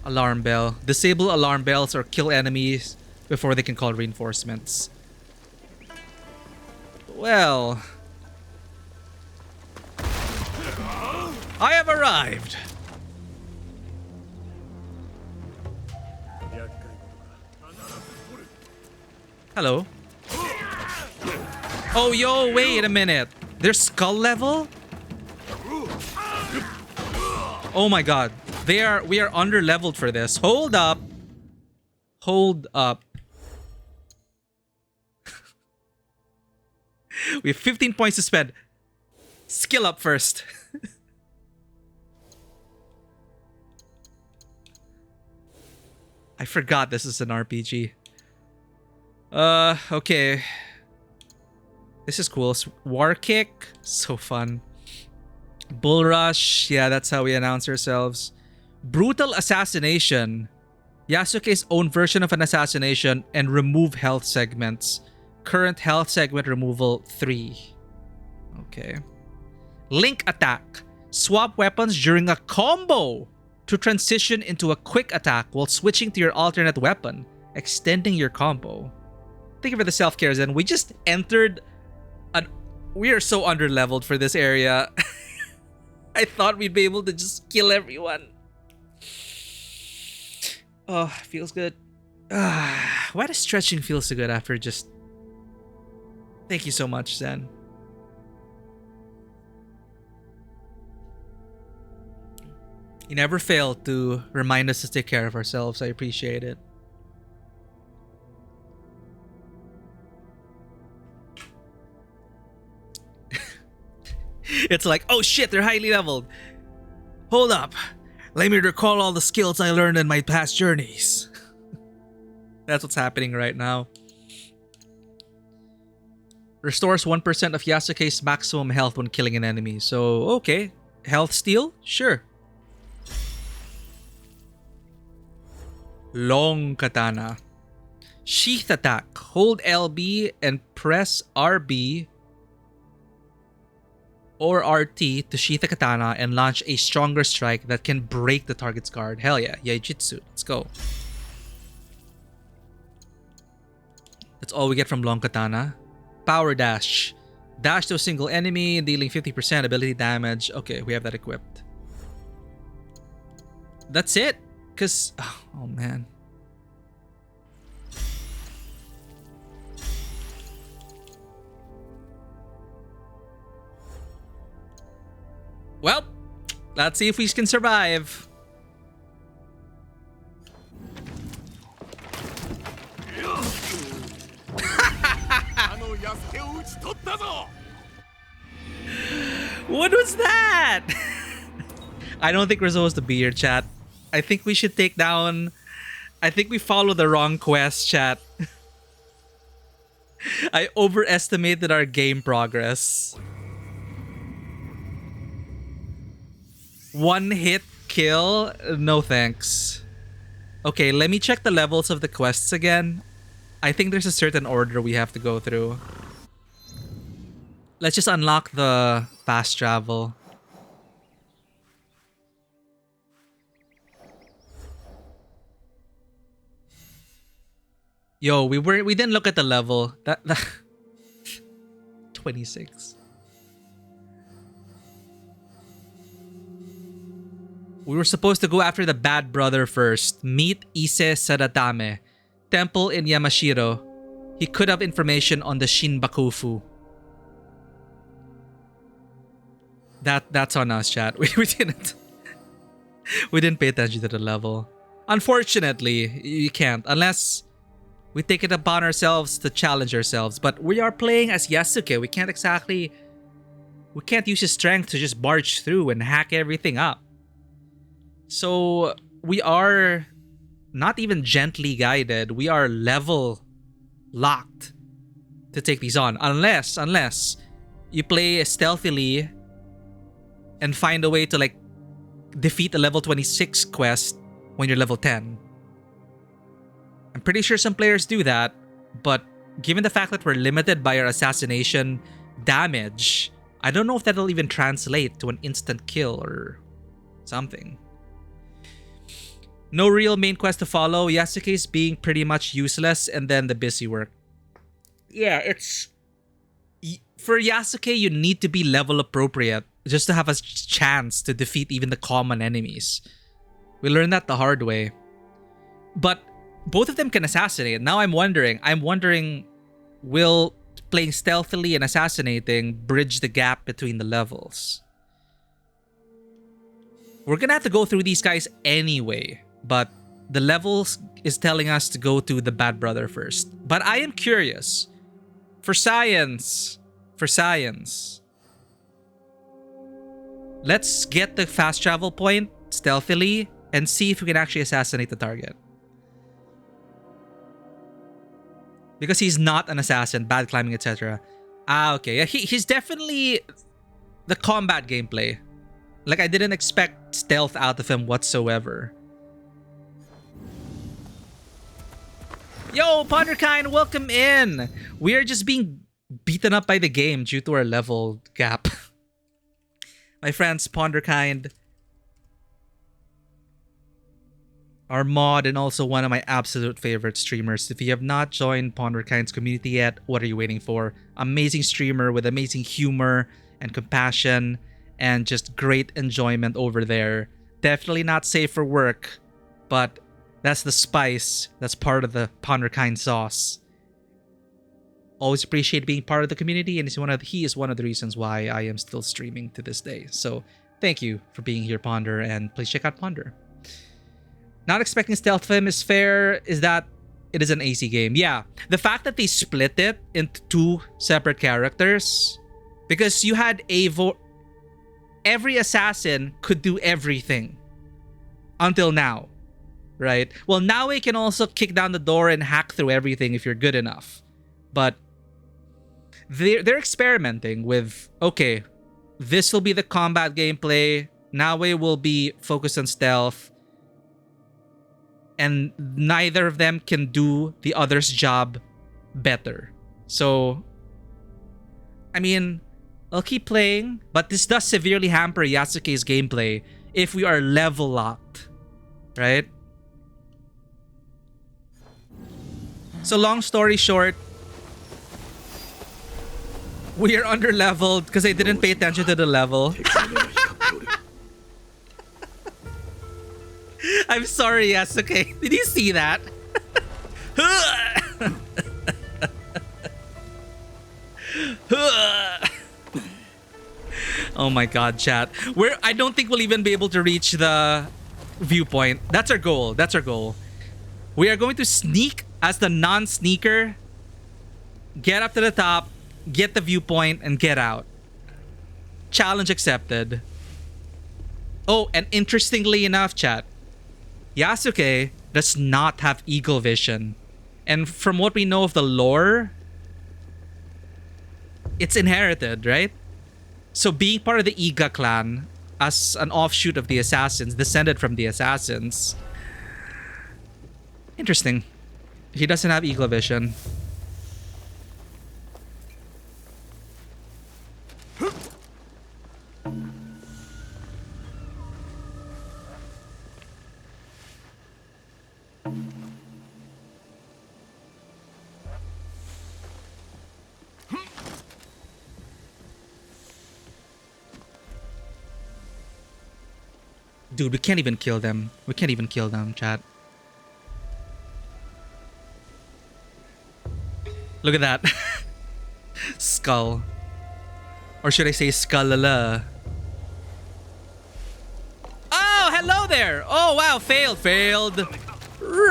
Alarm bell. Disable alarm bells or kill enemies before they can call reinforcements. Well, I have arrived. Hello. Oh, yo, wait a minute. They're skull level? Oh my god. We are under leveled for this. Hold up. Hold up. We have 15 points to spend. Skill up first. I forgot this is an RPG. Okay. This is cool. War Kick. So fun. Bull Rush. Yeah, that's how we announce ourselves. Brutal Assassination. Yasuke's own version of an assassination and remove health segments. Current health segment removal 3. Okay. Link Attack. Swap weapons during a combo to transition into a quick attack while switching to your alternate weapon, extending your combo. Thank you for the self-care, Zen. We just entered an... We are so under-leveled for this area. I thought we'd be able to just kill everyone. Oh, feels good. Why does stretching feel so good after just... Thank you so much, Zen. You never fail to remind us to take care of ourselves. I appreciate it. It's like, oh shit, they're highly leveled. Hold up. Let me recall all the skills I learned in my past journeys. That's what's happening right now. Restores 1% of Yasuke's maximum health when killing an enemy. So, okay. Health steal? Sure. Long Katana. Sheath attack. Hold LB and press RB or RT to sheath a katana and launch a stronger strike that can break the target's guard. Hell yeah. Yaijutsu. Let's go. That's all we get from Long Katana. Power Dash. Dash to a single enemy, dealing 50% ability damage. Okay, we have that equipped. That's it. Because... Oh, man. Well, let's see if we can survive. What was that? I don't think we're supposed to be here, chat. I think we should take down... I think we follow the wrong quest, chat. I overestimated our game progress. One hit kill? No thanks. Okay, let me check the levels of the quests again. I think there's a certain order we have to go through. Let's just unlock the fast travel. Yo, we didn't look at the level. That 26. We were supposed to go after the bad brother first. Meet Ise Sadatame. Temple in Yamashiro. He could have information on the Shinbakufu. That's on us, chat. We didn't. We didn't pay attention to the level. Unfortunately, you can't unless we take it upon ourselves to challenge ourselves. But we are playing as Yasuke. We can't use his strength to just barge through and hack everything up. So we are not even gently guided. We are level locked to take these on. Unless you play stealthily and find a way to like defeat a level 26 quest when you're level 10. I'm pretty sure some players do that, but given the fact that we're limited by our assassination damage, I don't know if that'll even translate to an instant kill or something. No real main quest to follow. Yasuke's being pretty much useless, and then the busy work. Yeah, it's... For Yasuke, you need to be level appropriate just to have a chance to defeat even the common enemies. We learned that the hard way. But both of them can assassinate. Now I'm wondering, will playing stealthily and assassinating bridge the gap between the levels? We're gonna have to go through these guys anyway, but the levels is telling us to go to the bad brother first. But I am curious. For science. Let's get the fast travel point stealthily and see if we can actually assassinate the target. Because he's not an assassin, bad climbing, etc. Ah, okay. Yeah, he's definitely the combat gameplay. Like, I didn't expect stealth out of him whatsoever. Yo, Ponderkind, welcome in. We are just being beaten up by the game due to our level gap. My friends, Ponderkind, our mod and also one of my absolute favorite streamers. If you have not joined Ponderkind's community yet, what are you waiting for? Amazing streamer with amazing humor and compassion and just great enjoyment over there. Definitely not safe for work, but that's the spice. That's part of the Ponderkind sauce. Always appreciate being part of the community, and he is one of the reasons why I am still streaming to this day. So thank you for being here, Ponder, and please check out Ponder. Not expecting stealth of him is fair, is that it is an AC game. Yeah, the fact that they split it into two separate characters, because you had every assassin could do everything until now, right? Well, now we can also kick down the door and hack through everything if you're good enough. But they're experimenting with, okay, this will be the combat gameplay. Now we will be focused on stealth. And neither of them can do the other's job better. So, I mean, I'll keep playing, but this does severely hamper Yasuke's gameplay if we are level locked, right? So long story short, we are under-leveled because I didn't pay attention to the level. I'm sorry, Yasuke. Did you see that? Oh my god, chat. I don't think we'll even be able to reach the viewpoint. That's our goal. That's our goal. We are going to sneak as the non-sneaker. Get up to the top, get the viewpoint, and get out. Challenge accepted. Oh, and interestingly enough, chat, Yasuke does not have eagle vision. And from what we know of the lore, it's inherited, right? So being part of the Iga clan as an offshoot of the assassins, descended from the assassins. Interesting. He doesn't have eagle vision. Dude, we can't even kill them. We can't even kill them, chat. Look at that. Skull. Or should I say skullala? Oh, hello there! Oh, wow, failed. Run!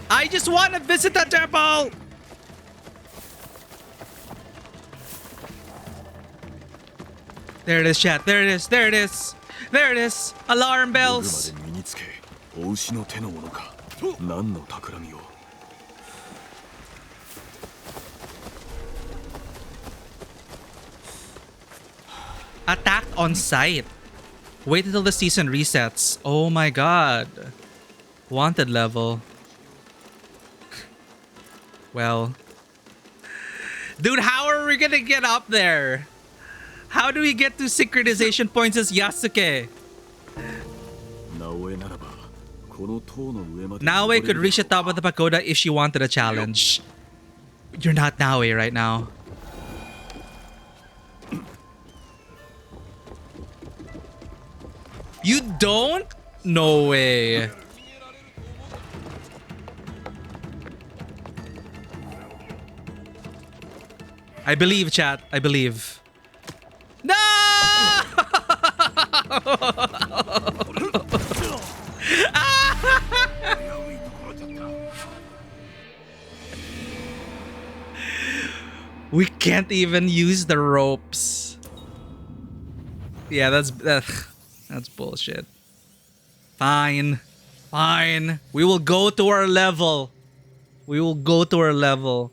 I just want to visit the temple! There it is, chat. There it is. There it is. There it is. Alarm bells. Attacked on sight. Wait until the season resets. Oh my god. Wanted level. Well. Dude, how are we gonna get up there? How do we get to synchronization points as Yasuke? Naue could reach the top of the pagoda if she wanted a challenge. You're not Naue right now. You don't? No way. I believe, chat. I believe. No! We can't even use the ropes. Yeah, that's bullshit. Fine. Fine. We will go to our level. We will go to our level.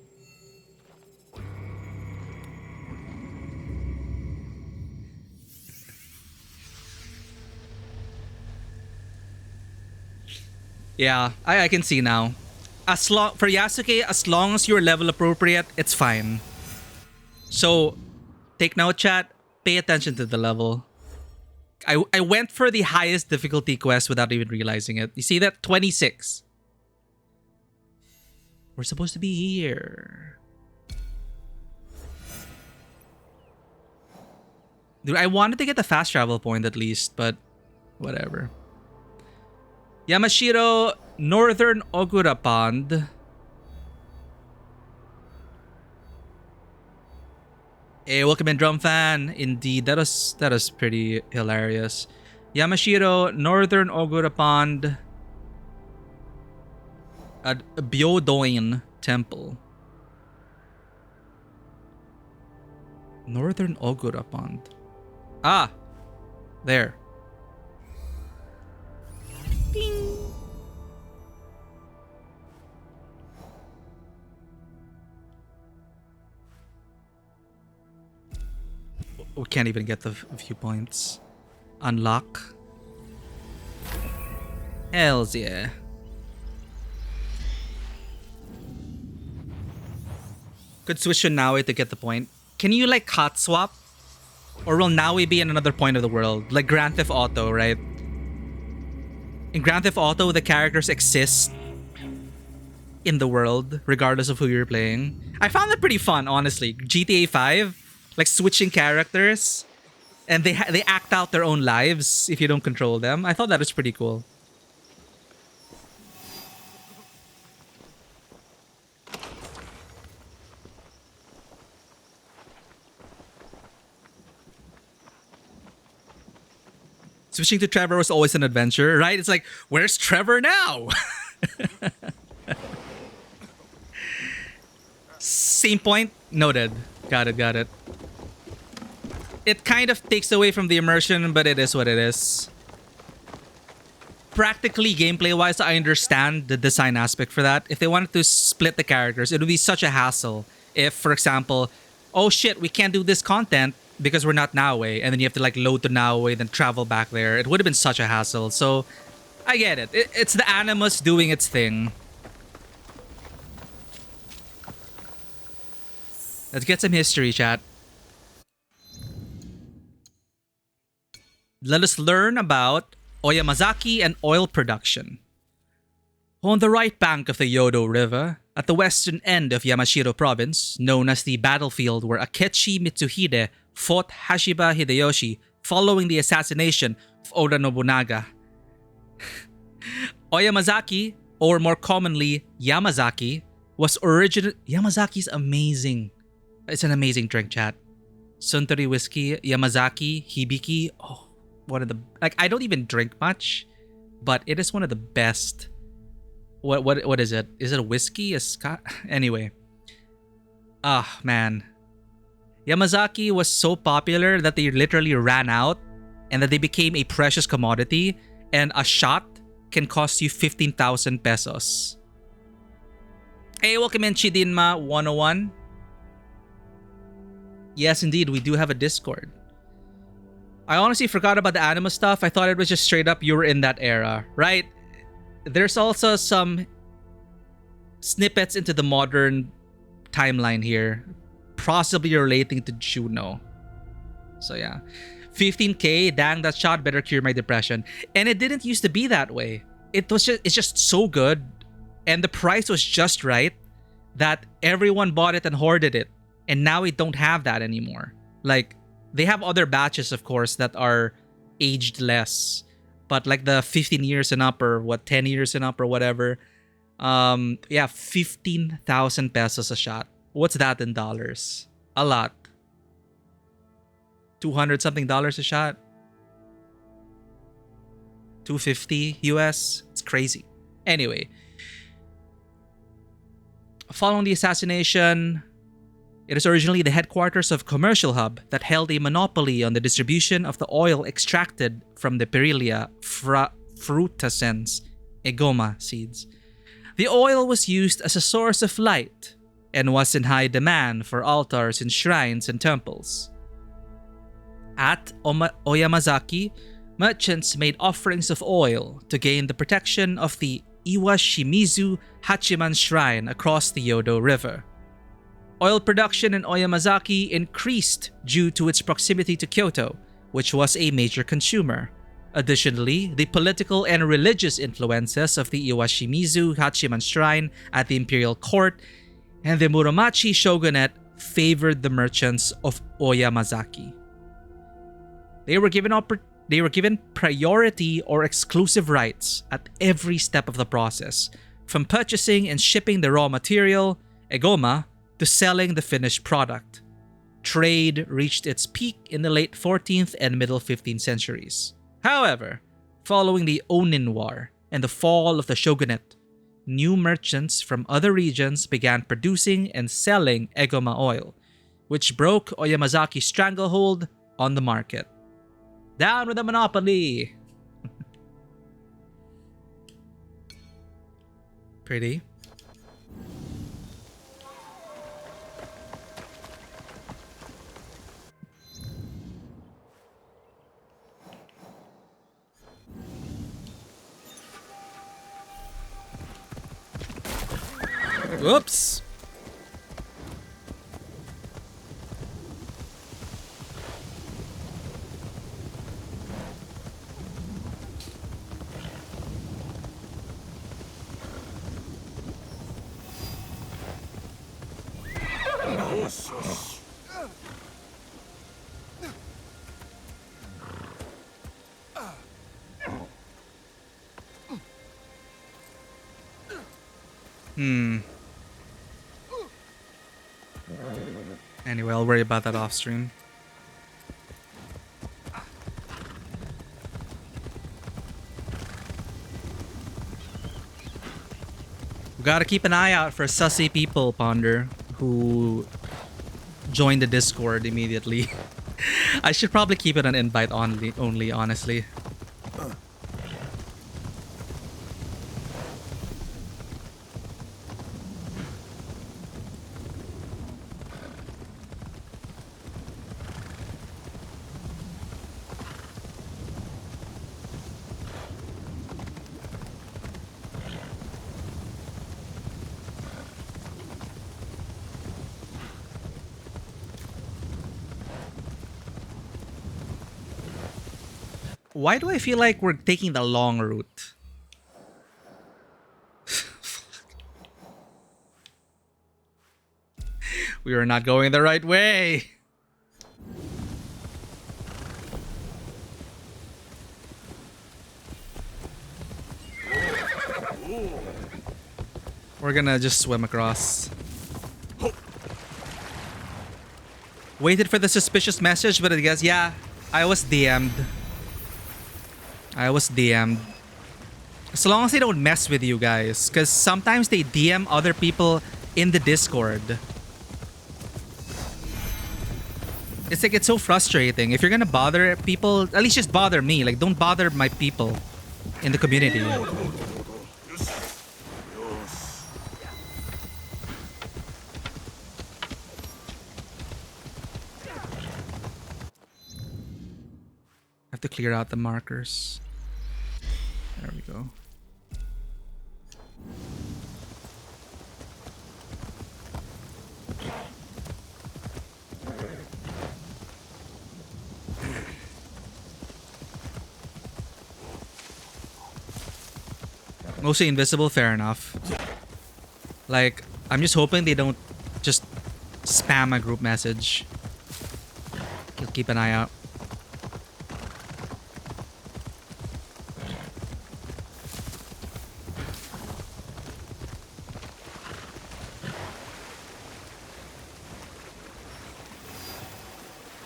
Yeah, I can see now. For Yasuke, as long as you're level appropriate, it's fine. So, take note, chat. Pay attention to the level. I went for the highest difficulty quest without even realizing it. You see that? 26. We're supposed to be here. Dude, I wanted to get the fast travel point at least, but whatever. Yamashiro, Northern Ogura Pond. Hey, welcome in, Drum Fan. Indeed, that was pretty hilarious. Yamashiro, Northern Ogura Pond. At Byodoin Temple. Northern Ogura Pond. Ah! There. Bing. We can't even get the viewpoints. Unlock. Hells yeah. Could switch to Naui to get the point. Can you like hot swap? Or will Naui be in another point of the world? Like Grand Theft Auto, right? In Grand Theft Auto, the characters exist in the world, regardless of who you're playing. I found that pretty fun, honestly. GTA 5, like switching characters, and they act out their own lives if you don't control them. I thought that was pretty cool. Switching to Trevor was always an adventure, right? It's like, where's Trevor now? Same point. Noted. Got it. It kind of takes away from the immersion, but it is what it is. Practically, gameplay-wise, I understand the design aspect for that. If they wanted to split the characters, it would be such a hassle. If, for example, oh shit, we can't do this content because we're not Naue, and then you have to like load to Naue, then travel back there. It would have been such a hassle. So, I get it. It's the Animus doing its thing. Let's get some history, chat. Let us learn about Oyamazaki and oil production. On the right bank of the Yodo River, at the western end of Yamashiro province, known as the battlefield where Akechi Mitsuhide fought Hashiba Hideyoshi following the assassination of Oda Nobunaga. Oyamazaki, or more commonly Yamazaki, was originally... Yamazaki's amazing. It's an amazing drink, chat. Suntory whiskey, Yamazaki, Hibiki. Oh, one of the... Like, I don't even drink much, but it is one of the best. What is it? Is it a whiskey? A scotch? Anyway. Ah, man. Yamazaki was so popular that they literally ran out and that they became a precious commodity, and a shot can cost you 15,000 pesos. Hey, welcome in, Chidinma 101. Yes, indeed, we do have a Discord. I honestly forgot about the anime stuff. I thought it was just straight up you were in that era, right? There's also some snippets into the modern timeline here, possibly relating to Juno. So yeah. 15k, dang, that shot better cure my depression. And it didn't used to be that way. it's just so good, and the price was just right that everyone bought it and hoarded it. And now we don't have that anymore. Like, they have other batches, of course, that are aged less, but like the 15 years and up, or 10 years and up, or whatever. Yeah, 15,000 pesos a shot. What's that in dollars? A lot. 200 something dollars a shot. 250 US. It's crazy. Anyway, following the assassination, it is originally the headquarters of Commercial Hub that held a monopoly on the distribution of the oil extracted from the Perilia frutescens egoma seeds. The oil was used as a source of light and was in high demand for altars in shrines and temples. At Oyamazaki, merchants made offerings of oil to gain the protection of the Iwashimizu Hachiman Shrine across the Yodo River. Oil production in Oyamazaki increased due to its proximity to Kyoto, which was a major consumer. Additionally, the political and religious influences of the Iwashimizu Hachiman Shrine at the imperial court and the Muromachi shogunate favored the merchants of Oyamazaki. They were given priority or exclusive rights at every step of the process, from purchasing and shipping the raw material, egoma, to selling the finished product. Trade reached its peak in the late 14th and middle 15th centuries. However, following the Onin War and the fall of the shogunate, new merchants from other regions began producing and selling egoma oil, which broke Oyamazaki's stranglehold on the market. Down with the monopoly! Pretty. Whoops! Anyway, I'll worry about that off stream. We gotta keep an eye out for sussy people, Ponder, who join the Discord immediately. I should probably keep it an invite only, honestly. Why do I feel like we're taking the long route? We are not going the right way. We're gonna just swim across. Waited for the suspicious message, but I guess, yeah, I was DM'd. As long as they don't mess with you guys, because sometimes they DM other people in the Discord. It's like, it's so frustrating. If you're gonna bother people, at least just bother me. Like, don't bother my people in the community. Have to clear out the markers. There we go. Mostly invisible, fair enough. Like, I'm just hoping they don't just spam a group message. Keep an eye out.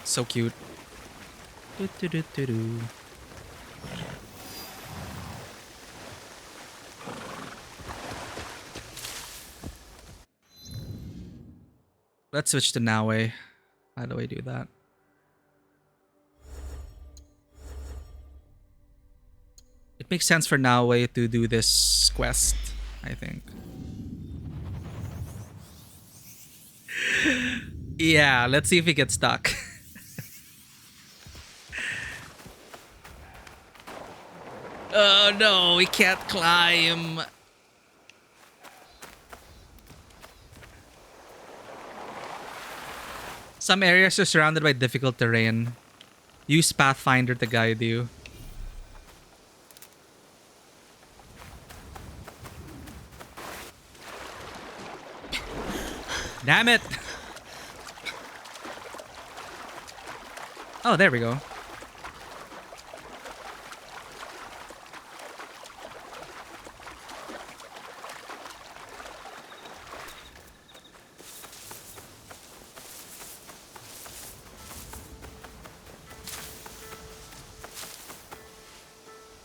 So cute. Do-do-do-do-do. Let's switch to Naue. How do I do that? It makes sense for Naue to do this quest, I think. Yeah, let's see if we get stuck. Oh no, we can't climb. Some areas are surrounded by difficult terrain. Use Pathfinder to guide you. Damn it! Oh, there we go.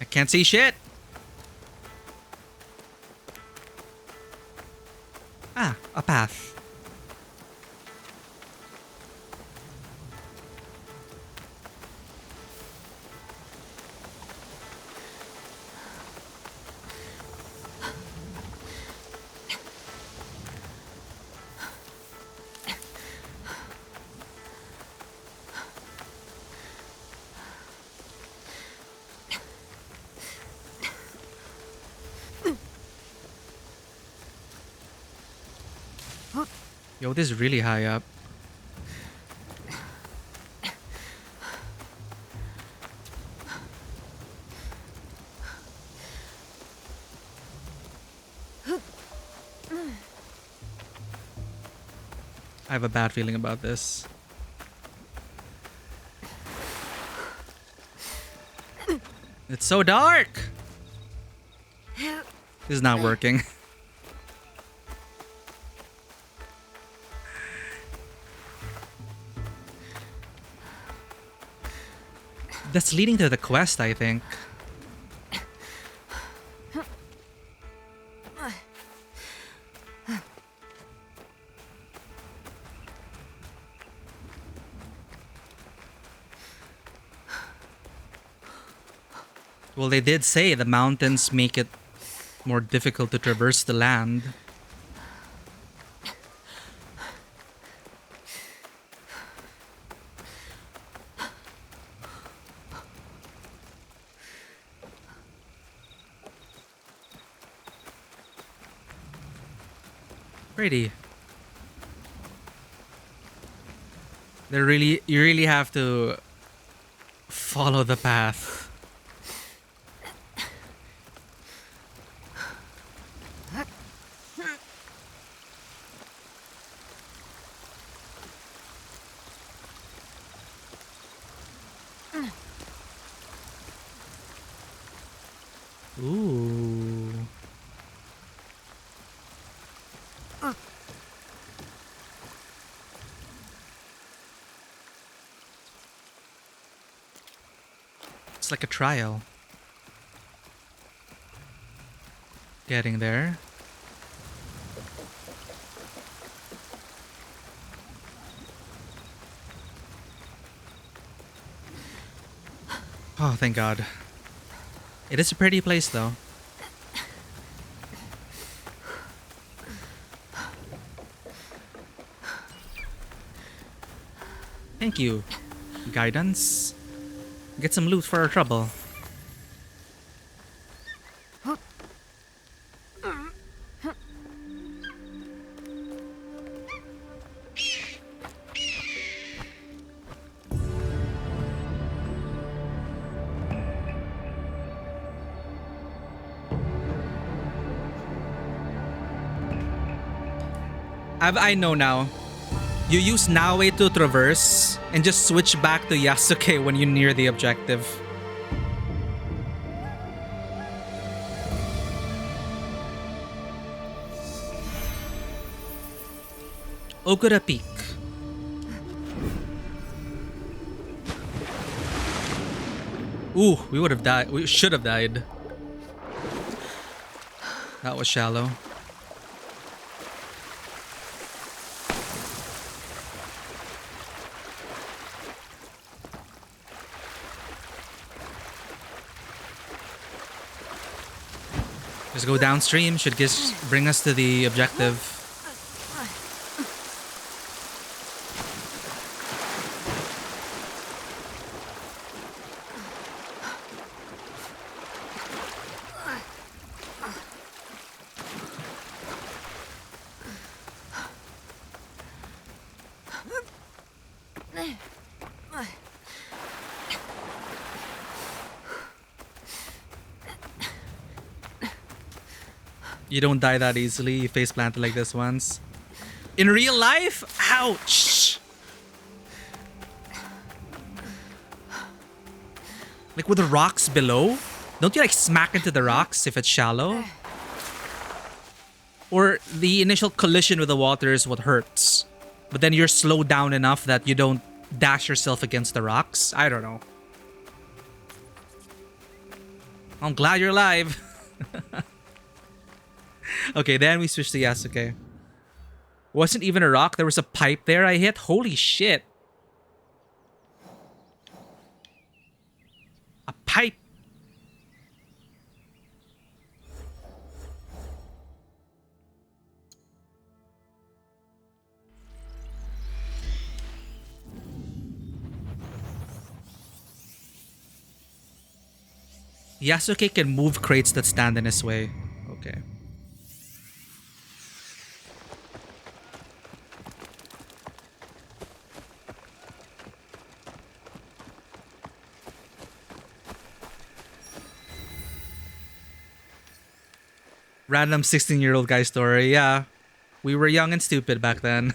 I can't see shit. Ah, a path. Yo, this is really high up. I have a bad feeling about this. It's so dark! This is not working. That's leading to the quest, I think. Well, they did say the mountains make it more difficult to traverse the land. Pretty. You really have to follow the path. Ooh. It's like a trial. Getting there. Oh, thank God. It is a pretty place, though. Thank you. Guidance. Get some loot for our trouble. I know now. You use Naue to traverse and just switch back to Yasuke when you near the objective. Okura Peak. Ooh, we would have died. We should have died. That was shallow. Just go downstream. Should bring us to the objective. You don't die that easily. You face planted like this once. In real life? Ouch! Like with the rocks below? Don't you like smack into the rocks if it's shallow? Or the initial collision with the water is what hurts. But then you're slowed down enough that you don't dash yourself against the rocks? I don't know. I'm glad you're alive. Okay, then we switched to Yasuke. Wasn't even a rock. There was a pipe there I hit. Holy shit. A pipe. Yasuke can move crates that stand in his way. Okay. Random 16-year-old guy story. Yeah. We were young and stupid back then.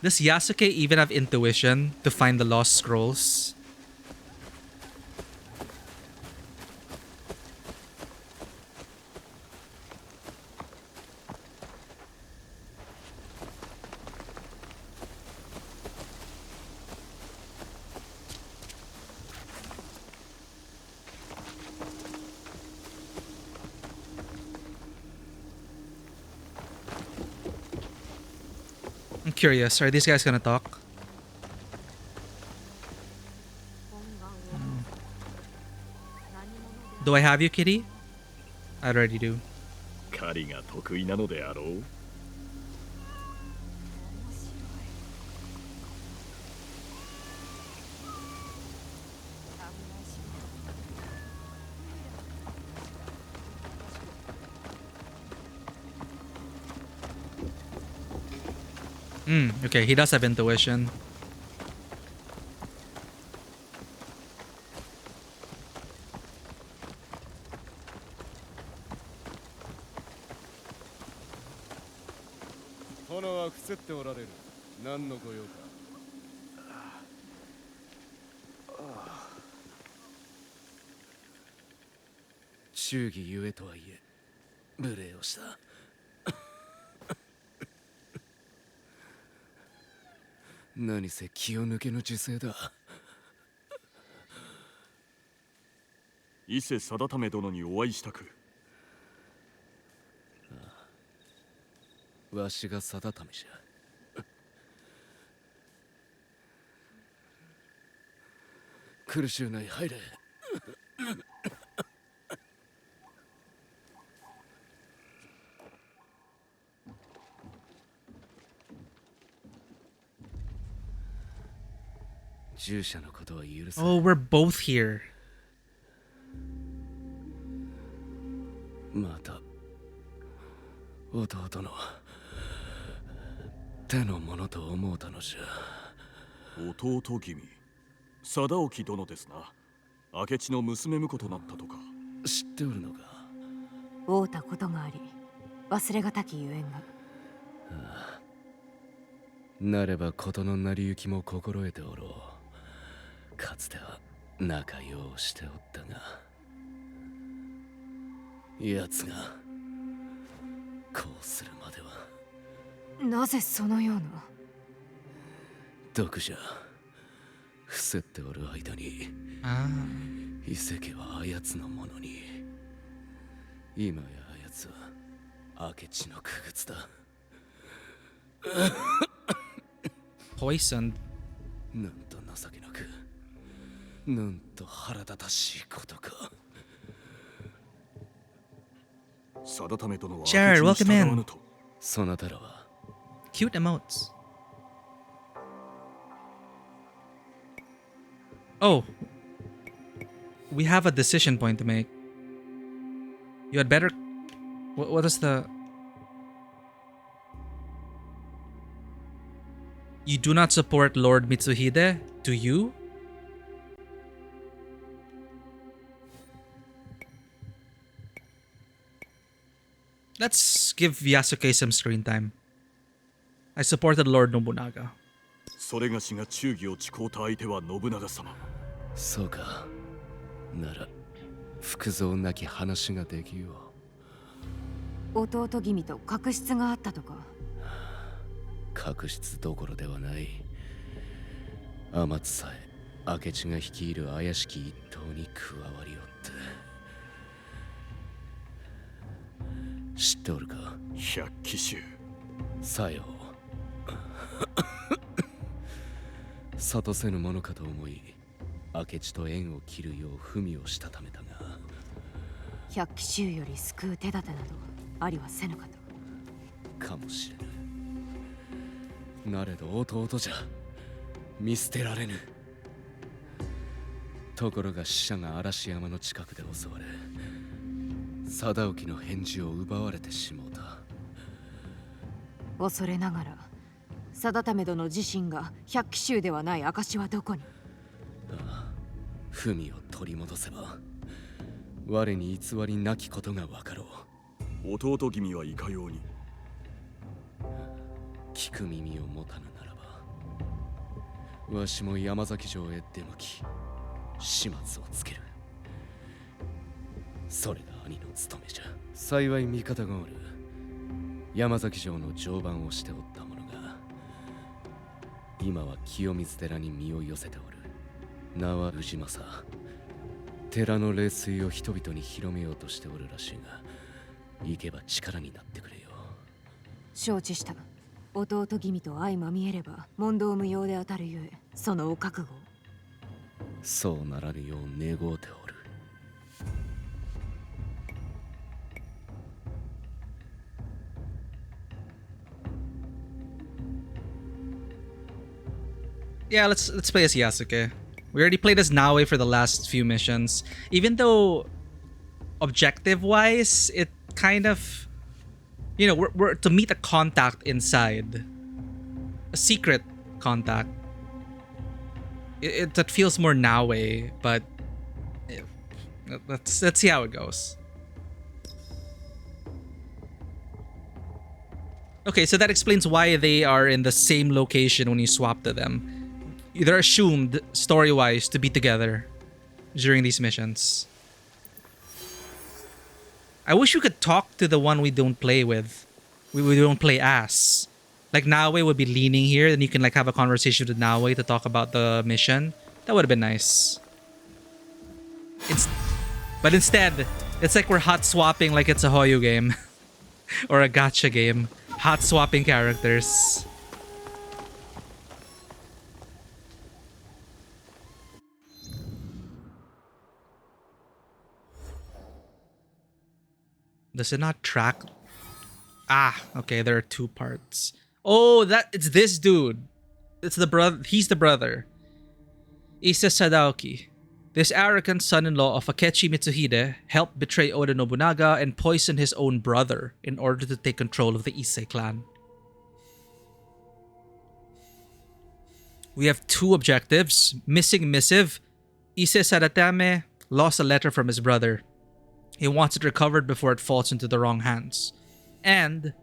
Does Yasuke even have intuition to find the lost scrolls? I'm curious, are these guys gonna talk? Do I have you, Kitty? I already do. 狩りが得意なのであろう。Okay, he does have intuition.伊勢定為殿にお会いしたく。わしが定為じゃ。苦しゅうない入れ。従者のことは許せ。Oh, we're both here. また弟の手のものと思うたのじゃ。弟君、貞興殿ですな。明智の娘婿となったとか。知っておるのか。会うたことがあり、忘れがたきゆえんが。なれば事の成り行きも心得ておろう。かつては仲良うしておったが、奴がこうするまでは。なぜそのような。毒じゃ。伏せっておる間に遺跡はあやつのものに。今やあやつは明智の傀儡だ。Poisoned. なんと情けなく、なんと腹立たしいことか。定め殿は Jared, welcome in. そなたらは Cute emotes. Oh. We have a decision point to make. You had better... What is the... You do not support Lord Mitsuhide, do you? Let's give Yasuke some screen time. I supported Lord Nobunaga. それがしが忠義を誓うた相手は信長様。そうか。なら服蔵なき話ができよう。弟君と確執があったとか。確執どころではない。天津さえ明智が率いる怪しき一党に加わりおって。知っておるか。百騎衆。さよう。諭せぬものかと思い、明智と縁を切るよう文をしたためたが。百騎衆より救う手立てなどありはせぬかと。かもしれぬ。なれど弟じゃ見捨てられぬ。ところが死者が嵐山の近くで襲われ、貞興の返事を奪われてしもうた。恐れながら定め殿自身が百騎衆ではない証はどこに。ああ、文を取り戻せば我に偽りなきことが分かろう。弟君はいかように。聞く耳を持たぬならば、わしも山崎城へ出向き始末をつける。それが兄の務めじゃ。幸い味方がおる。山崎城の常番をしておった者が今は清水寺に身を寄せておる。名は氏政。寺の霊水を人々に広めようとしておるらしいが、行けば力になってくれよ。承知した。弟君と相まみえれば問答無用で当たるゆえ、そのお覚悟を。そうならぬよう願うておる。Yeah, let's play as Yasuke. We already played as Naoe for the last few missions. Even though objective-wise, it kind of, you know, we're to meet a contact inside, a secret contact. That feels more Naoe, but let's see how it goes. Okay, so that explains why they are in the same location when you swap to them. They're assumed, story-wise, to be together during these missions. I wish we could talk to the one we don't play with. We don't play as. Like, Naoe would be leaning here, and you can like have a conversation with Naoe to talk about the mission. That would have been nice. But instead, it's like we're hot swapping like it's a Hoyo game. Or a gacha game. Hot swapping characters. Does it not track? Ah, okay, there are two parts. Oh, it's this dude. It's the brother. He's the brother. Ise Sadaoki. This arrogant son-in-law of Akechi Mitsuhide helped betray Oda Nobunaga and poison his own brother in order to take control of the Ise clan. We have two objectives. Missing missive. Ise Sadatame lost a letter from his brother. He wants it recovered before it falls into the wrong hands. And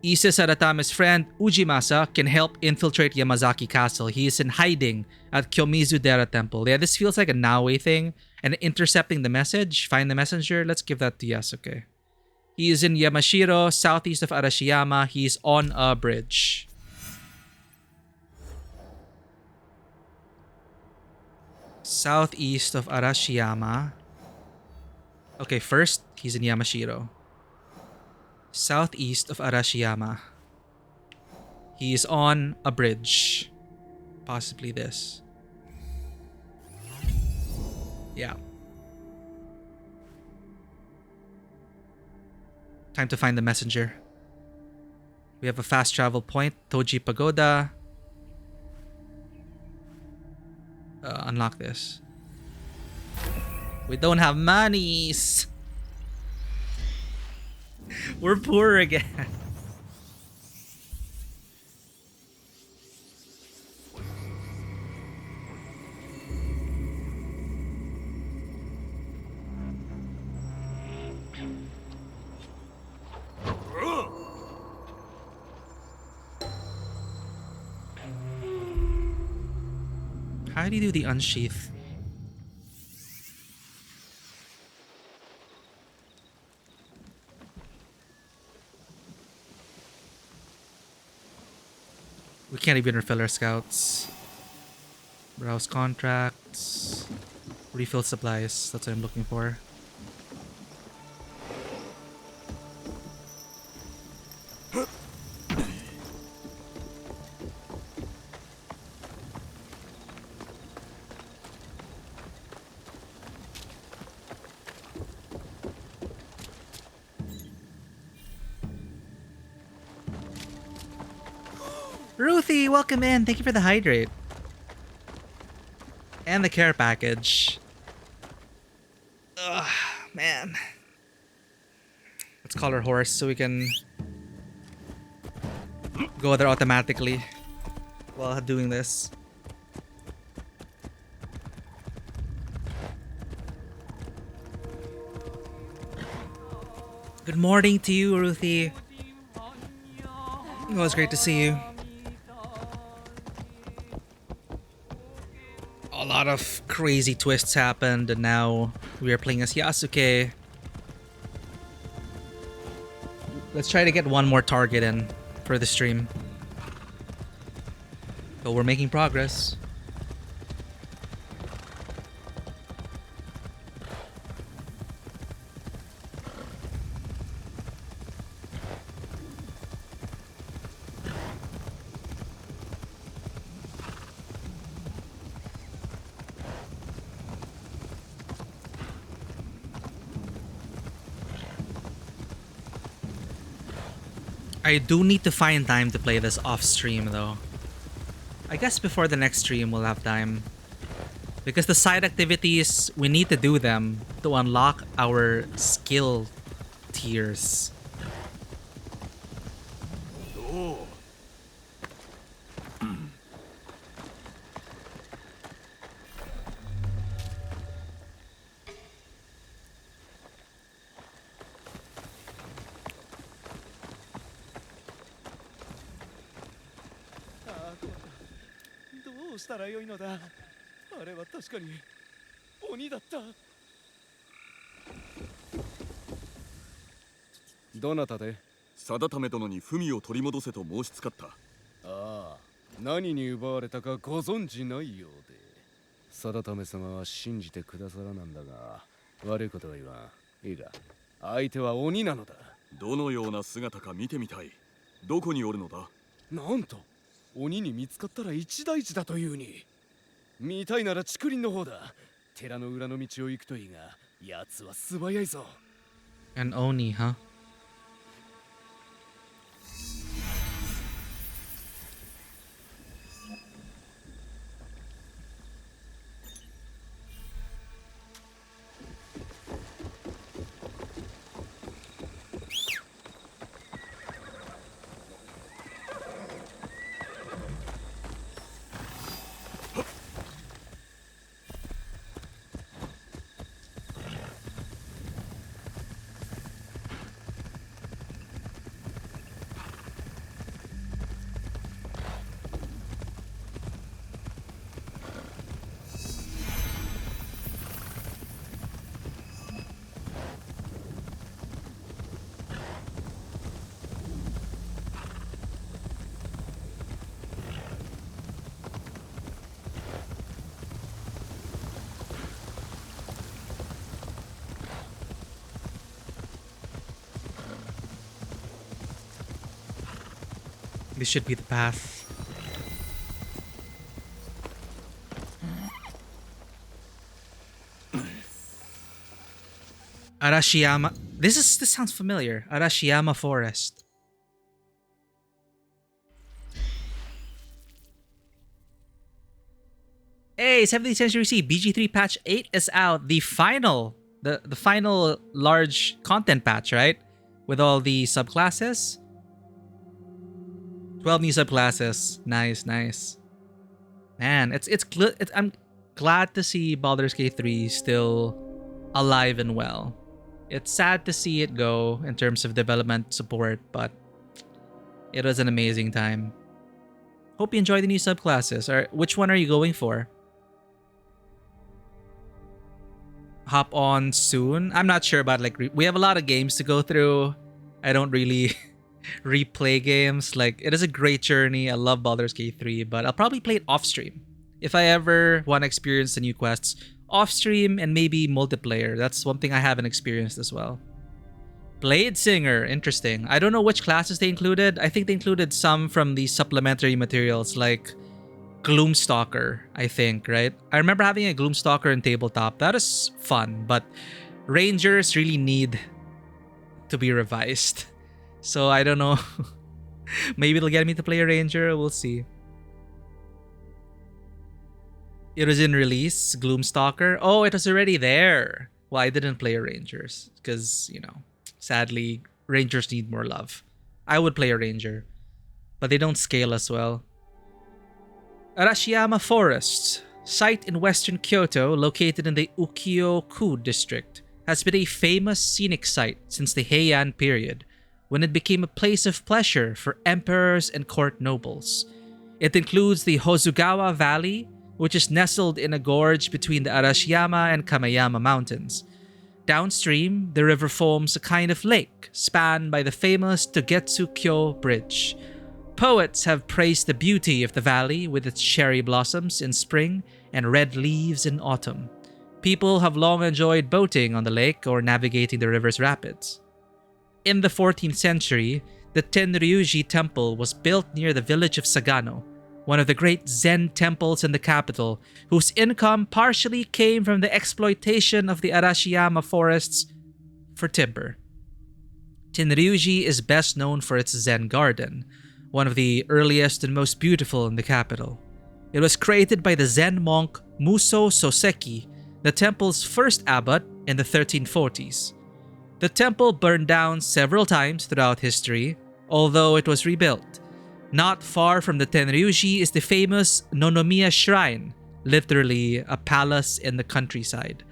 Ise Saratame's friend Ujimasa can help infiltrate Yamazaki Castle. He is in hiding at Kyomizu-dera Temple. Yeah, this feels like a Naue thing. And intercepting the message, find the messenger. Let's give that to Yasuke. He is in Yamashiro, southeast of Arashiyama. He's on a bridge. Southeast of Arashiyama. Okay, first, he's in Yamashiro. Southeast of Arashiyama. He's on a bridge. Possibly this. Yeah. Time to find the messenger. We have a fast travel point, Toji Pagoda. Unlock this. We don't have monies. We're poor again. How do you do the unsheath? We can't even refill our scouts. Browse contracts. Refill supplies. That's what I'm looking for. Ruthie, welcome in. Thank you for the hydrate. And the care package. Ugh, man. Let's call her horse so we can go there automatically while doing this. Good morning to you, Ruthie. It was great to see you. A lot of crazy twists happened, and now we are playing as Yasuke. Let's try to get one more target in for the stream. But we're making progress. I do need to find time to play this off stream though. I guess before the next stream we'll have time. Because the side activities, we need to do them to unlock our skill tiers. Oh. どうしたらよいのだ。あれは確かに鬼だった。どなたで？定為殿に文を取り戻せと申しつかった。ああ、何に奪われたかご存じないようで。定為様は信じてくださらなんだが、悪いことは言わん。いいが、相手は鬼なのだ。どのような姿か見てみたい。どこにおるのだ？なんと、鬼に見つかったら一大事だというに。見たいなら竹林の方だ。寺の裏の道を行くといいが、奴は素早いぞ。An Oni, huh? this should be the path. Arashiyama. This sounds familiar. Arashiyama Forest. Hey, 17th Century C, BG3 patch 8 is out. The final large content patch, right? With all the subclasses. 12 new subclasses. Nice, nice. Man, I'm glad to see Baldur's Gate 3 still alive and well. It's sad to see it go in terms of development support, but it was an amazing time. Hope you enjoy the new subclasses. Which one are you going for? Hop on soon? I'm not sure about we have a lot of games to go through. I don't really replay games. It is a great journey. I love Baldur's Gate 3, but I'll probably play it off stream. If I ever want to experience the new quests, off stream and maybe multiplayer. That's one thing I haven't experienced as well. Blade Singer, interesting. I don't know which classes they included. I think they included some from the supplementary materials like Gloomstalker, I think, right? I remember having a Gloomstalker in tabletop. That is fun, but Rangers really need to be revised. So I don't know. Maybe it'll get me to play a Ranger. We'll see. It was in release, Gloomstalker. Oh, it was already there. Well, I didn't play a Rangers because, sadly, Rangers need more love. I would play a Ranger, but they don't scale as well. Arashiyama Forest, site in western Kyoto, located in the Ukiyo-ku district, has been a famous scenic site since the Heian period, when it became a place of pleasure for emperors and court nobles. It includes the Hozugawa Valley, which is nestled in a gorge between the Arashiyama and Kameyama mountains. Downstream, the river forms a kind of lake spanned by the famous Togetsu-kyo Bridge. Poets have praised the beauty of the valley with its cherry blossoms in spring and red leaves in autumn. People have long enjoyed boating on the lake or navigating the river's rapids. In the 14th century, the Tenryuji Temple was built near the village of Sagano, one of the great Zen temples in the capital, whose income partially came from the exploitation of the Arashiyama forests for timber. Tenryuji is best known for its Zen garden, one of the earliest and most beautiful in the capital. It was created by the Zen monk Muso Soseki, the temple's first abbot, in the 1340s. The temple burned down several times throughout history, although it was rebuilt. Not far from the Tenryuji is the famous Nonomiya Shrine, literally a palace in the countryside,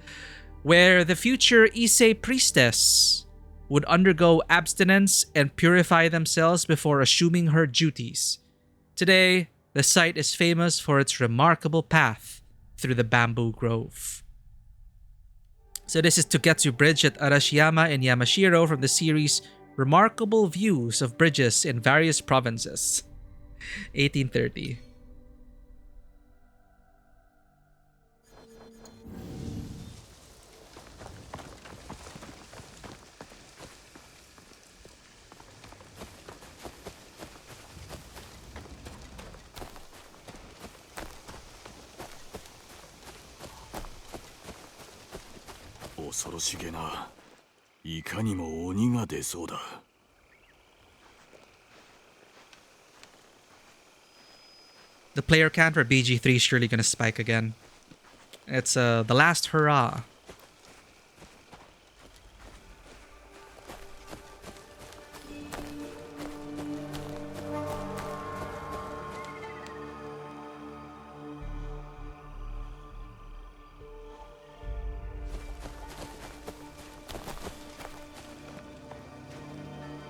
where the future Issei priestess would undergo abstinence and purify themselves before assuming her duties. Today, the site is famous for its remarkable path through the bamboo grove. So this is Togetsu Bridge at Arashiyama in Yamashiro from the series Remarkable Views of Bridges in Various Provinces. 1830. The player count for BG3 is surely gonna spike again. It's the last hurrah.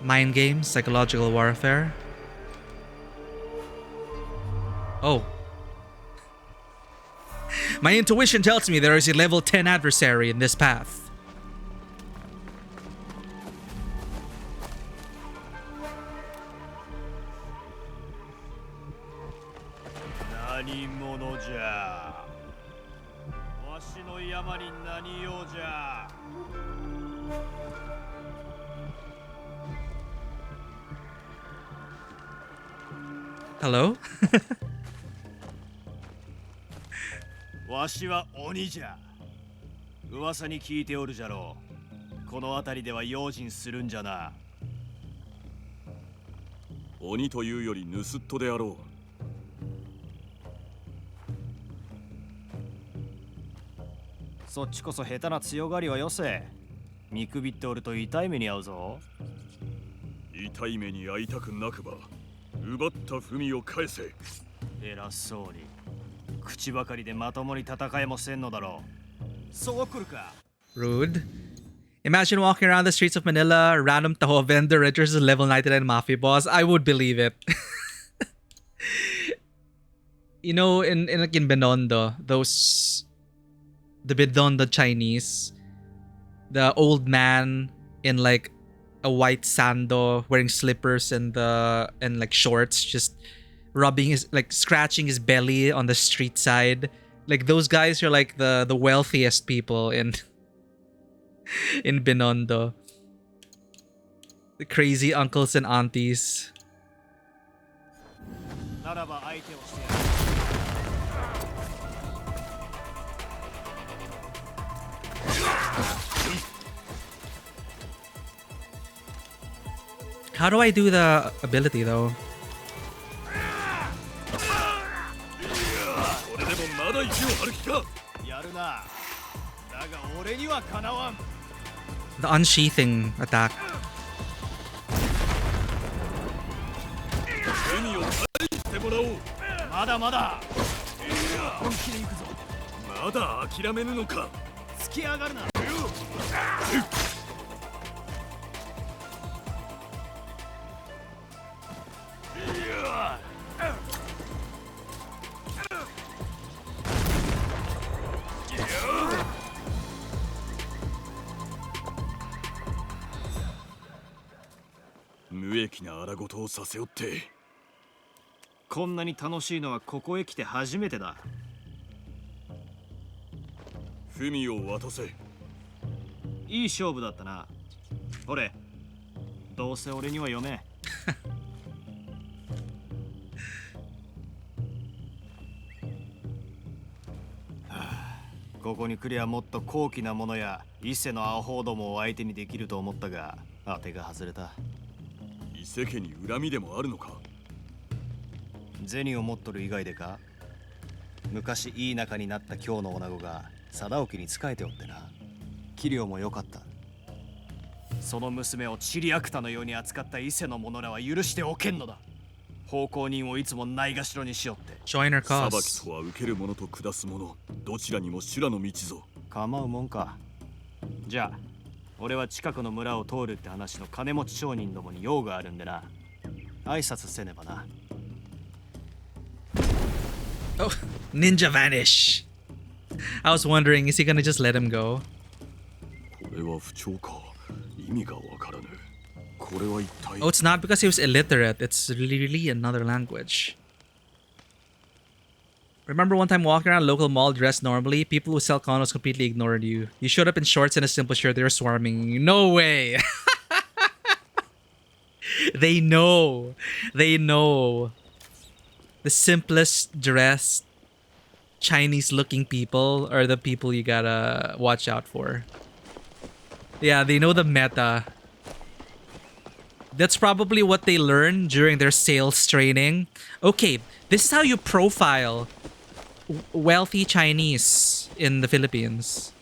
Mind games, psychological warfare. Oh. My intuition tells me there is a level 10 adversary in this path. Hello? わしは鬼じゃ。噂に聞いておるじゃろう。この辺りでは用心するんじゃな。鬼というより盗人であろう。そっちこそ下手な強がりはよせ。見くびっておると痛い目に遭うぞ。痛い目に遭いたくなくば奪った文を返せ。偉そうに口ばかりでまともに戦えもせんのだろう。そう来るか。 Rude. Imagine walking around the streets of Manila, random taho vendor enters a level 99 mafia boss. I would believe it. You know, in like in Binondo, the Binondo Chinese, the old man in like a white sando, wearing slippers and like shorts, just rubbing his, like scratching his belly on the street side. Like those guys are like the wealthiest people in Binondo. The crazy uncles and aunties. How do I do the ability though? The unsheathing attack.無益な荒事をさせよって。こんなに楽しいのはここへ来て初めてだ。文を渡せ。いい勝負だったな。ほれ、どうせ俺には読め。ここに来りゃもっと高貴なものや伊勢のアホどもを相手にできると思ったが、当てが外れた。伊勢家に恨みでもあるのか。銭を持っとる以外でか。昔いい仲になった今日の女子が貞興に仕えておってな。器量も良かった。その娘をチリアクタのように扱った伊勢の者らは許しておけんのだ。奉公人をいつもないがしろにしよって。Join our 裁 cause. きとは受ける者と下す者、どちらにも修羅の道ぞ。構うもんか。じゃあ俺は近くの村を通るって話の金持ち商人どもに用があるんでな。挨拶せねばな。Oh, ninja vanish. I was wondering, is he gonna just let him go? これは不調か。意味がわからぬ。これは一体。 Oh, it's not because he was illiterate. It's really another language. Remember one time walking around a local mall dressed normally? People who sell condos completely ignored you. You showed up in shorts and a simple shirt. They were swarming you. No way! They know. They know. The simplest dressed Chinese looking people are the people you gotta watch out for. Yeah, they know the meta. That's probably what they learn during their sales training. Okay, this is how you profile wealthy Chinese in the Philippines.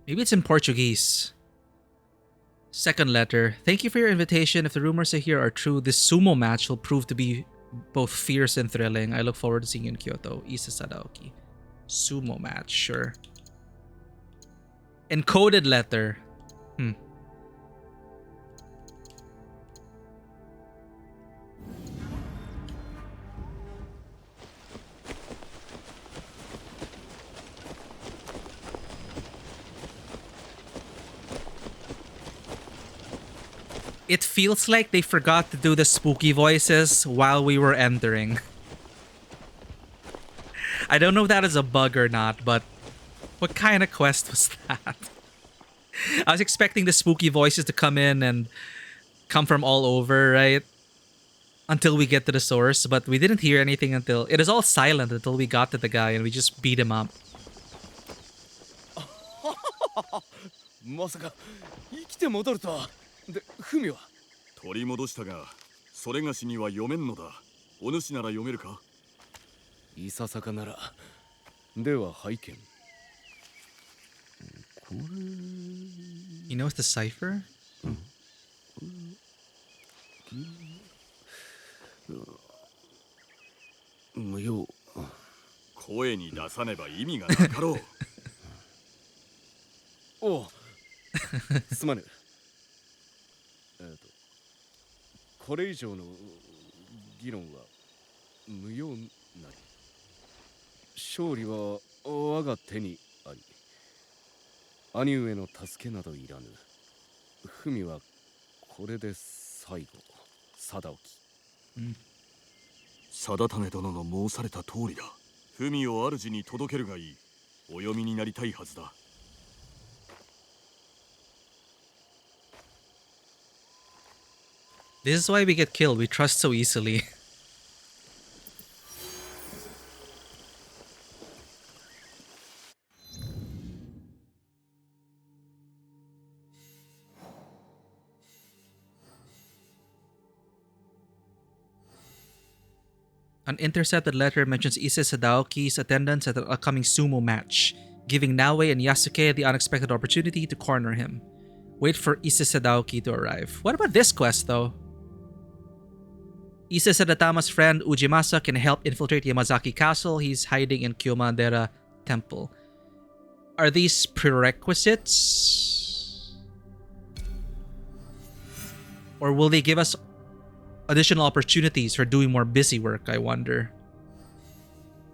Maybe it's in Portuguese. Second letter. Thank you for your invitation. If the rumors I hear are true, this sumo match will prove to be both fierce and thrilling. I look forward to seeing you in Kyoto. Isa Sadaoki. Sumo match, sure. Encoded letter. It feels like they forgot to do the spooky voices while we were entering. I don't know if that is a bug or not, but what kind of quest was that? I was expecting the spooky voices to come in and come from all over, right? Until we get to the source, but we didn't hear anything until... It is all silent until we got to the guy and we just beat him up. まさか生きて戻るとは。で、フミは取り戻したが、それがしには読めんのだ。お主なら読めるか？いささかなら。では拝見。これ。He knows the cipher? 無用。声に出さねば意味がなかろう。おう。すまぬ。これ以上の議論は無用なり。勝利は我が手にあり。兄上の助けなどいらぬ。文はこれで最後。定置。定種殿の申された通りだ。文を主に届けるがいい。お読みになりたいはずだ。This is why we get killed. We trust so easily. An intercepted letter mentions Ise Sadaoki's attendance at an upcoming sumo match, giving Naoe and Yasuke the unexpected opportunity to corner him. Wait for Ise Sadaoki to arrive. What about this quest, though? Ise Sadatama's friend Ujimasa can help infiltrate Yamazaki Castle. He's hiding in Kyomadera Temple. Are these prerequisites? Or will they give us additional opportunities for doing more busy work, I wonder?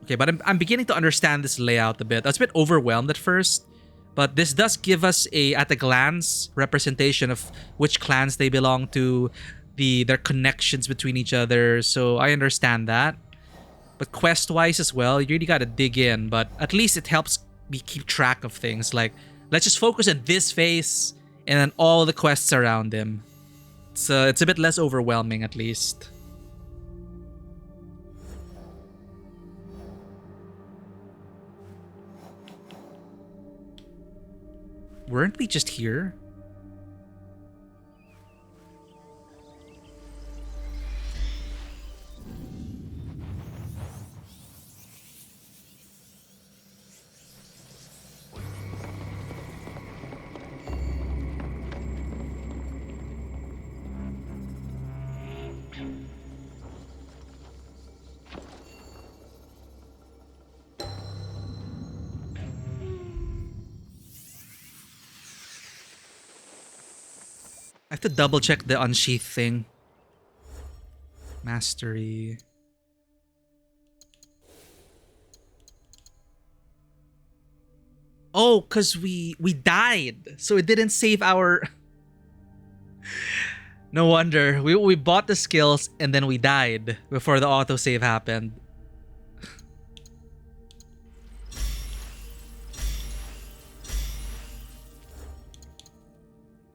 Okay, but I'm beginning to understand this layout a bit. I was a bit overwhelmed at first, but this does give us a, at a glance, representation of which clans they belong to, their connections between each other, so I understand that. But quest-wise as well, you really gotta dig in, but at least it helps me keep track of things. Like, let's just focus on this face, and then all the quests around him. It's a bit less overwhelming, at least. Weren't we just here? I have to double check the unsheath thing. Mastery. Oh, cause we died, so it didn't save our. No wonder we bought the skills and then we died before the autosave happened.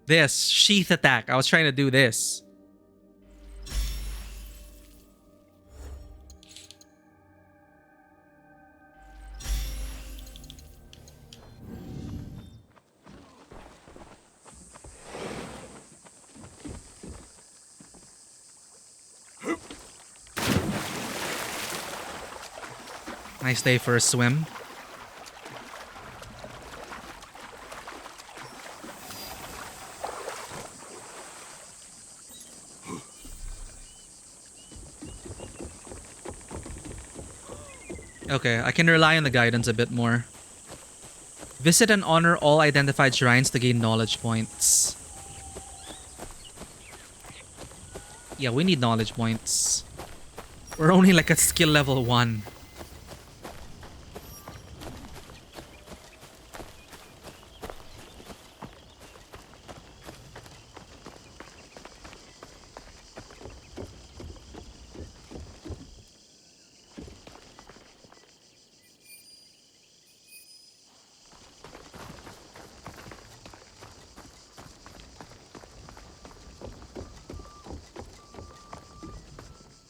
This sheath attack. I was trying to do this. Nice day for a swim. Okay, I can rely on the guidance a bit more. Visit and honor all identified shrines to gain knowledge points. Yeah, we need knowledge points. We're only like at skill level 1.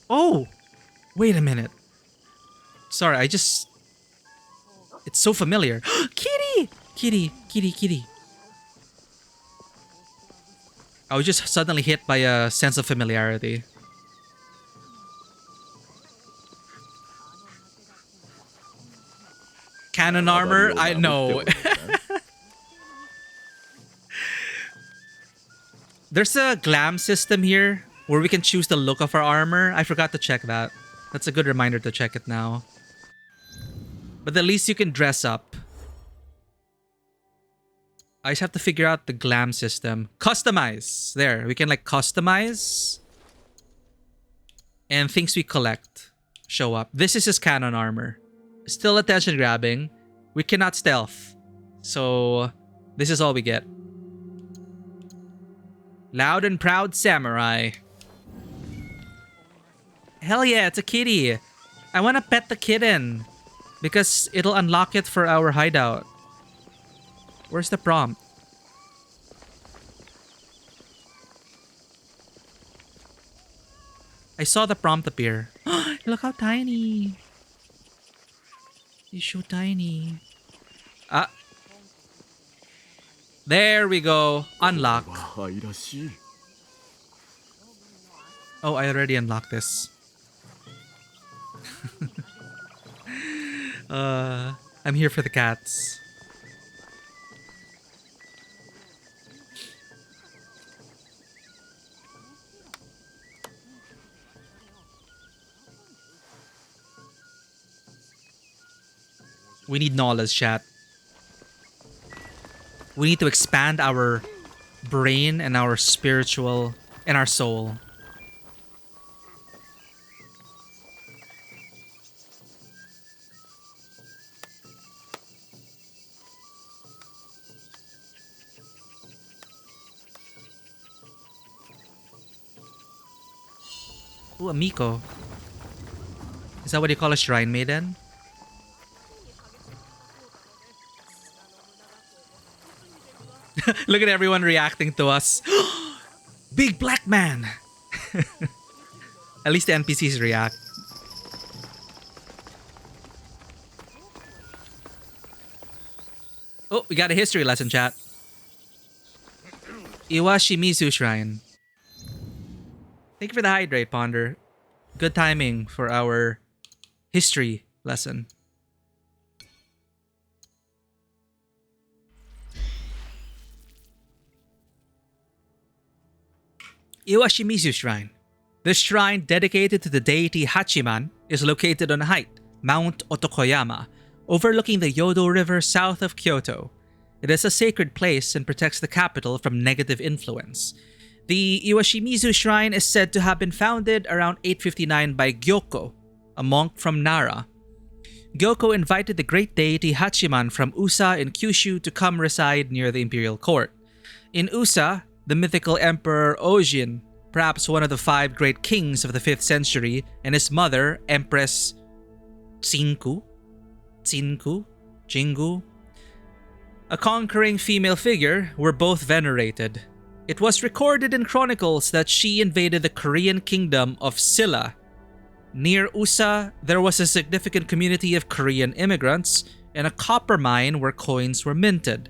Oh! Wait a minute. Sorry, it's so familiar. Kitty! Kitty, kitty, kitty. I was just suddenly hit by a sense of familiarity. Cannon armor? I know. There's a glam system here where we can choose the look of our armor. I forgot to check that. That's a good reminder to check it now. But at least you can dress up. I just have to figure out the glam system. Customize. There. We can like customize. And things we collect show up. This is his cannon armor. Still attention grabbing. We cannot stealth. So this is all we get. Loud and proud samurai. Hell yeah, it's a kitty. I want to pet the kitten. Because it'll unlock it for our hideout. Where's the prompt? I saw the prompt appear. Look how tiny. He's so tiny. Ah. There we go. Unlock. Oh, I already unlocked this. I'm here for the cats. We need knowledge, chat. We need to expand our brain and our spiritual and our soul. Ooh, a Miko. Is that what you call a shrine maiden? Look at everyone reacting to us. Big black man! At least the NPCs react. Oh, we got a history lesson, chat. Iwashimizu Shrine. Thank you for the hydrate, Ponder. Good timing for our history lesson. Iwashimizu Shrine. This shrine, dedicated to the deity Hachiman, is located on a height, Mount Otokoyama, overlooking the Yodo River south of Kyoto. It is a sacred place and protects the capital from negative influence. The Iwashimizu Shrine is said to have been founded around 859 by Gyoko, a monk from Nara. Gyoko invited the great deity Hachiman from Usa in Kyushu to come reside near the imperial court. In Usa, the mythical emperor Ojin, perhaps one of the 5 great kings of the 5th century, and his mother, Empress Jingu, a conquering female figure, were both venerated. It was recorded in chronicles that she invaded the Korean kingdom of Silla. Near Usa, there was a significant community of Korean immigrants and a copper mine where coins were minted.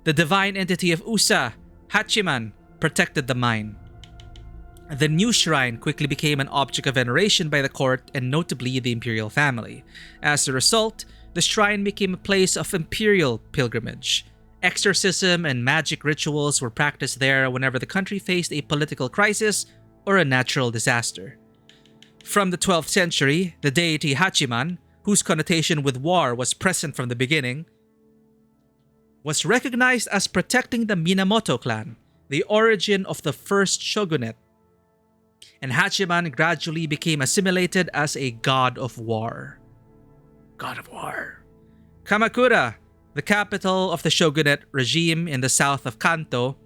The divine entity of Usa, Hachiman, protected the mine. The new shrine quickly became an object of veneration by the court and notably the imperial family. As a result, the shrine became a place of imperial pilgrimage. Exorcism and magic rituals were practiced there whenever the country faced a political crisis or a natural disaster. From the 12th century, the deity Hachiman, whose connotation with war was present from the beginning, was recognized as protecting the Minamoto clan, the origin of the first shogunate, and Hachiman gradually became assimilated as a god of war. God of War. Kamakura, the capital of the shogunate regime in the south of Kanto,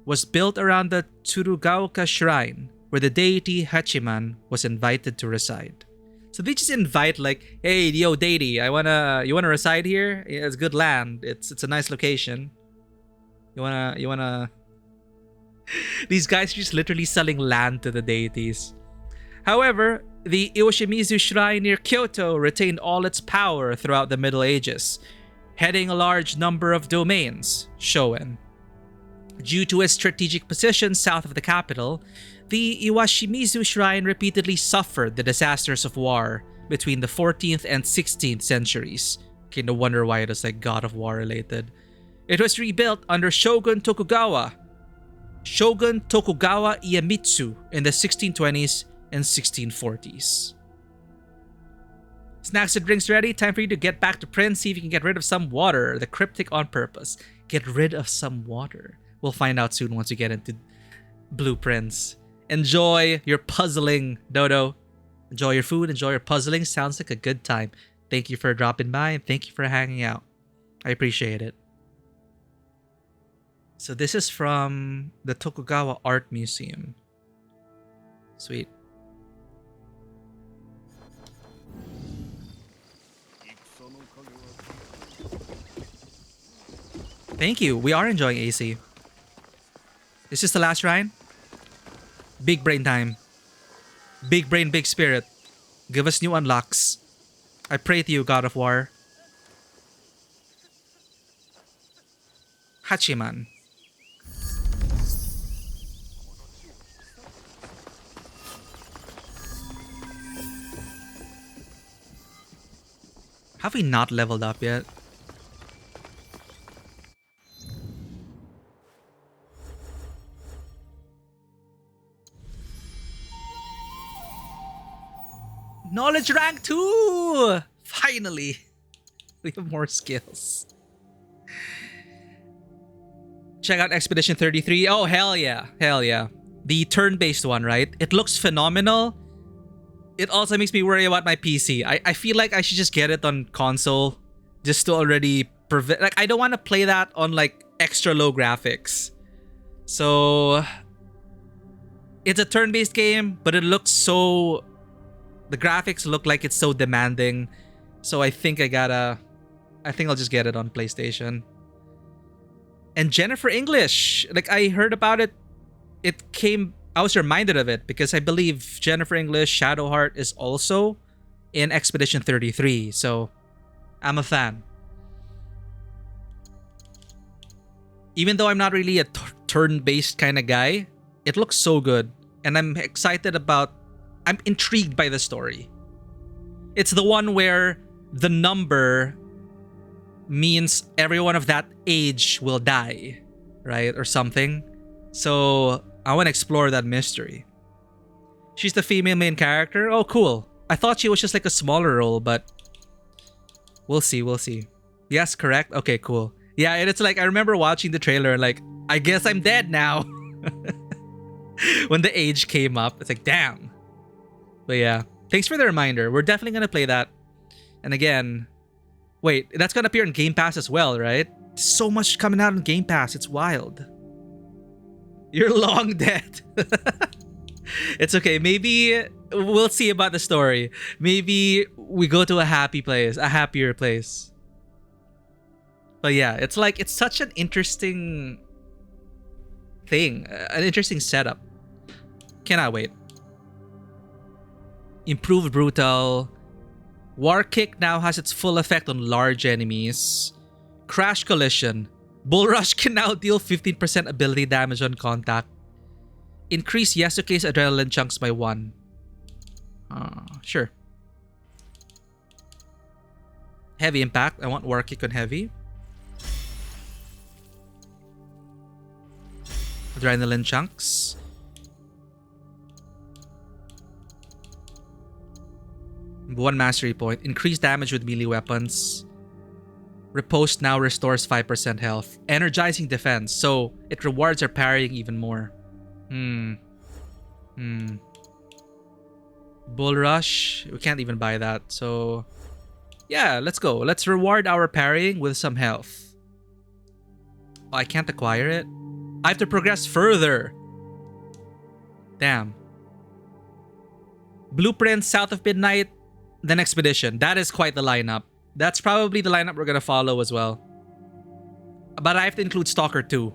was built around the Tsurugaoka Shrine, where the deity Hachiman was invited to reside. So they just invite like, hey, yo, deity, you wanna reside here? It's good land. It's a nice location. You wanna These guys are just literally selling land to the deities. However, The Iwashimizu Shrine near Kyoto retained all its power throughout the Middle Ages, heading a large number of domains, Shoen. Due to its strategic position south of the capital, the Iwashimizu Shrine repeatedly suffered the disasters of war between the 14th and 16th centuries. Okay, no wonder why it is like God of War related. It was rebuilt under Shogun Tokugawa Iemitsu in the 1620s and 1640s. Snacks and drinks ready? Time for you to get back to print, see if you can get rid of some water. The cryptic on purpose. Get rid of some water. We'll find out soon once you get into blueprints. Enjoy your puzzling, Dodo. Enjoy your food, enjoy your puzzling. Sounds like a good time. Thank you for dropping by and thank you for hanging out. I appreciate it. So this is from the Tokugawa Art Museum. Sweet. Thank you. We are enjoying AC. Is this the last shrine? Big brain time. Big brain, big spirit. Give us new unlocks. I pray to you, God of War. Hachiman. Have we not leveled up yet? Knowledge rank 2! Finally! We have more skills. Check out Expedition 33. Oh, hell yeah. Hell yeah. The turn-based one, right? It looks phenomenal. It also makes me worry about my PC. I feel like I should just get it on console just to already prevent... Like, I don't want to play that on, like, extra low graphics. So... It's a turn-based game, but it looks so... The graphics look like it's so demanding. So I think I'll just get it on PlayStation. And Jennifer English. Like, I heard about it. I was reminded of it because I believe Jennifer English Shadowheart is also in Expedition 33. So I'm a fan. Even though I'm not really a turn-based kind of guy, it looks so good. And I'm intrigued by the story. It's the one where the number means everyone of that age will die, right? Or something. So I want to explore that mystery. She's the female main character. Oh, cool. I thought she was just like a smaller role, but we'll see. We'll see. Yes, correct. Okay, cool. Yeah, and it's like I remember watching the trailer and like, I guess I'm dead now. When the age came up, it's like, damn. But yeah, thanks for the reminder. We're definitely going to play that. And again, wait, that's going to appear in Game Pass as well, right? So much coming out on Game Pass. It's wild. You're long dead. It's okay. Maybe we'll see about the story. Maybe we go to a happy place, a happier place. But yeah, it's like, it's such an interesting thing, an interesting setup. Cannot wait. Improved Brutal. War Kick now has its full effect on large enemies. Crash Collision. Bull Rush can now deal 15% ability damage on contact. Increase Yasuke's adrenaline chunks by 1. Sure. Heavy Impact. I want War Kick on Heavy. Adrenaline chunks. One mastery point. Increased damage with melee weapons. Riposte now restores 5% health. Energizing defense. So it rewards our parrying even more. Bull Rush. We can't even buy that. So yeah, let's go. Let's reward our parrying with some health. Oh, I can't acquire it. I have to progress further. Damn. Blueprint, South of Midnight, then Expedition. That is quite the lineup. That's probably the lineup we're gonna follow as well. But I have to include Stalker 2.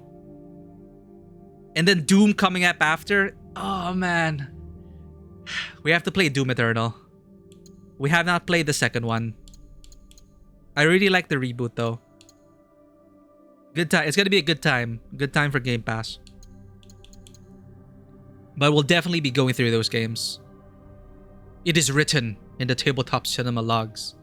And then Doom coming up after. Oh man. We have to play Doom Eternal. We have not played the second one. I really like the reboot though. Good time. It's gonna be a good time. Good time for Game Pass. But we'll definitely be going through those games. It is written in the Tabletop Cinema logs.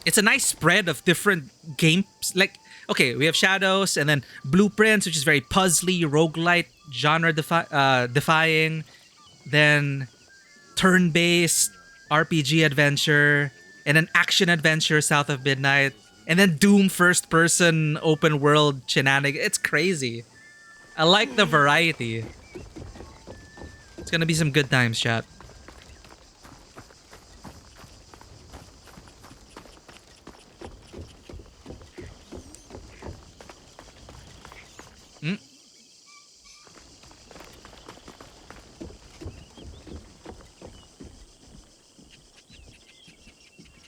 It's a nice spread of different games. Like, okay, we have Shadows and then Blueprints, which is very puzzly, roguelite, genre defying. Then turn-based RPG adventure. And then action adventure, South of Midnight. And then Doom first-person open world shenanigans. It's crazy. I like the variety. It's gonna be some good times, chat.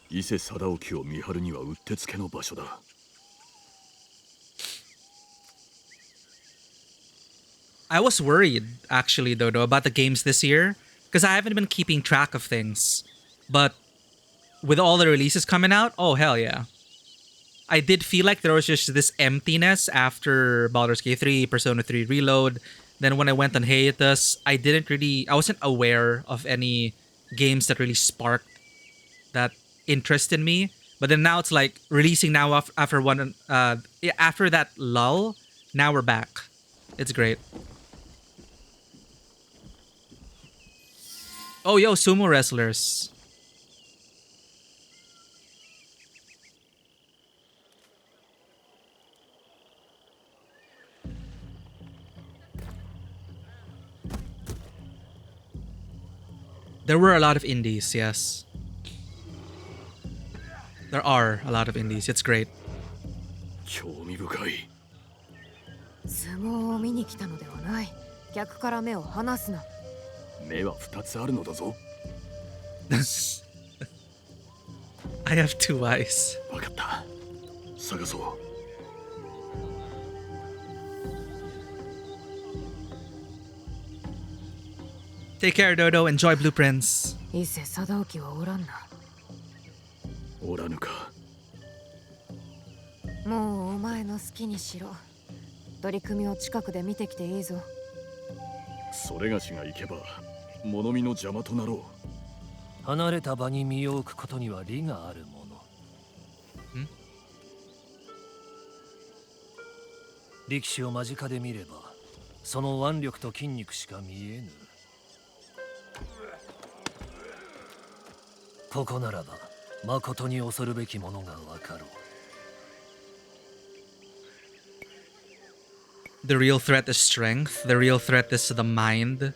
伊勢貞興を見張るにはうってつけの場所だ。I was worried, actually, though, about the games this year. Because I haven't been keeping track of things. But with all the releases coming out, oh, hell yeah. I did feel like there was just this emptiness after Baldur's Gate 3, Persona 3 Reload. Then when I went on hiatus, I wasn't aware of any games that really sparked that interest in me. But then now it's like releasing now after that lull. Now we're back. It's great. Oh, yo, sumo wrestlers. There were a lot of indies, yes. There are a lot of indies. It's great. 興味深い。相撲を見に来たのではない。逆から目を離すな。目は2つあるのだぞ。I have two eyes. わかった。探そう。Take care, Dodo. Enjoy Blueprints. 伊勢貞興はおらんな。おらぬか。もうお前の好きにしろ。取り組みを近くで見てきていいぞ。それがしが行けば物見の邪魔となろう。離れた場に身を置くことには利があるもの。力士を間近で見ればその腕力と筋肉しか見えぬ。ここならば誠に恐るべきものがわかろう。The real threat is strength. The real threat is the mind.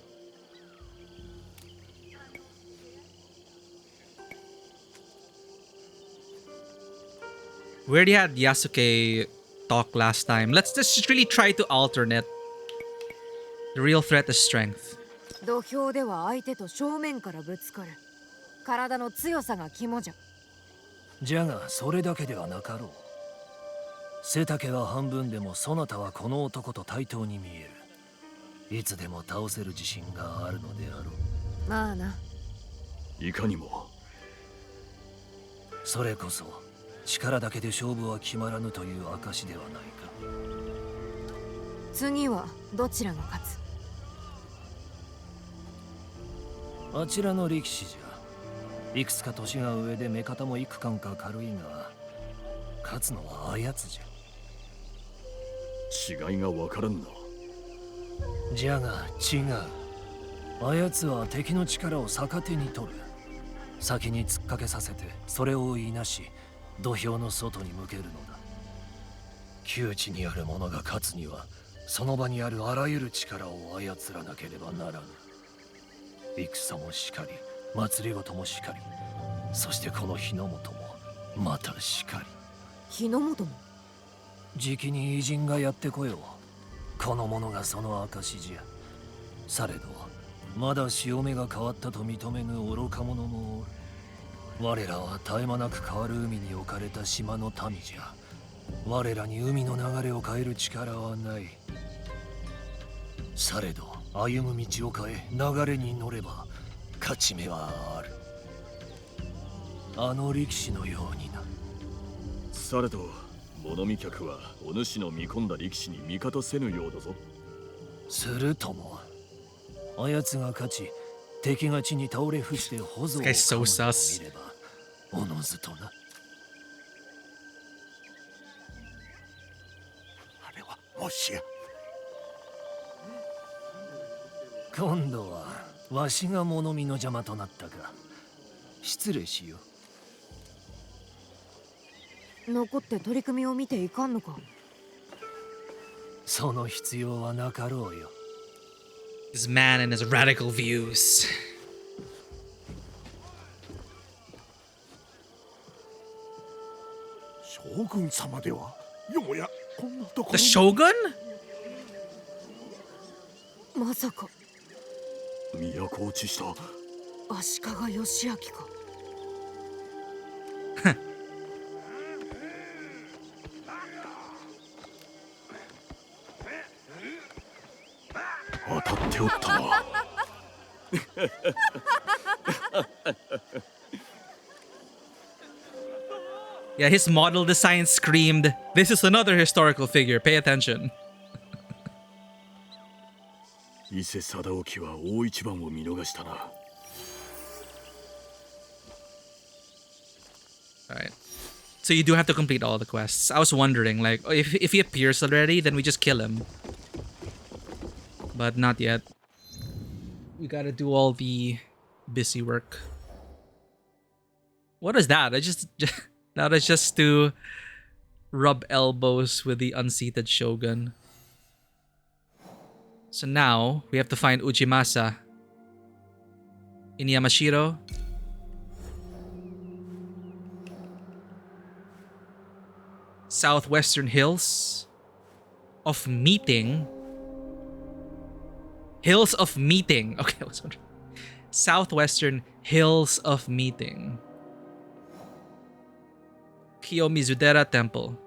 We already had Yasuke talk last time. Let's just really try to alternate. The real threat is strength. 土俵では相手と正面からぶつかる。体の強さが肝じゃ。じゃがそれだけではなかろう。背丈は半分でもそなたはこの男と対等に見える。いつでも倒せる自信があるのであろう。まあな。いかにも。それこそ力だけで勝負は決まらぬという証ではないか。次はどちらが勝つ？あちらの力士じゃ。いくつか年が上で目方も幾貫か軽いが、勝つのはあやつじゃ。違いがわからんな。じゃが違う。あやつは敵の力を逆手に取る。先に突っかけさせてそれをいなし土俵の外に向けるのだ。窮地にある者が勝つにはその場にあるあらゆる力を操らなければならぬ。戦もしかり祭りごともしかり、そしてこの日の本もまたしかり。日の本もじきに偉人がやってこよう。この者がその証じゃ。されどまだ潮目が変わったと認めぬ愚か者もおる。我らは絶え間なく変わる海に置かれた島の民じゃ。我らに海の流れを変える力はない。されど歩む道を変え流れに乗れば勝ち目はある。あの力士のようにな。されど物見客はお主の見込んだ力士に味方せぬようだぞ。するともあやつが勝ち敵が地に倒れ伏して保存を噛むのを見ればおのずとな。あれはもしや。今度はわしが物見の邪魔となったか。失礼しよう。残って取り組みを見ていかんのか。その必要はなかろうよ。This man and his radical views. 将軍様ではよもやこんなところ The に。 Shogun? まさか都落ちした。足利義明か。当たっておったな。Yeah, his model design screamed, "This is another historical figure. Pay attention." 伊勢貞興は大一番を見逃したな。Alright. So you do have to complete all the quests. I was wondering, like, if he appears already, then we just kill him. But not yet. We gotta do all the busy work. What is that? That is just to rub elbows with the unseated shogun. So now we have to find Ujimasa in Yamashiro. Southwestern Hills of Meeting. Hills of Meeting. Okay, I was wondering. Southwestern Hills of Meeting. Kiyomizudera Temple.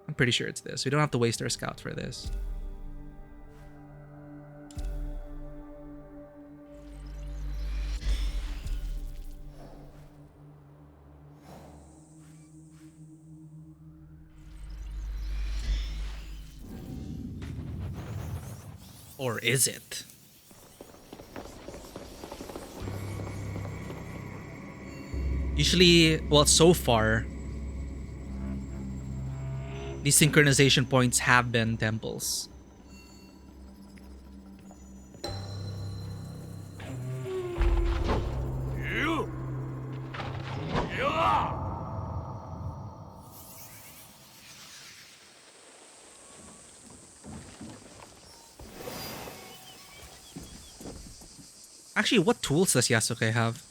I'm pretty sure it's this. We don't have to waste our scout for this. Or is it? Usually, well, so far, these synchronization points have been temples. Actually, what tools does Yasuke have?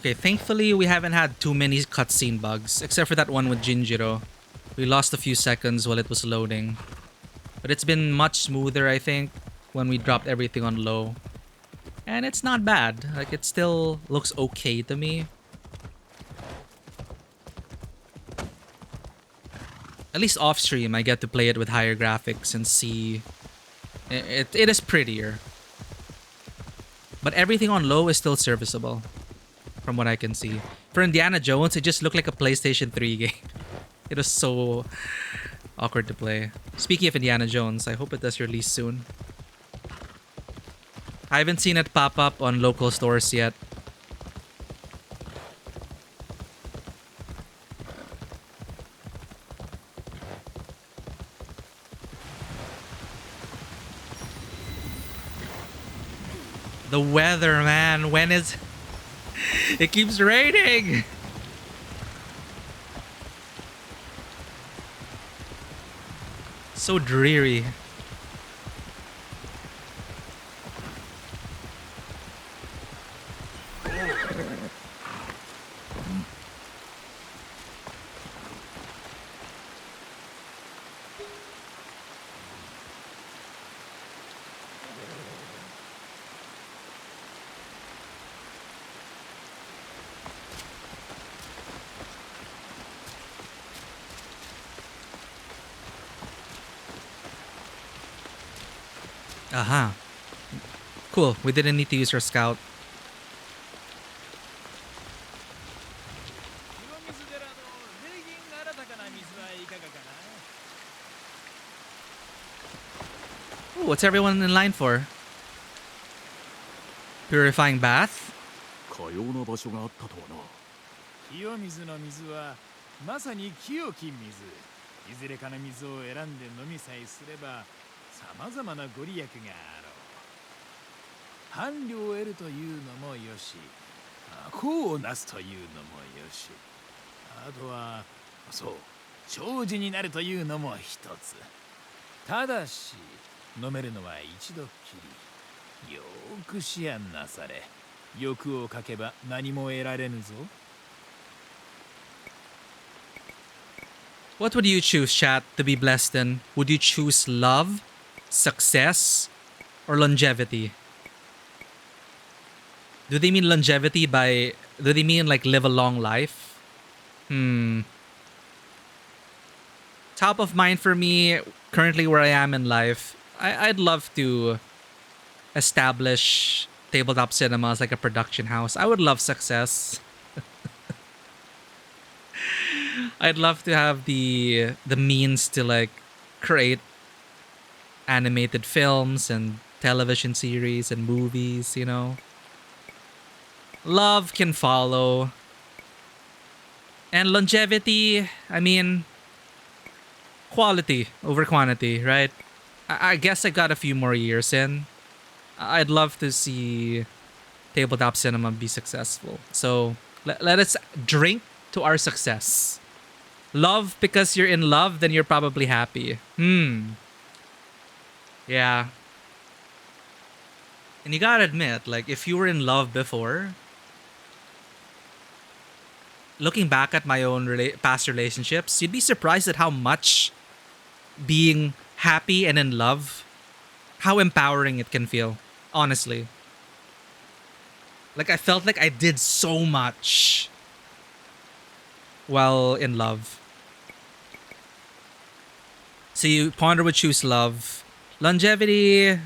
Okay, thankfully we haven't had too many cutscene bugs, except for that one with Jinjiro. We lost a few seconds while it was loading. But it's been much smoother, I think, when we dropped everything on low. And it's not bad. Like, it still looks okay to me. At least off stream, I get to play it with higher graphics and see... It is prettier. But everything on low is still serviceable, from what I can see. For Indiana Jones, it just looked like a PlayStation 3 game. It was so awkward to play. Speaking of Indiana Jones, I hope it does release soon. I haven't seen it pop up on local stores yet. The weather, man. When is... It keeps raining. So dreary. Aha. Cool. We didn't need to use our scout. Ooh, what's everyone in line for? Purifying bath? かような場所があったとはな。清水の水はまさに清き水。いずれかの水を選んで飲みさえすればさまざまなご利益があろう。伴侶を得るというのもよし、功をなすというのもよし、あとはそう長寿になるというのも一つ。ただし飲めるのは一度きり。よーく思案なされ。欲をかけば何も得られぬぞ。What would you choose, chat, to be blessed in? Would you choose love, success, or longevity? Do they mean longevity by... Do they mean like live a long life? Top of mind for me, currently where I am in life, I'd love to establish Tabletop Cinema as like a production house. I would love success. I'd love to have the means to like create animated films and television series and movies, you know. Love can follow. And longevity, I mean, quality over quantity, right? I guess I got a few more years in. I'd love to see Tabletop Cinema be successful. So let us drink to our success. Love because you're in love, then you're probably happy. Yeah. And you gotta admit, like, if you were in love before, looking back at my own past relationships, you'd be surprised at how much being happy and in love, how empowering it can feel, honestly. Like, I felt like I did so much while in love. So you Ponder would choose love. Longevity, it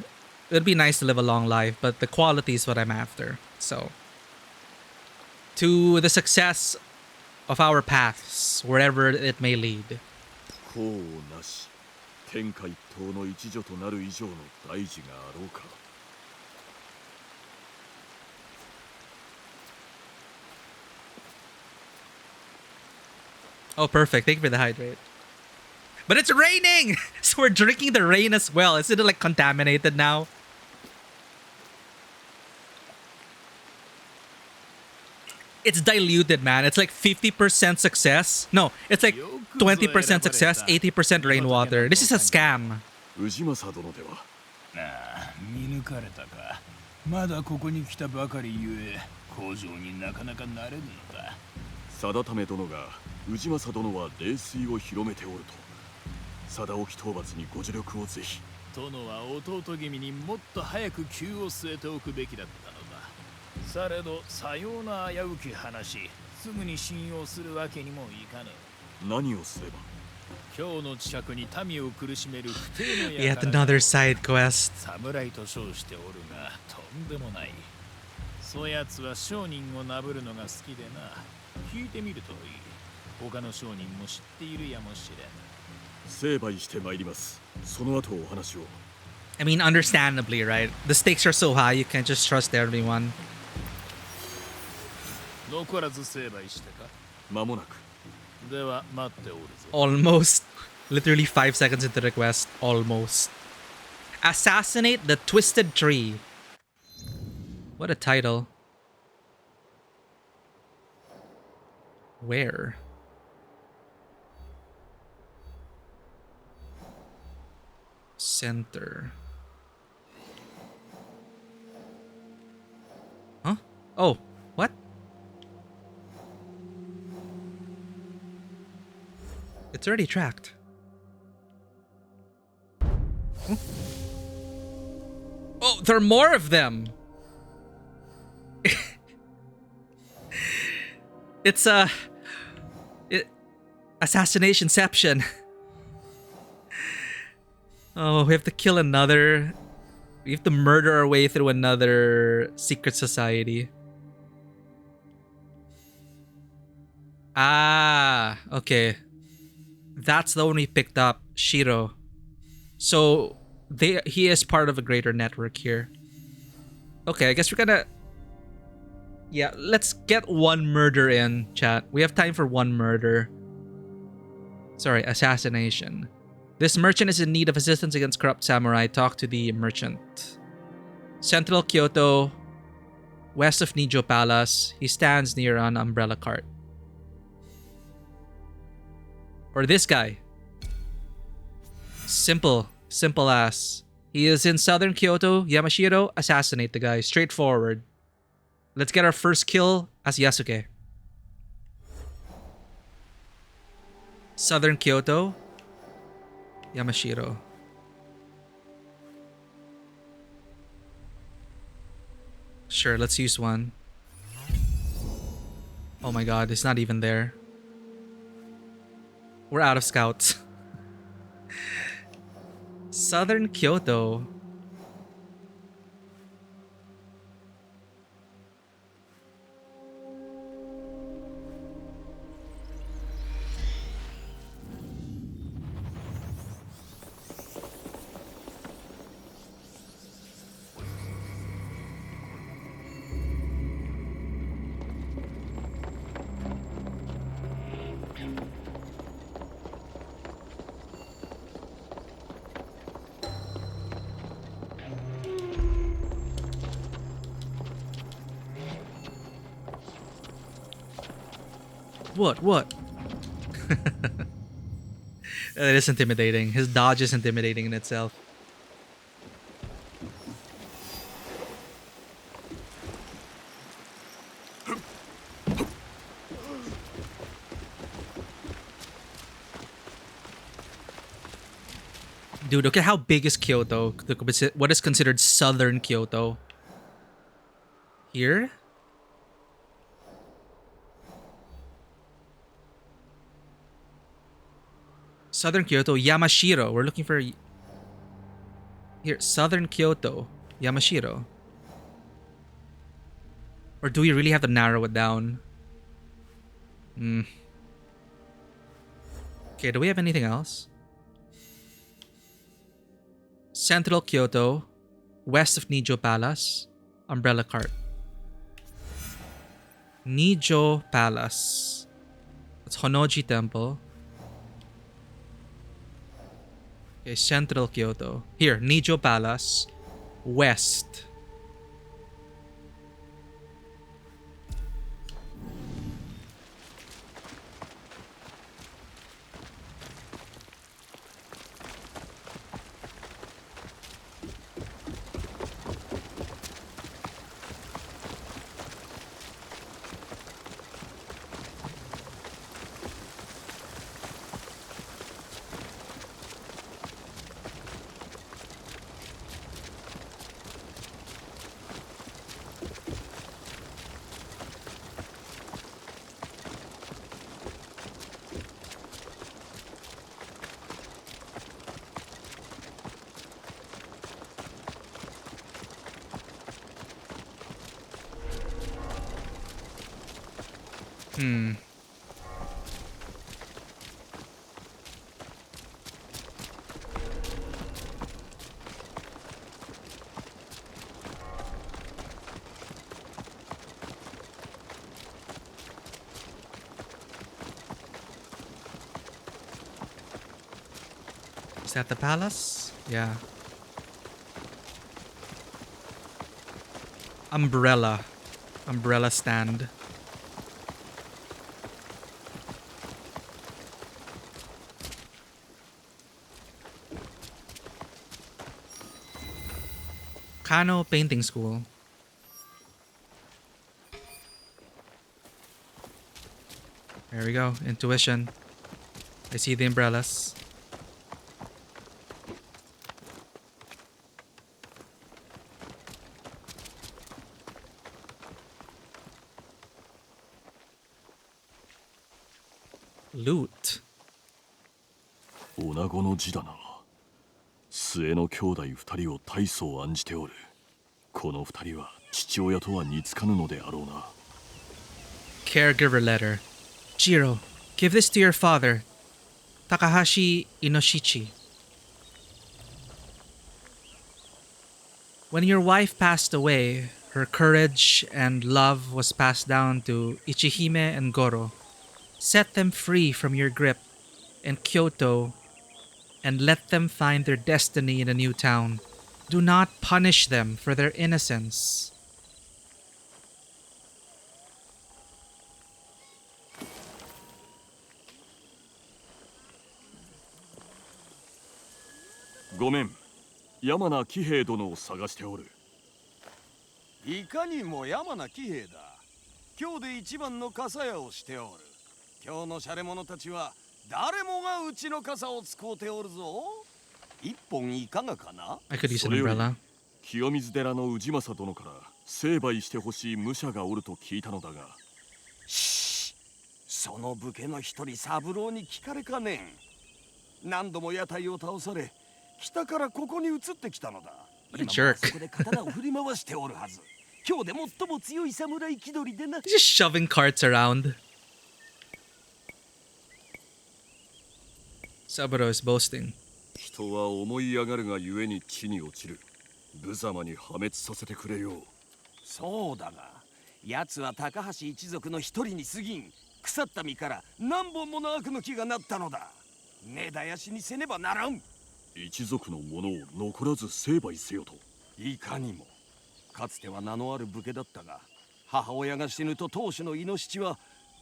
would be nice to live a long life, but the quality is what I'm after. So, to the success of our paths, wherever it may lead. 功なし、天下一統の一助となる以上の大事があろうか。Oh, perfect. Thank you for the hydrate. But it's raining! So we're drinking the rain as well. Isn't it like contaminated now? It's diluted, man. It's like 50% success. No, it's like 20% success, 80% rainwater. This is a scam. 氏政殿では。見抜かれたか。まだここに来たばかりゆえ、工場になかなかなれぬのだ。定為殿が氏政殿は冷水を広めておると。定置討伐にご助力をぜひ。殿は弟君にもっと早く急を据えておくべきだったのだ。されどさような危うき話、すぐに信用するわけにもいかぬ。何をすれば。今日の近くに民を苦しめる不定の Yet another side quest. 侍と称しておるがとんでもない。そやつは商人をなぶるのが好きでな。聞いてみるといい。他の商人も知っているやもしれん。成敗して参ります。その後お話を。I mean, understandably, right? The stakes are so high, you can't just trust everyone. 残らず成敗してか。間もなく。では待っておるぞ。Almost. Literally 5 seconds into the quest. Almost. Assassinate the twisted tree. What a title. Where? Center. Huh? Oh, what? It's already tracked. Huh? Oh, there are more of them. It's assassinationception. Oh, we have to kill another. We have to murder our way through another secret society. Ah, okay. That's the one we picked up, Shiro. So he is part of a greater network here. Okay, I guess we're gonna. Yeah, let's get one murder in, chat. We have time for one murder. Sorry, assassination. This merchant is in need of assistance against corrupt samurai. Talk to the merchant. Central Kyoto, west of Nijo Palace. He stands near an umbrella cart. Or this guy. Simple as. He is in southern Kyoto. Yamashiro, assassinate the guy. Straightforward. Let's get our first kill as Yasuke. Southern Kyoto. Yamashiro. Sure, let's use one. Oh my god, it's not even there. We're out of scouts. Southern Kyoto. What? It is intimidating. His dodge is intimidating in itself. Dude, look at how big is Kyoto. What is considered southern Kyoto? Here? Southern Kyoto, Yamashiro. We're looking for... Here, Southern Kyoto, Yamashiro. Or do we really have to narrow it down? Okay, do we have anything else? Central Kyoto, west of Nijo Palace, umbrella cart. Nijo Palace. That's Honoji Temple. Okay, Central Kyoto. Here, Nijo Palace, west. Is that the palace? Yeah. umbrella stand. Kano Painting School. There we go. Intuition. I see the umbrellas. Loot. 女子の字だな。末の兄弟二人を大層案じておる。この二人は父親とは似つかぬのであろうな。Caregiver letter. Jiro, give this to your father, Takahashi Inoshichi. When your wife passed away, her courage and love was passed down to Ichihime and Goro. Set them free from your grip in Kyoto and let them find their destiny in a new town. Do not punish them for their innocence. Gomen, 山名喜兵衛殿を探しておる。いかにも山名喜兵衛だ。今日で一番の傘屋をしておる。今日のシャレ者たちは誰もがうちの傘を使うておるぞ。一本いかがかな。 I could use an umbrella. 清水寺の氏政殿から成敗してほしい武者がおると聞いたのだが。その武家の一人三郎に聞かれかねん。何度も屋台を倒され、北からここに移ってきたのだ。What a jerk. そこで刀を振り回しておるはず。今日で最も強い侍気取りでな。Just shoving carts around. Saburo is boasting. 人は思い上がるがゆえに地に落ちる。無様に破滅させてくれよう。そうだが、奴は高橋一族の一人に過ぎん。腐った実から何本もの悪の木がなったのだ。根絶やしにせねばならん。一族の者を残らず成敗せよと。いかにも。かつては名のある武家だったが、母親が死ぬと当主のイノシチは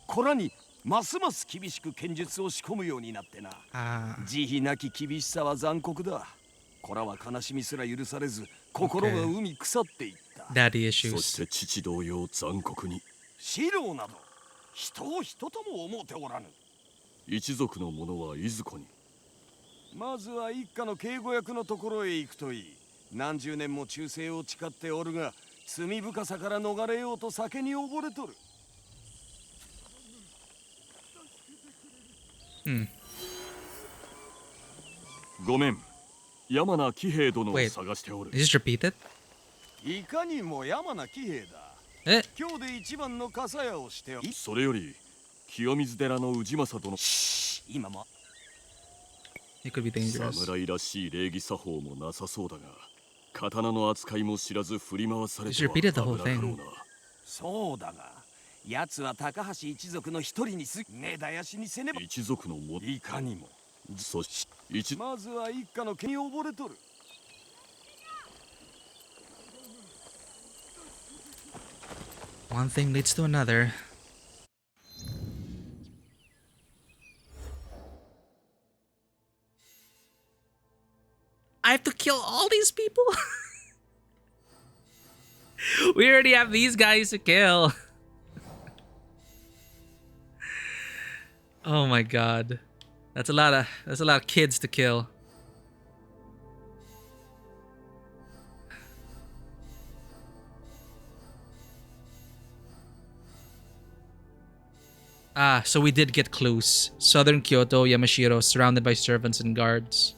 子らにますます厳しく剣術を仕込むようになってな。慈悲なき厳しさは残酷だ。子らは悲しみすら許されず、心が海腐っていった。Daddy issues. そして父同様残酷に。四郎など人を人とも思うておらぬ。一族の者はいずこに。まずは一家の警護役のところへ行くといい。何十年も忠誠を誓っておるが、罪深さから逃れようと酒に溺れとる。ごめん、山名喜兵衛殿を探しておる。Is this repeated? いかにも山名喜兵衛だ。今日で一番の傘屋をしておる。それより清水寺の氏政殿。今も。It could be dangerous. 侍らしい礼儀作法もなさそうだが、刀の扱いも知らず振り回されては危なかろうな。そうだが、奴は高橋一族の一人に根絶やしにせねば。一族のもいかにも。そしまずは一家の毛に溺れとる。One thing leads to another. I have to kill all these people? We already have these guys to kill. Oh my god. That's a lot of kids to kill. Ah, so we did get clues. Southern Kyoto, Yamashiro, surrounded by servants and guards.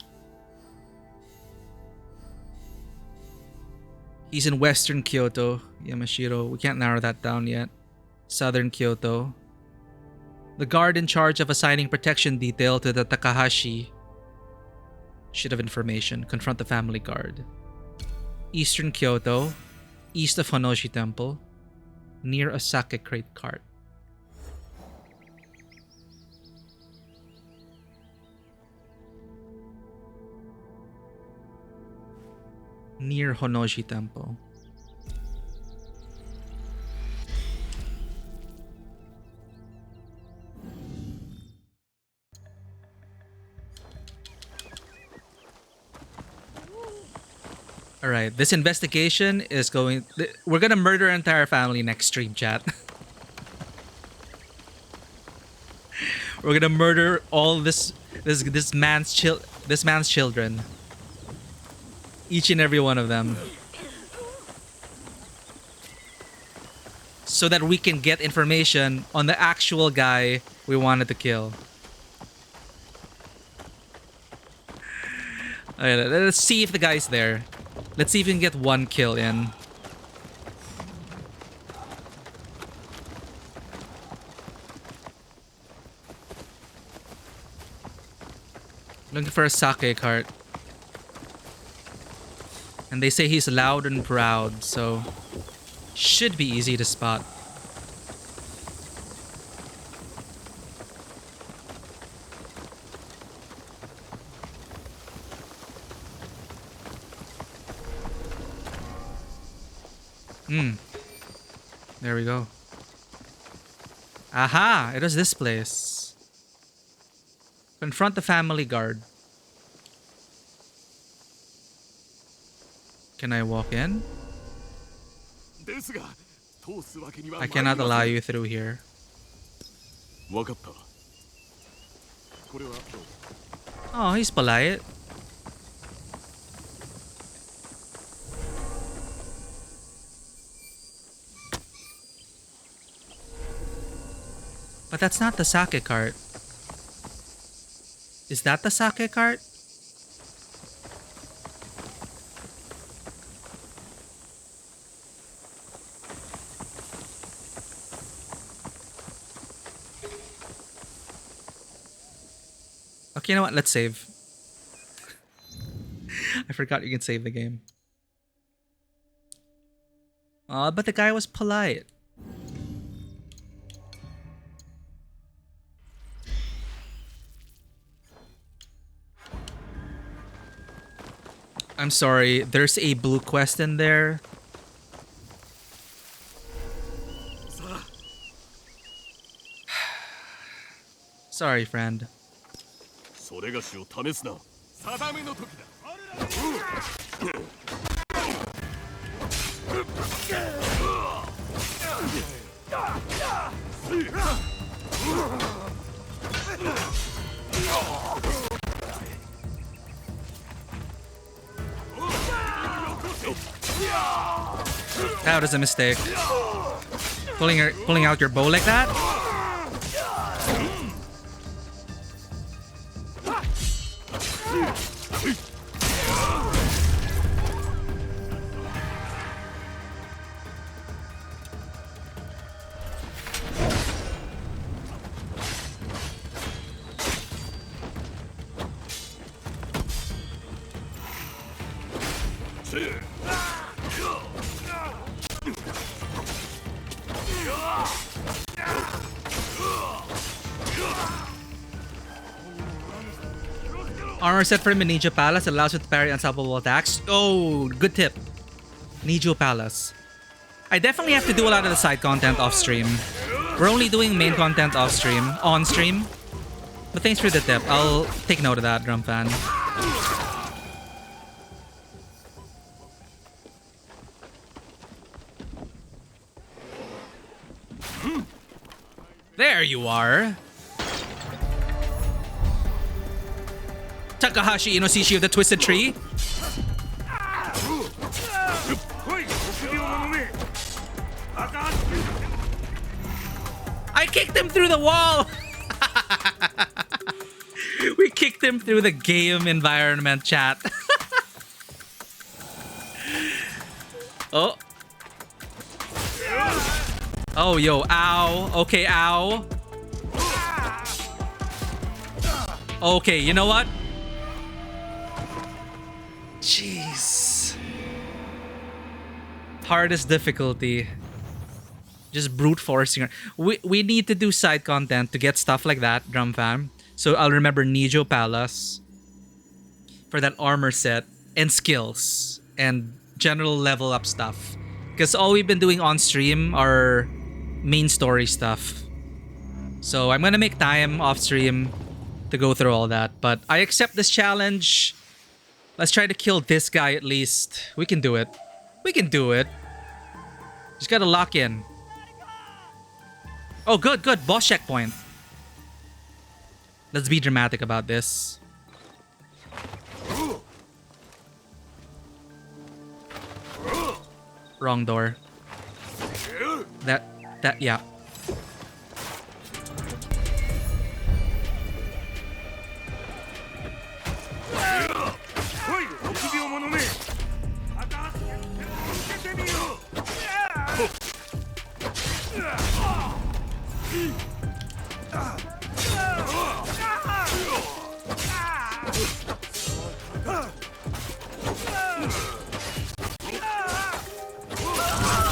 He's in Western Kyoto, Yamashiro. We can't narrow that down yet. Southern Kyoto. The guard in charge of assigning protection detail to the Takahashi. Sheet of information. Confront the family guard. Eastern Kyoto. East of Honoshi Temple. Near a sake crate cart. Near Honoshi Temple. All right, this investigation is going... We're gonna murder our entire family next stream, chat. We're gonna murder all this man's children. Each and every one of them. So that we can get information on the actual guy we wanted to kill. Alright, let's see if the guy's there. Let's see if we can get one kill in. Looking for a sake cart. And they say he's loud and proud, so should be easy to spot. There we go. Aha! It was this place. Confront the family guard. Can I walk in? I cannot allow you through here. Oh, he's polite. But that's not the sake cart. Is that the sake cart? Okay, you know what? Let's save. I forgot you can save the game. But the guy was polite. I'm sorry, there's a blue quest in there. Sorry, friend. That was a mistake. Pulling out your bow like that? Armor set for him in Nijo Palace allows you to parry unstoppable attacks. Oh, good tip. Nijo Palace. I definitely have to do a lot of the side content off stream. We're only doing main content off stream, on stream. But thanks for the tip. I'll take note of that, Drum Fan. There you are. Takahashi Inosishi of the Twisted Tree. I kicked him through the wall. We kicked him through the game environment, chat. Oh. Oh, yo, ow. Okay, ow. Okay, you know what? Jeez. Hardest difficulty. Just brute forcing her. We need to do side content to get stuff like that, Drum Fam. So I'll remember Nijo Palace for that armor set and skills and general level up stuff. Because all we've been doing on stream are main story stuff. So I'm gonna make time off stream to go through all that. But I accept this challenge. Let's try to kill this guy at least. We can do it. We can do it. Just gotta lock in. Oh, good, good. Boss checkpoint. Let's be dramatic about this. Wrong door. Yeah.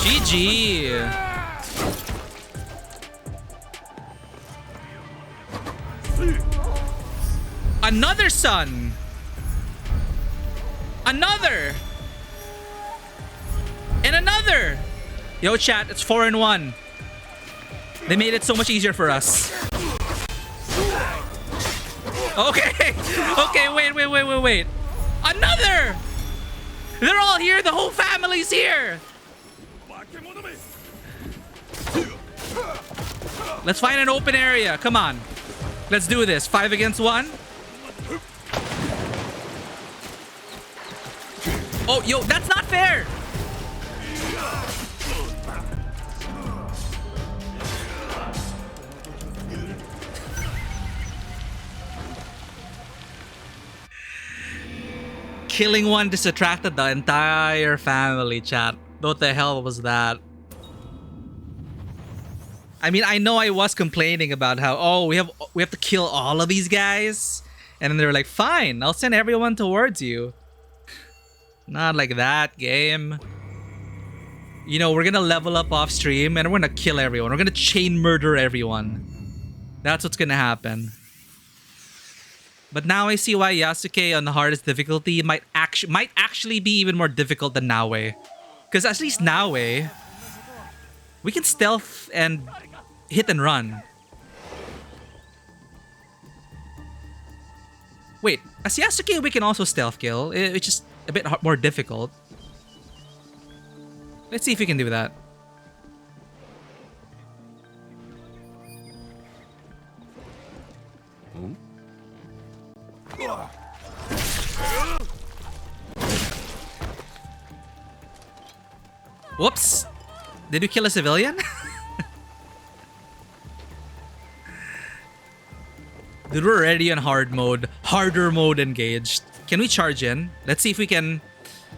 GG. Another son. Another. And another. Yo, chat, it's 4-1. They made it so much easier for us. Okay. Okay, wait. Another. They're all here. The whole family's here. Let's find an open area. Come on. Let's do this. 5 against 1. Oh, yo, that's not fair. Killing one distracted the entire family, chat. What the hell was that? I mean, I know I was complaining about how, oh, we have to kill all of these guys. And then they're like, fine, I'll send everyone towards you. Not like that, game. You know, we're gonna level up off stream and we're gonna kill everyone. We're gonna chain murder everyone. That's what's gonna happen. But now I see why Yasuke on the hardest difficulty might actually be even more difficult than Naue. Because at least Naue, we can stealth and hit and run. Wait, as Yasuke we can also stealth kill. It's just a bit more difficult. Let's see if we can do that. Whoops! Did you kill a civilian? Dude, we're already in harder mode engaged. Can we charge in? Let's see if we can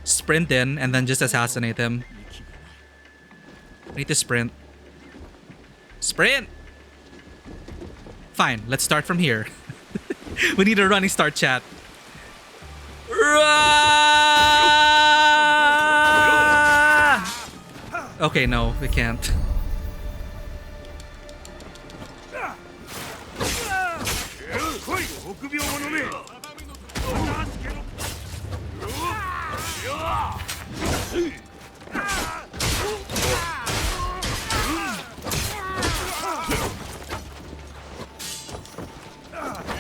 sprint in and then just assassinate him. We need to sprint. Sprint! Fine, let's start from here. We need a running start, chat. Okay, no, we can't.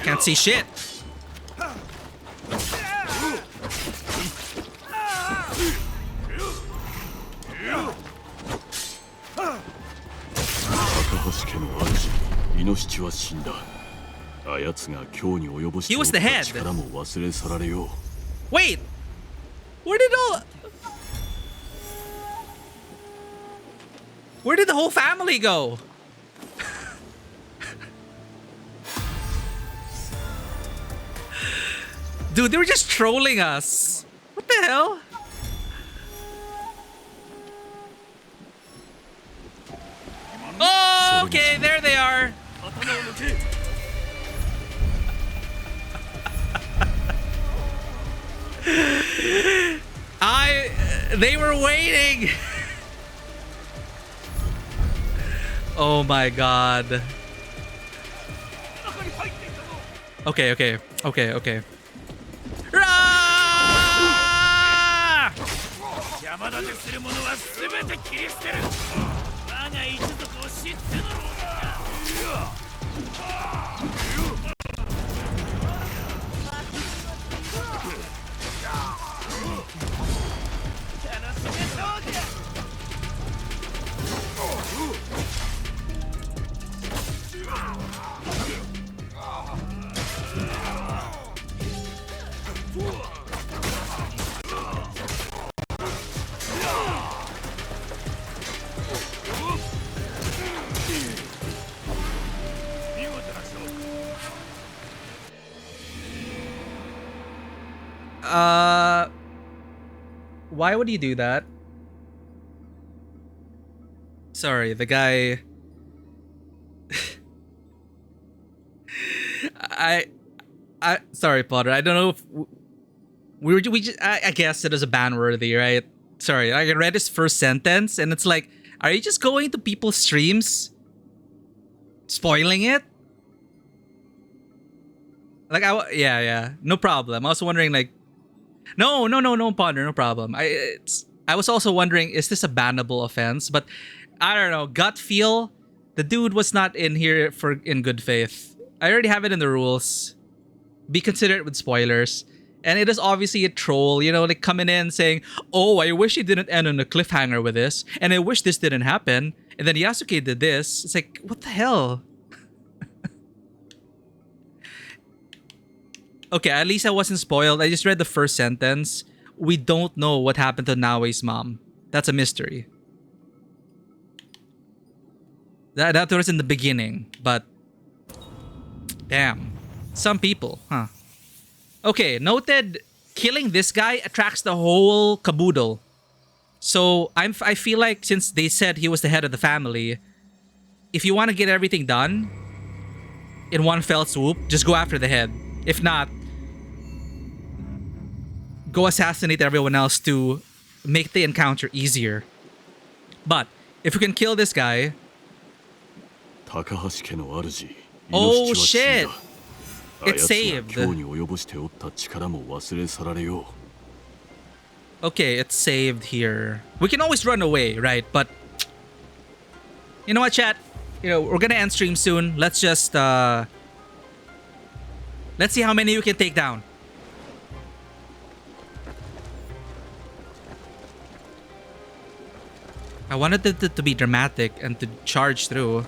Can't see shit. He was the head. Wait, where did the whole family go? Dude, they were just trolling us. What the hell? Oh, okay, there they are. They were waiting. Oh my god. Okay. Why would you do that? Sorry, the guy. I sorry, Potter. I don't know if I guess it is a ban worthy, right? Sorry, I read his first sentence and it's like, are you just going to people's streams, spoiling it? Like, yeah, no problem. I was wondering, like, no, Potter, no problem. I was also wondering, is this a bannable offense? But I don't know. Gut feel, the dude was not in here in good faith. I already have it in the rules. Be considerate with spoilers. And it is obviously a troll, you know, like coming in saying, oh, I wish it didn't end on a cliffhanger with this. And I wish this didn't happen. And then Yasuke did this. It's like, what the hell? Okay, at least I wasn't spoiled. I just read the first sentence. We don't know what happened to Naoi's mom. That's a mystery. That was in the beginning, but damn. Some people, huh? Okay, noted. Killing this guy attracts the whole caboodle. So I feel like since they said he was the head of the family, if you want to get everything done in one fell swoop, just go after the head. If not, go assassinate everyone else to make the encounter easier. But if you can kill this guy... Oh shit! It's saved. Okay, it's saved here. We can always run away, right? But you know what, chat? You know, we're gonna end stream soon. Let's just let's see how many you can take down. I wanted it to be dramatic and to charge through.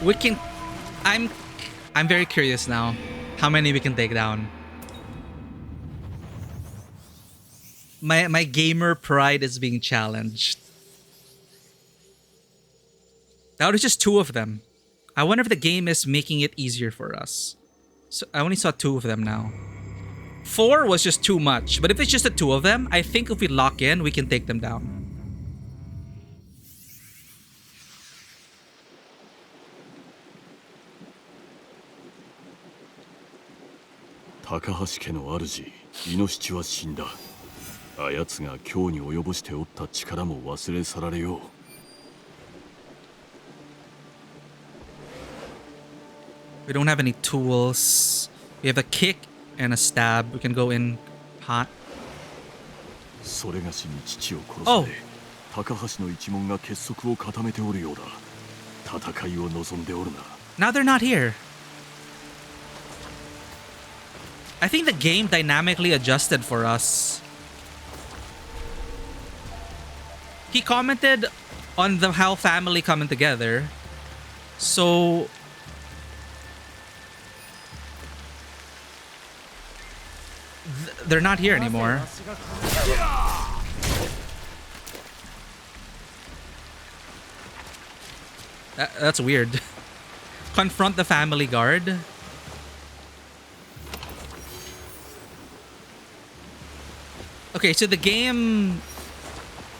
We can... I'm very curious now how many we can take down. My gamer pride is being challenged. That was just 2 of them. I wonder if the game is making it easier for us. So I only saw 2 of them now. 4 was just too much. But if it's just the 2 of them, I think if we lock in, we can take them down. Takahashi家の主、イノシチは死んだ。あやつが今日に及ぼしておった力も忘れ去られよう。We don't have any tools. We have a kick and a stab. We can go in hot. それがしに父を殺され、高橋の一門が結束を固めておるようだ。戦いを望んでおるな。Now they're not here. I think the game dynamically adjusted for us. He commented on the how family coming together. So they're not here anymore. That's weird. Confront the family guard. Okay, so the game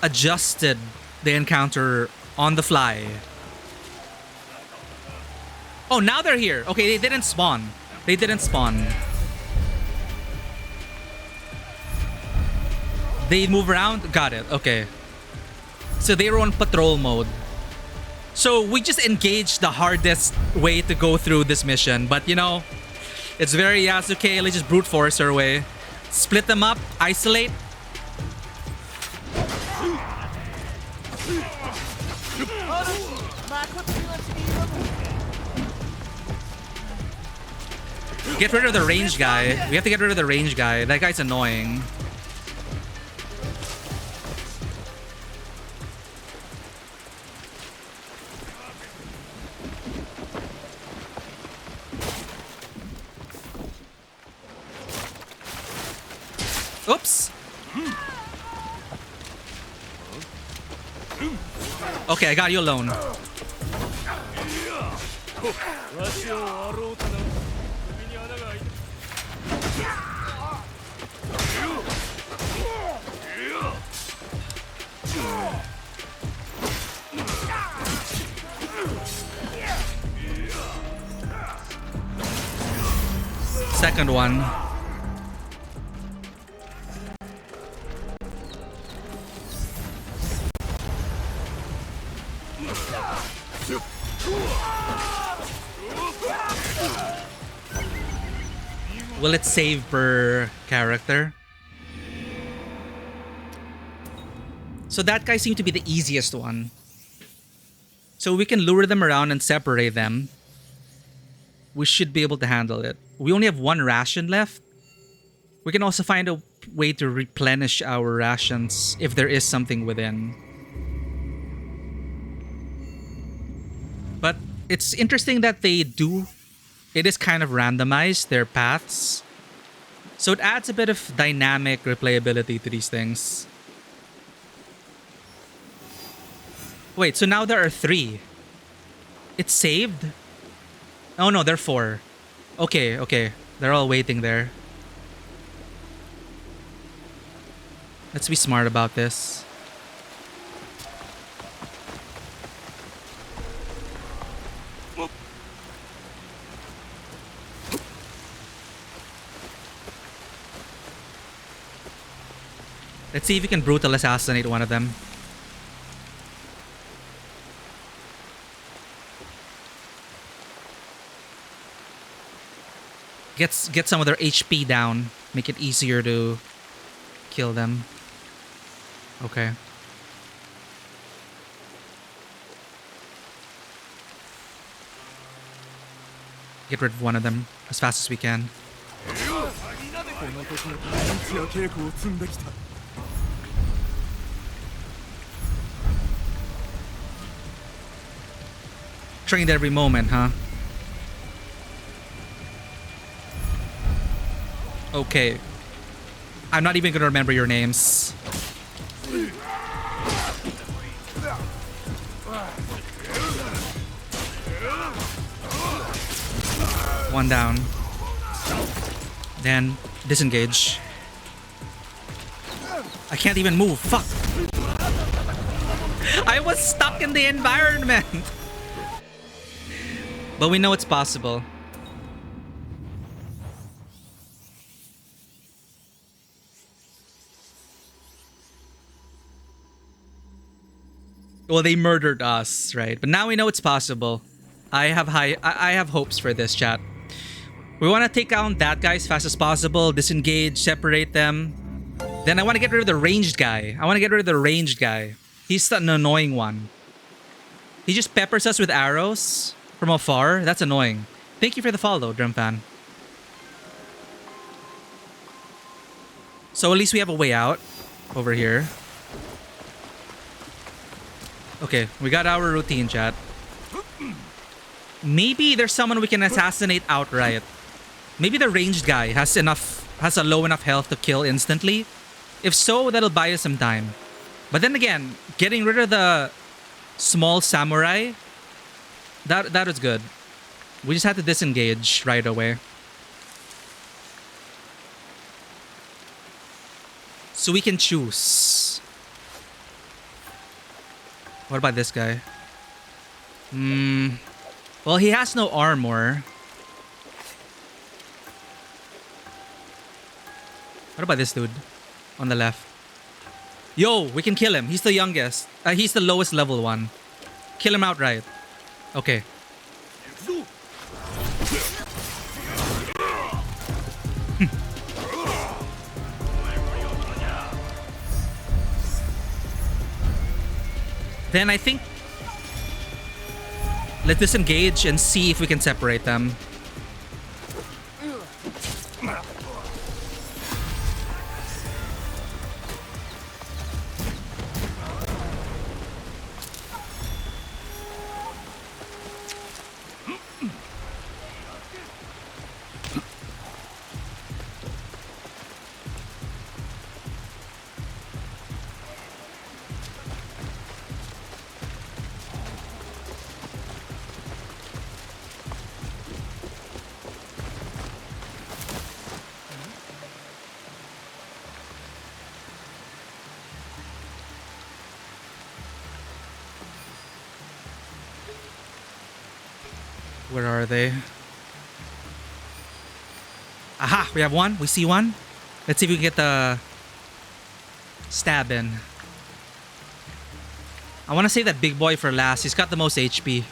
adjusted the encounter on the fly. Oh, now they're here. Okay, they didn't spawn. They didn't spawn. They move around? Got it. Okay. So they were on patrol mode. So we just engaged the hardest way to go through this mission. But, you know, it's very Yasuke. Let's just brute force our way. Split them up. Isolate. Get rid of the range guy. We have to get rid of the range guy. That guy's annoying. Oops. Okay, I got you alone. Second one. Will it save per character? So that guy seemed to be the easiest one. So we can lure them around and separate them. We should be able to handle it. We only have one ration left. We can also find a way to replenish our rations if there is something within. But it's interesting that they do... It is kind of randomized, their paths. So it adds a bit of dynamic replayability to these things. Wait, so now there are 3. It's saved? Oh no, there are 4. Okay, okay. They're all waiting there. Let's be smart about this. Let's see if we can brutal assassinate one of them. Get some of their HP down. Make it easier to kill them. Okay. Get rid of one of them as fast as we can. Trained every moment, huh? Okay. I'm not even gonna remember your names. One down. Then disengage. I can't even move. Fuck. I was stuck in the environment. But we know it's possible. Well, they murdered us, right? But now we know it's possible. I have hopes for this, chat. We want to take down that guy as fast as possible, disengage, separate them. Then I want to get rid of the ranged guy. He's an annoying one. He just peppers us with arrows from afar. That's annoying. Thank you for the follow, Drum Fan. So at least we have a way out over here. Okay, we got our routine, chat. Maybe there's someone we can assassinate outright. Maybe the ranged guy has a low enough health to kill instantly. If so, that'll buy us some time. But then again, getting rid of the small samurai, that was good. We just had to disengage right away. So we can choose. What about this guy? Well, he has no armor. What about this dude on the left? Yo, we can kill him. He's the youngest. He's the lowest level one. Kill him outright. Okay. Then I think let's disengage and see if we can separate them. Where are they? Aha! We have one. We see one. Let's see if we can get the stab in. I want to save that big boy for last. He's got the most HP.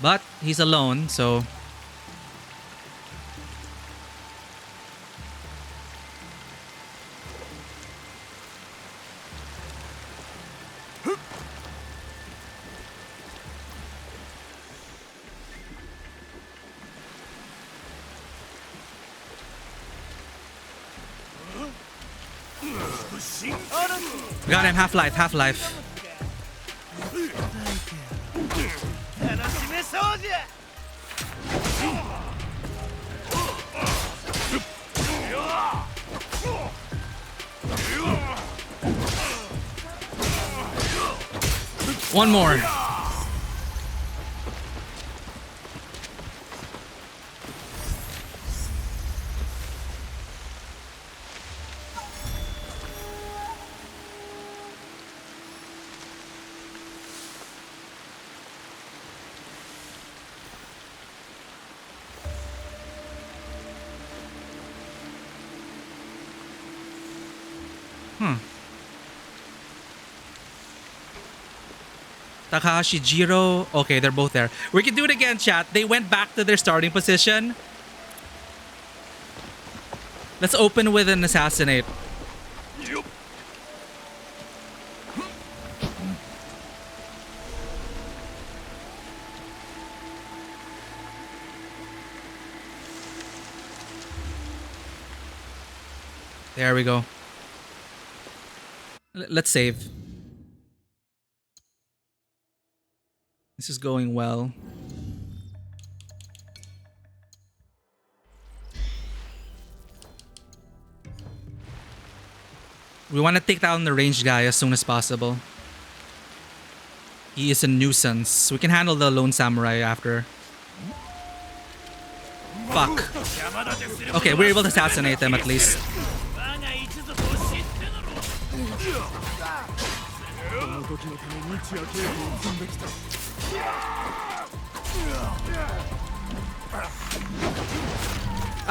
But he's alone, so... Got him, half-life, half-life. One more. Takahashi, Jiro. Okay, they're both there. We can do it again, chat. They went back to their starting position. Let's open with an assassinate. There we go. Let's save. This is going well. We want to take down the ranged guy as soon as possible. He is a nuisance. We can handle the lone samurai after. Fuck. Okay, we're able to assassinate them at least.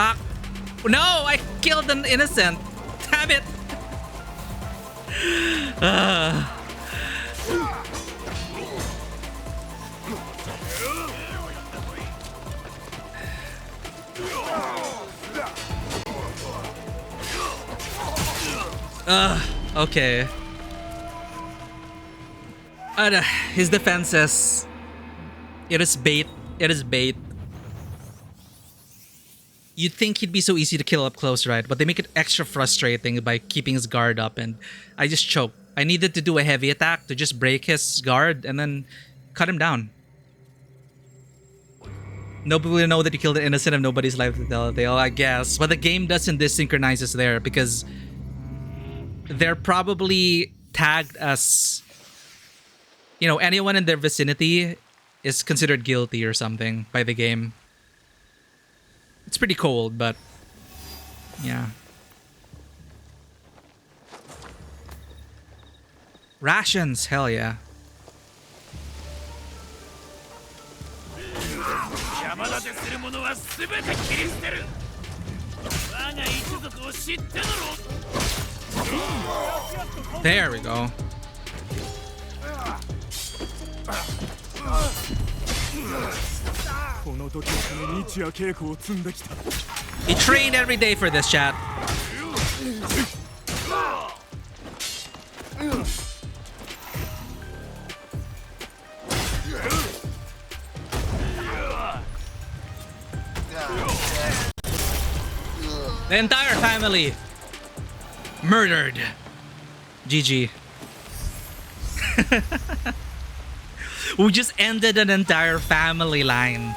Ah! No! I killed an innocent! Damn it! Okay. His defenses. It is bait. It is bait. You'd think he'd be so easy to kill up close, right? But they make it extra frustrating by keeping his guard up, and I just choked. I needed to do a heavy attack to just break his guard and then cut him down. Nobody will know that you killed an innocent if nobody's life to tell a tale, I guess. But the game doesn't desynchronize us there because they're probably tagged as, you know, anyone in their vicinity is considered guilty or something by the game. It's pretty cold, but yeah. Rations, hell yeah. There we go. He trained every day for this, chat. The entire family murdered. GG. We just ended an entire family line.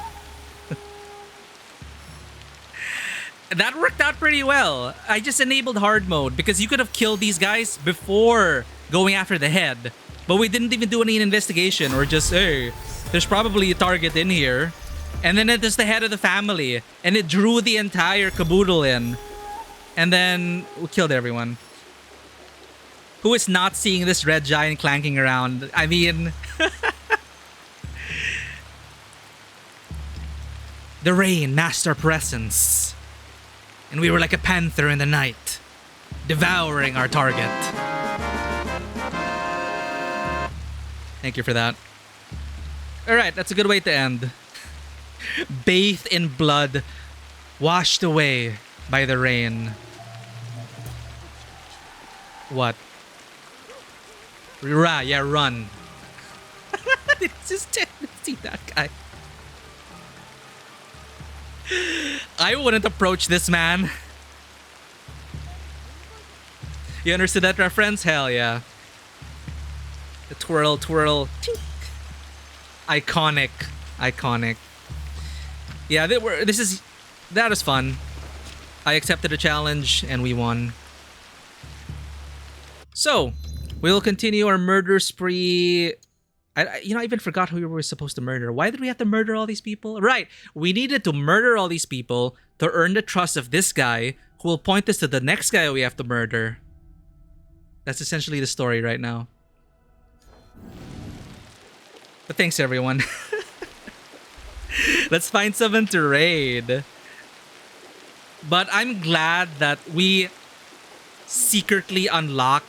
That worked out pretty well. I just enabled hard mode because you could have killed these guys before going after the head. But we didn't even do any investigation or just, hey, there's probably a target in here. And then it is the head of the family. And it drew the entire caboodle in. And then we killed everyone. Who is not seeing this red giant clanking around? I mean... The rain masked our presence, and we were like a panther in the night, devouring our target. Thank you for that. Alright, that's a good way to end. Bathed in blood, washed away by the rain. What? Yeah, run. It's just see that guy. I wouldn't approach this man. You understood that reference? Hell yeah. The twirl, twirl. Tink. Iconic. Iconic. Yeah, that was fun. I accepted the challenge and we won. So, we'll continue our murder spree. I even forgot who we were supposed to murder. Why did we have to murder all these people? Right, we needed to murder all these people to earn the trust of this guy who will point us to the next guy we have to murder. That's essentially the story right now. But thanks, everyone. Let's find someone to raid. But I'm glad that we secretly unlocked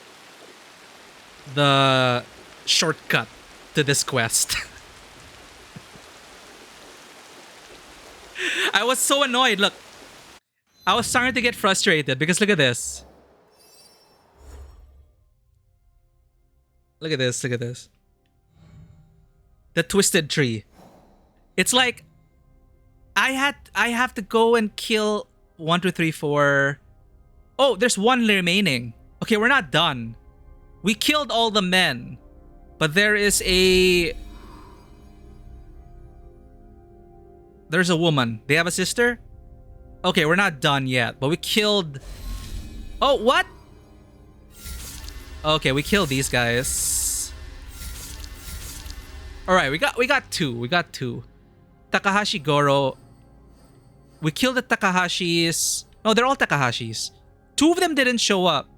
the shortcut to this quest. I was so annoyed. Look, I was starting to get frustrated because look at this. Look at this, look at this. The twisted tree. It's like I have to go and kill 1, 2, 3, 4. Oh, there's one remaining. Okay, we're not done. We killed all the men. But there's a woman. They have a sister? Okay, we're not done yet. But we killed... Oh, what? Okay, we killed these guys. Alright, we got two. We got two. Takahashi Goro. We killed the Takahashis. No, they're all Takahashis. Two of them didn't show up.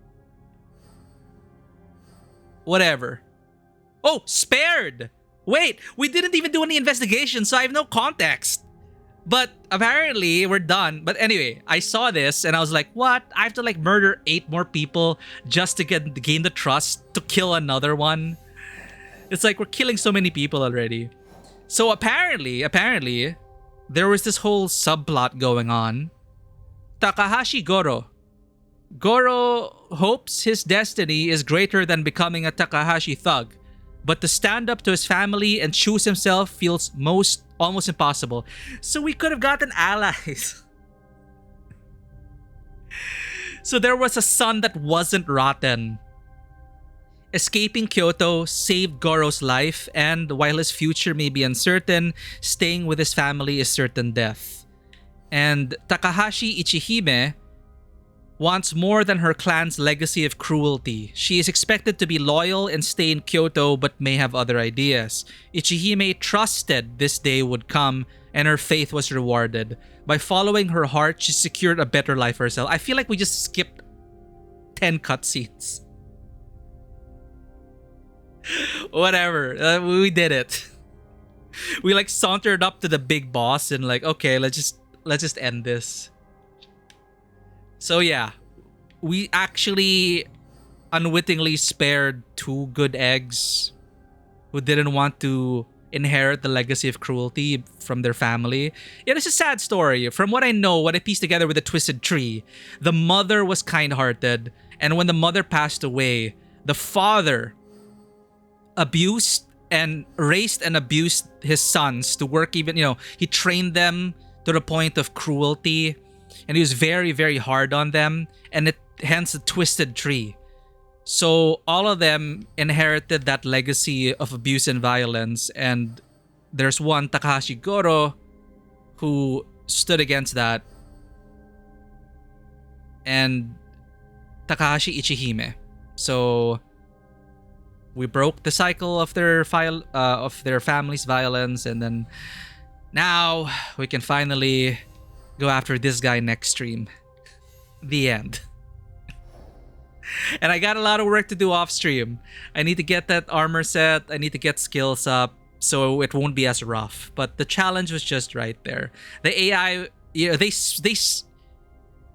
Whatever. Oh, spared! Wait, we didn't even do any investigation, so I have no context. But apparently, we're done. But anyway, I saw this and I was like, what? I have to like murder 8 more people just to gain the trust to kill another one? It's like we're killing so many people already. So apparently, there was this whole subplot going on. Takahashi Goro. Goro hopes his destiny is greater than becoming a Takahashi thug. But to stand up to his family and choose himself feels almost impossible. So we could have gotten allies. So there was a son that wasn't rotten. Escaping Kyoto saved Goro's life, and while his future may be uncertain, staying with his family is certain death. And Takahashi Ichihime wants more than her clan's legacy of cruelty. She is expected to be loyal and stay in Kyoto but may have other ideas. Ichihime trusted this day would come and her faith was rewarded. By following her heart, she secured a better life for herself. I feel like we just skipped 10 cutscenes. Whatever, we did it. We like sauntered up to the big boss and like, okay, let's just end this. So yeah, we actually unwittingly spared 2 good eggs who didn't want to inherit the legacy of cruelty from their family. Yeah, it's a sad story. From what I know, what I pieced together with the twisted tree, the mother was kind-hearted, and when the mother passed away, the father abused and raised and abused his sons to work even, he trained them to the point of cruelty. And he was very, very hard on them. And hence the twisted tree. So all of them inherited that legacy of abuse and violence. And there's one, Takahashi Goro, who stood against that. And Takahashi Ichihime. So we broke the cycle of their family's violence. And then now we can finally go after this guy next stream. The end. And I got a lot of work to do off stream. I need to get that armor set. I need to get skills up. so it won't be as rough. But the challenge was just right there. The AI, you know, I guess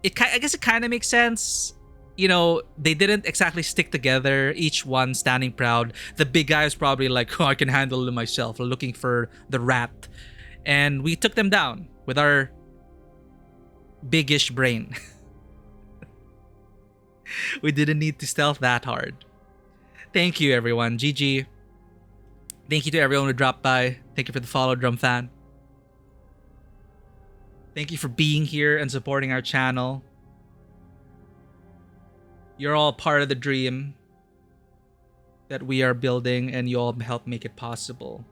it kind of makes sense. You know, they didn't exactly stick together, each one standing proud. The big guy was probably like, oh, I can handle it myself, looking for the rat. And we took them down with our biggish brain. We didn't need to stealth that hard. Thank you, everyone. GG. Thank you to everyone who dropped by. Thank you for the follow, Drum Fan. Thank you for being here and supporting our channel. You're all part of the dream that we are building, and you all help make it possible.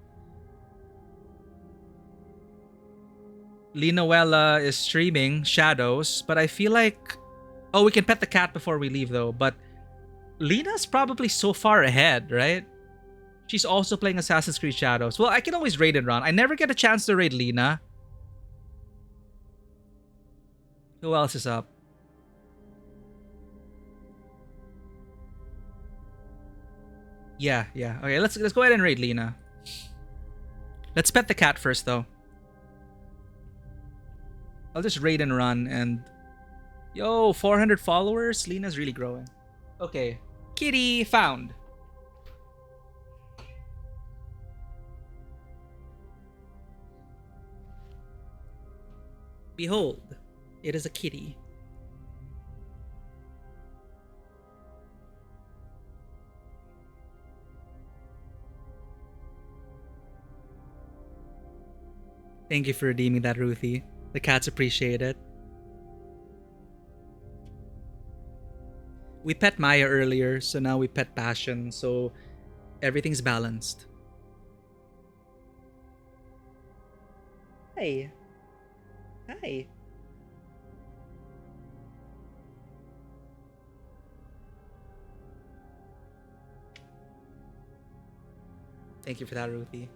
Linoella is streaming Shadows, but I feel like... Oh, we can pet the cat before we leave, though. But Lena's probably so far ahead, right? She's also playing Assassin's Creed Shadows. Well, I can always raid and run. I never get a chance to raid Lena. Who else is up? Yeah. Okay, let's go ahead and raid Lena. Let's pet the cat first, though. I'll just raid and run, and... Yo, 400 followers? Lena's really growing. Okay. Kitty found. Behold, it is a kitty. Thank you for redeeming that, Ruthie. The cats appreciate it. We pet Maya earlier, so now we pet Passion, so everything's balanced. Hi. Hi. Thank you for that, Ruthie.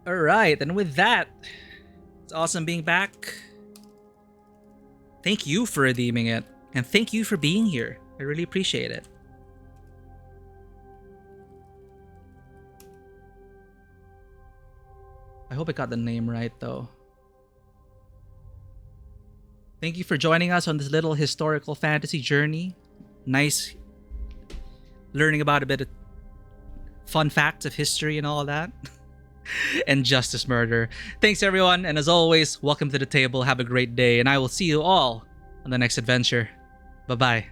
Alright, and with that, it's awesome being back. Thank you for redeeming it, and thank you for being here. I really appreciate it. I hope I got the name right, though. Thank you for joining us on this little historical fantasy journey. Nice learning about a bit of fun facts of history and all that. And justice murder. Thanks, everyone, and as always, welcome to the table. Have a great day, and I will see you all on the next adventure. Bye-bye.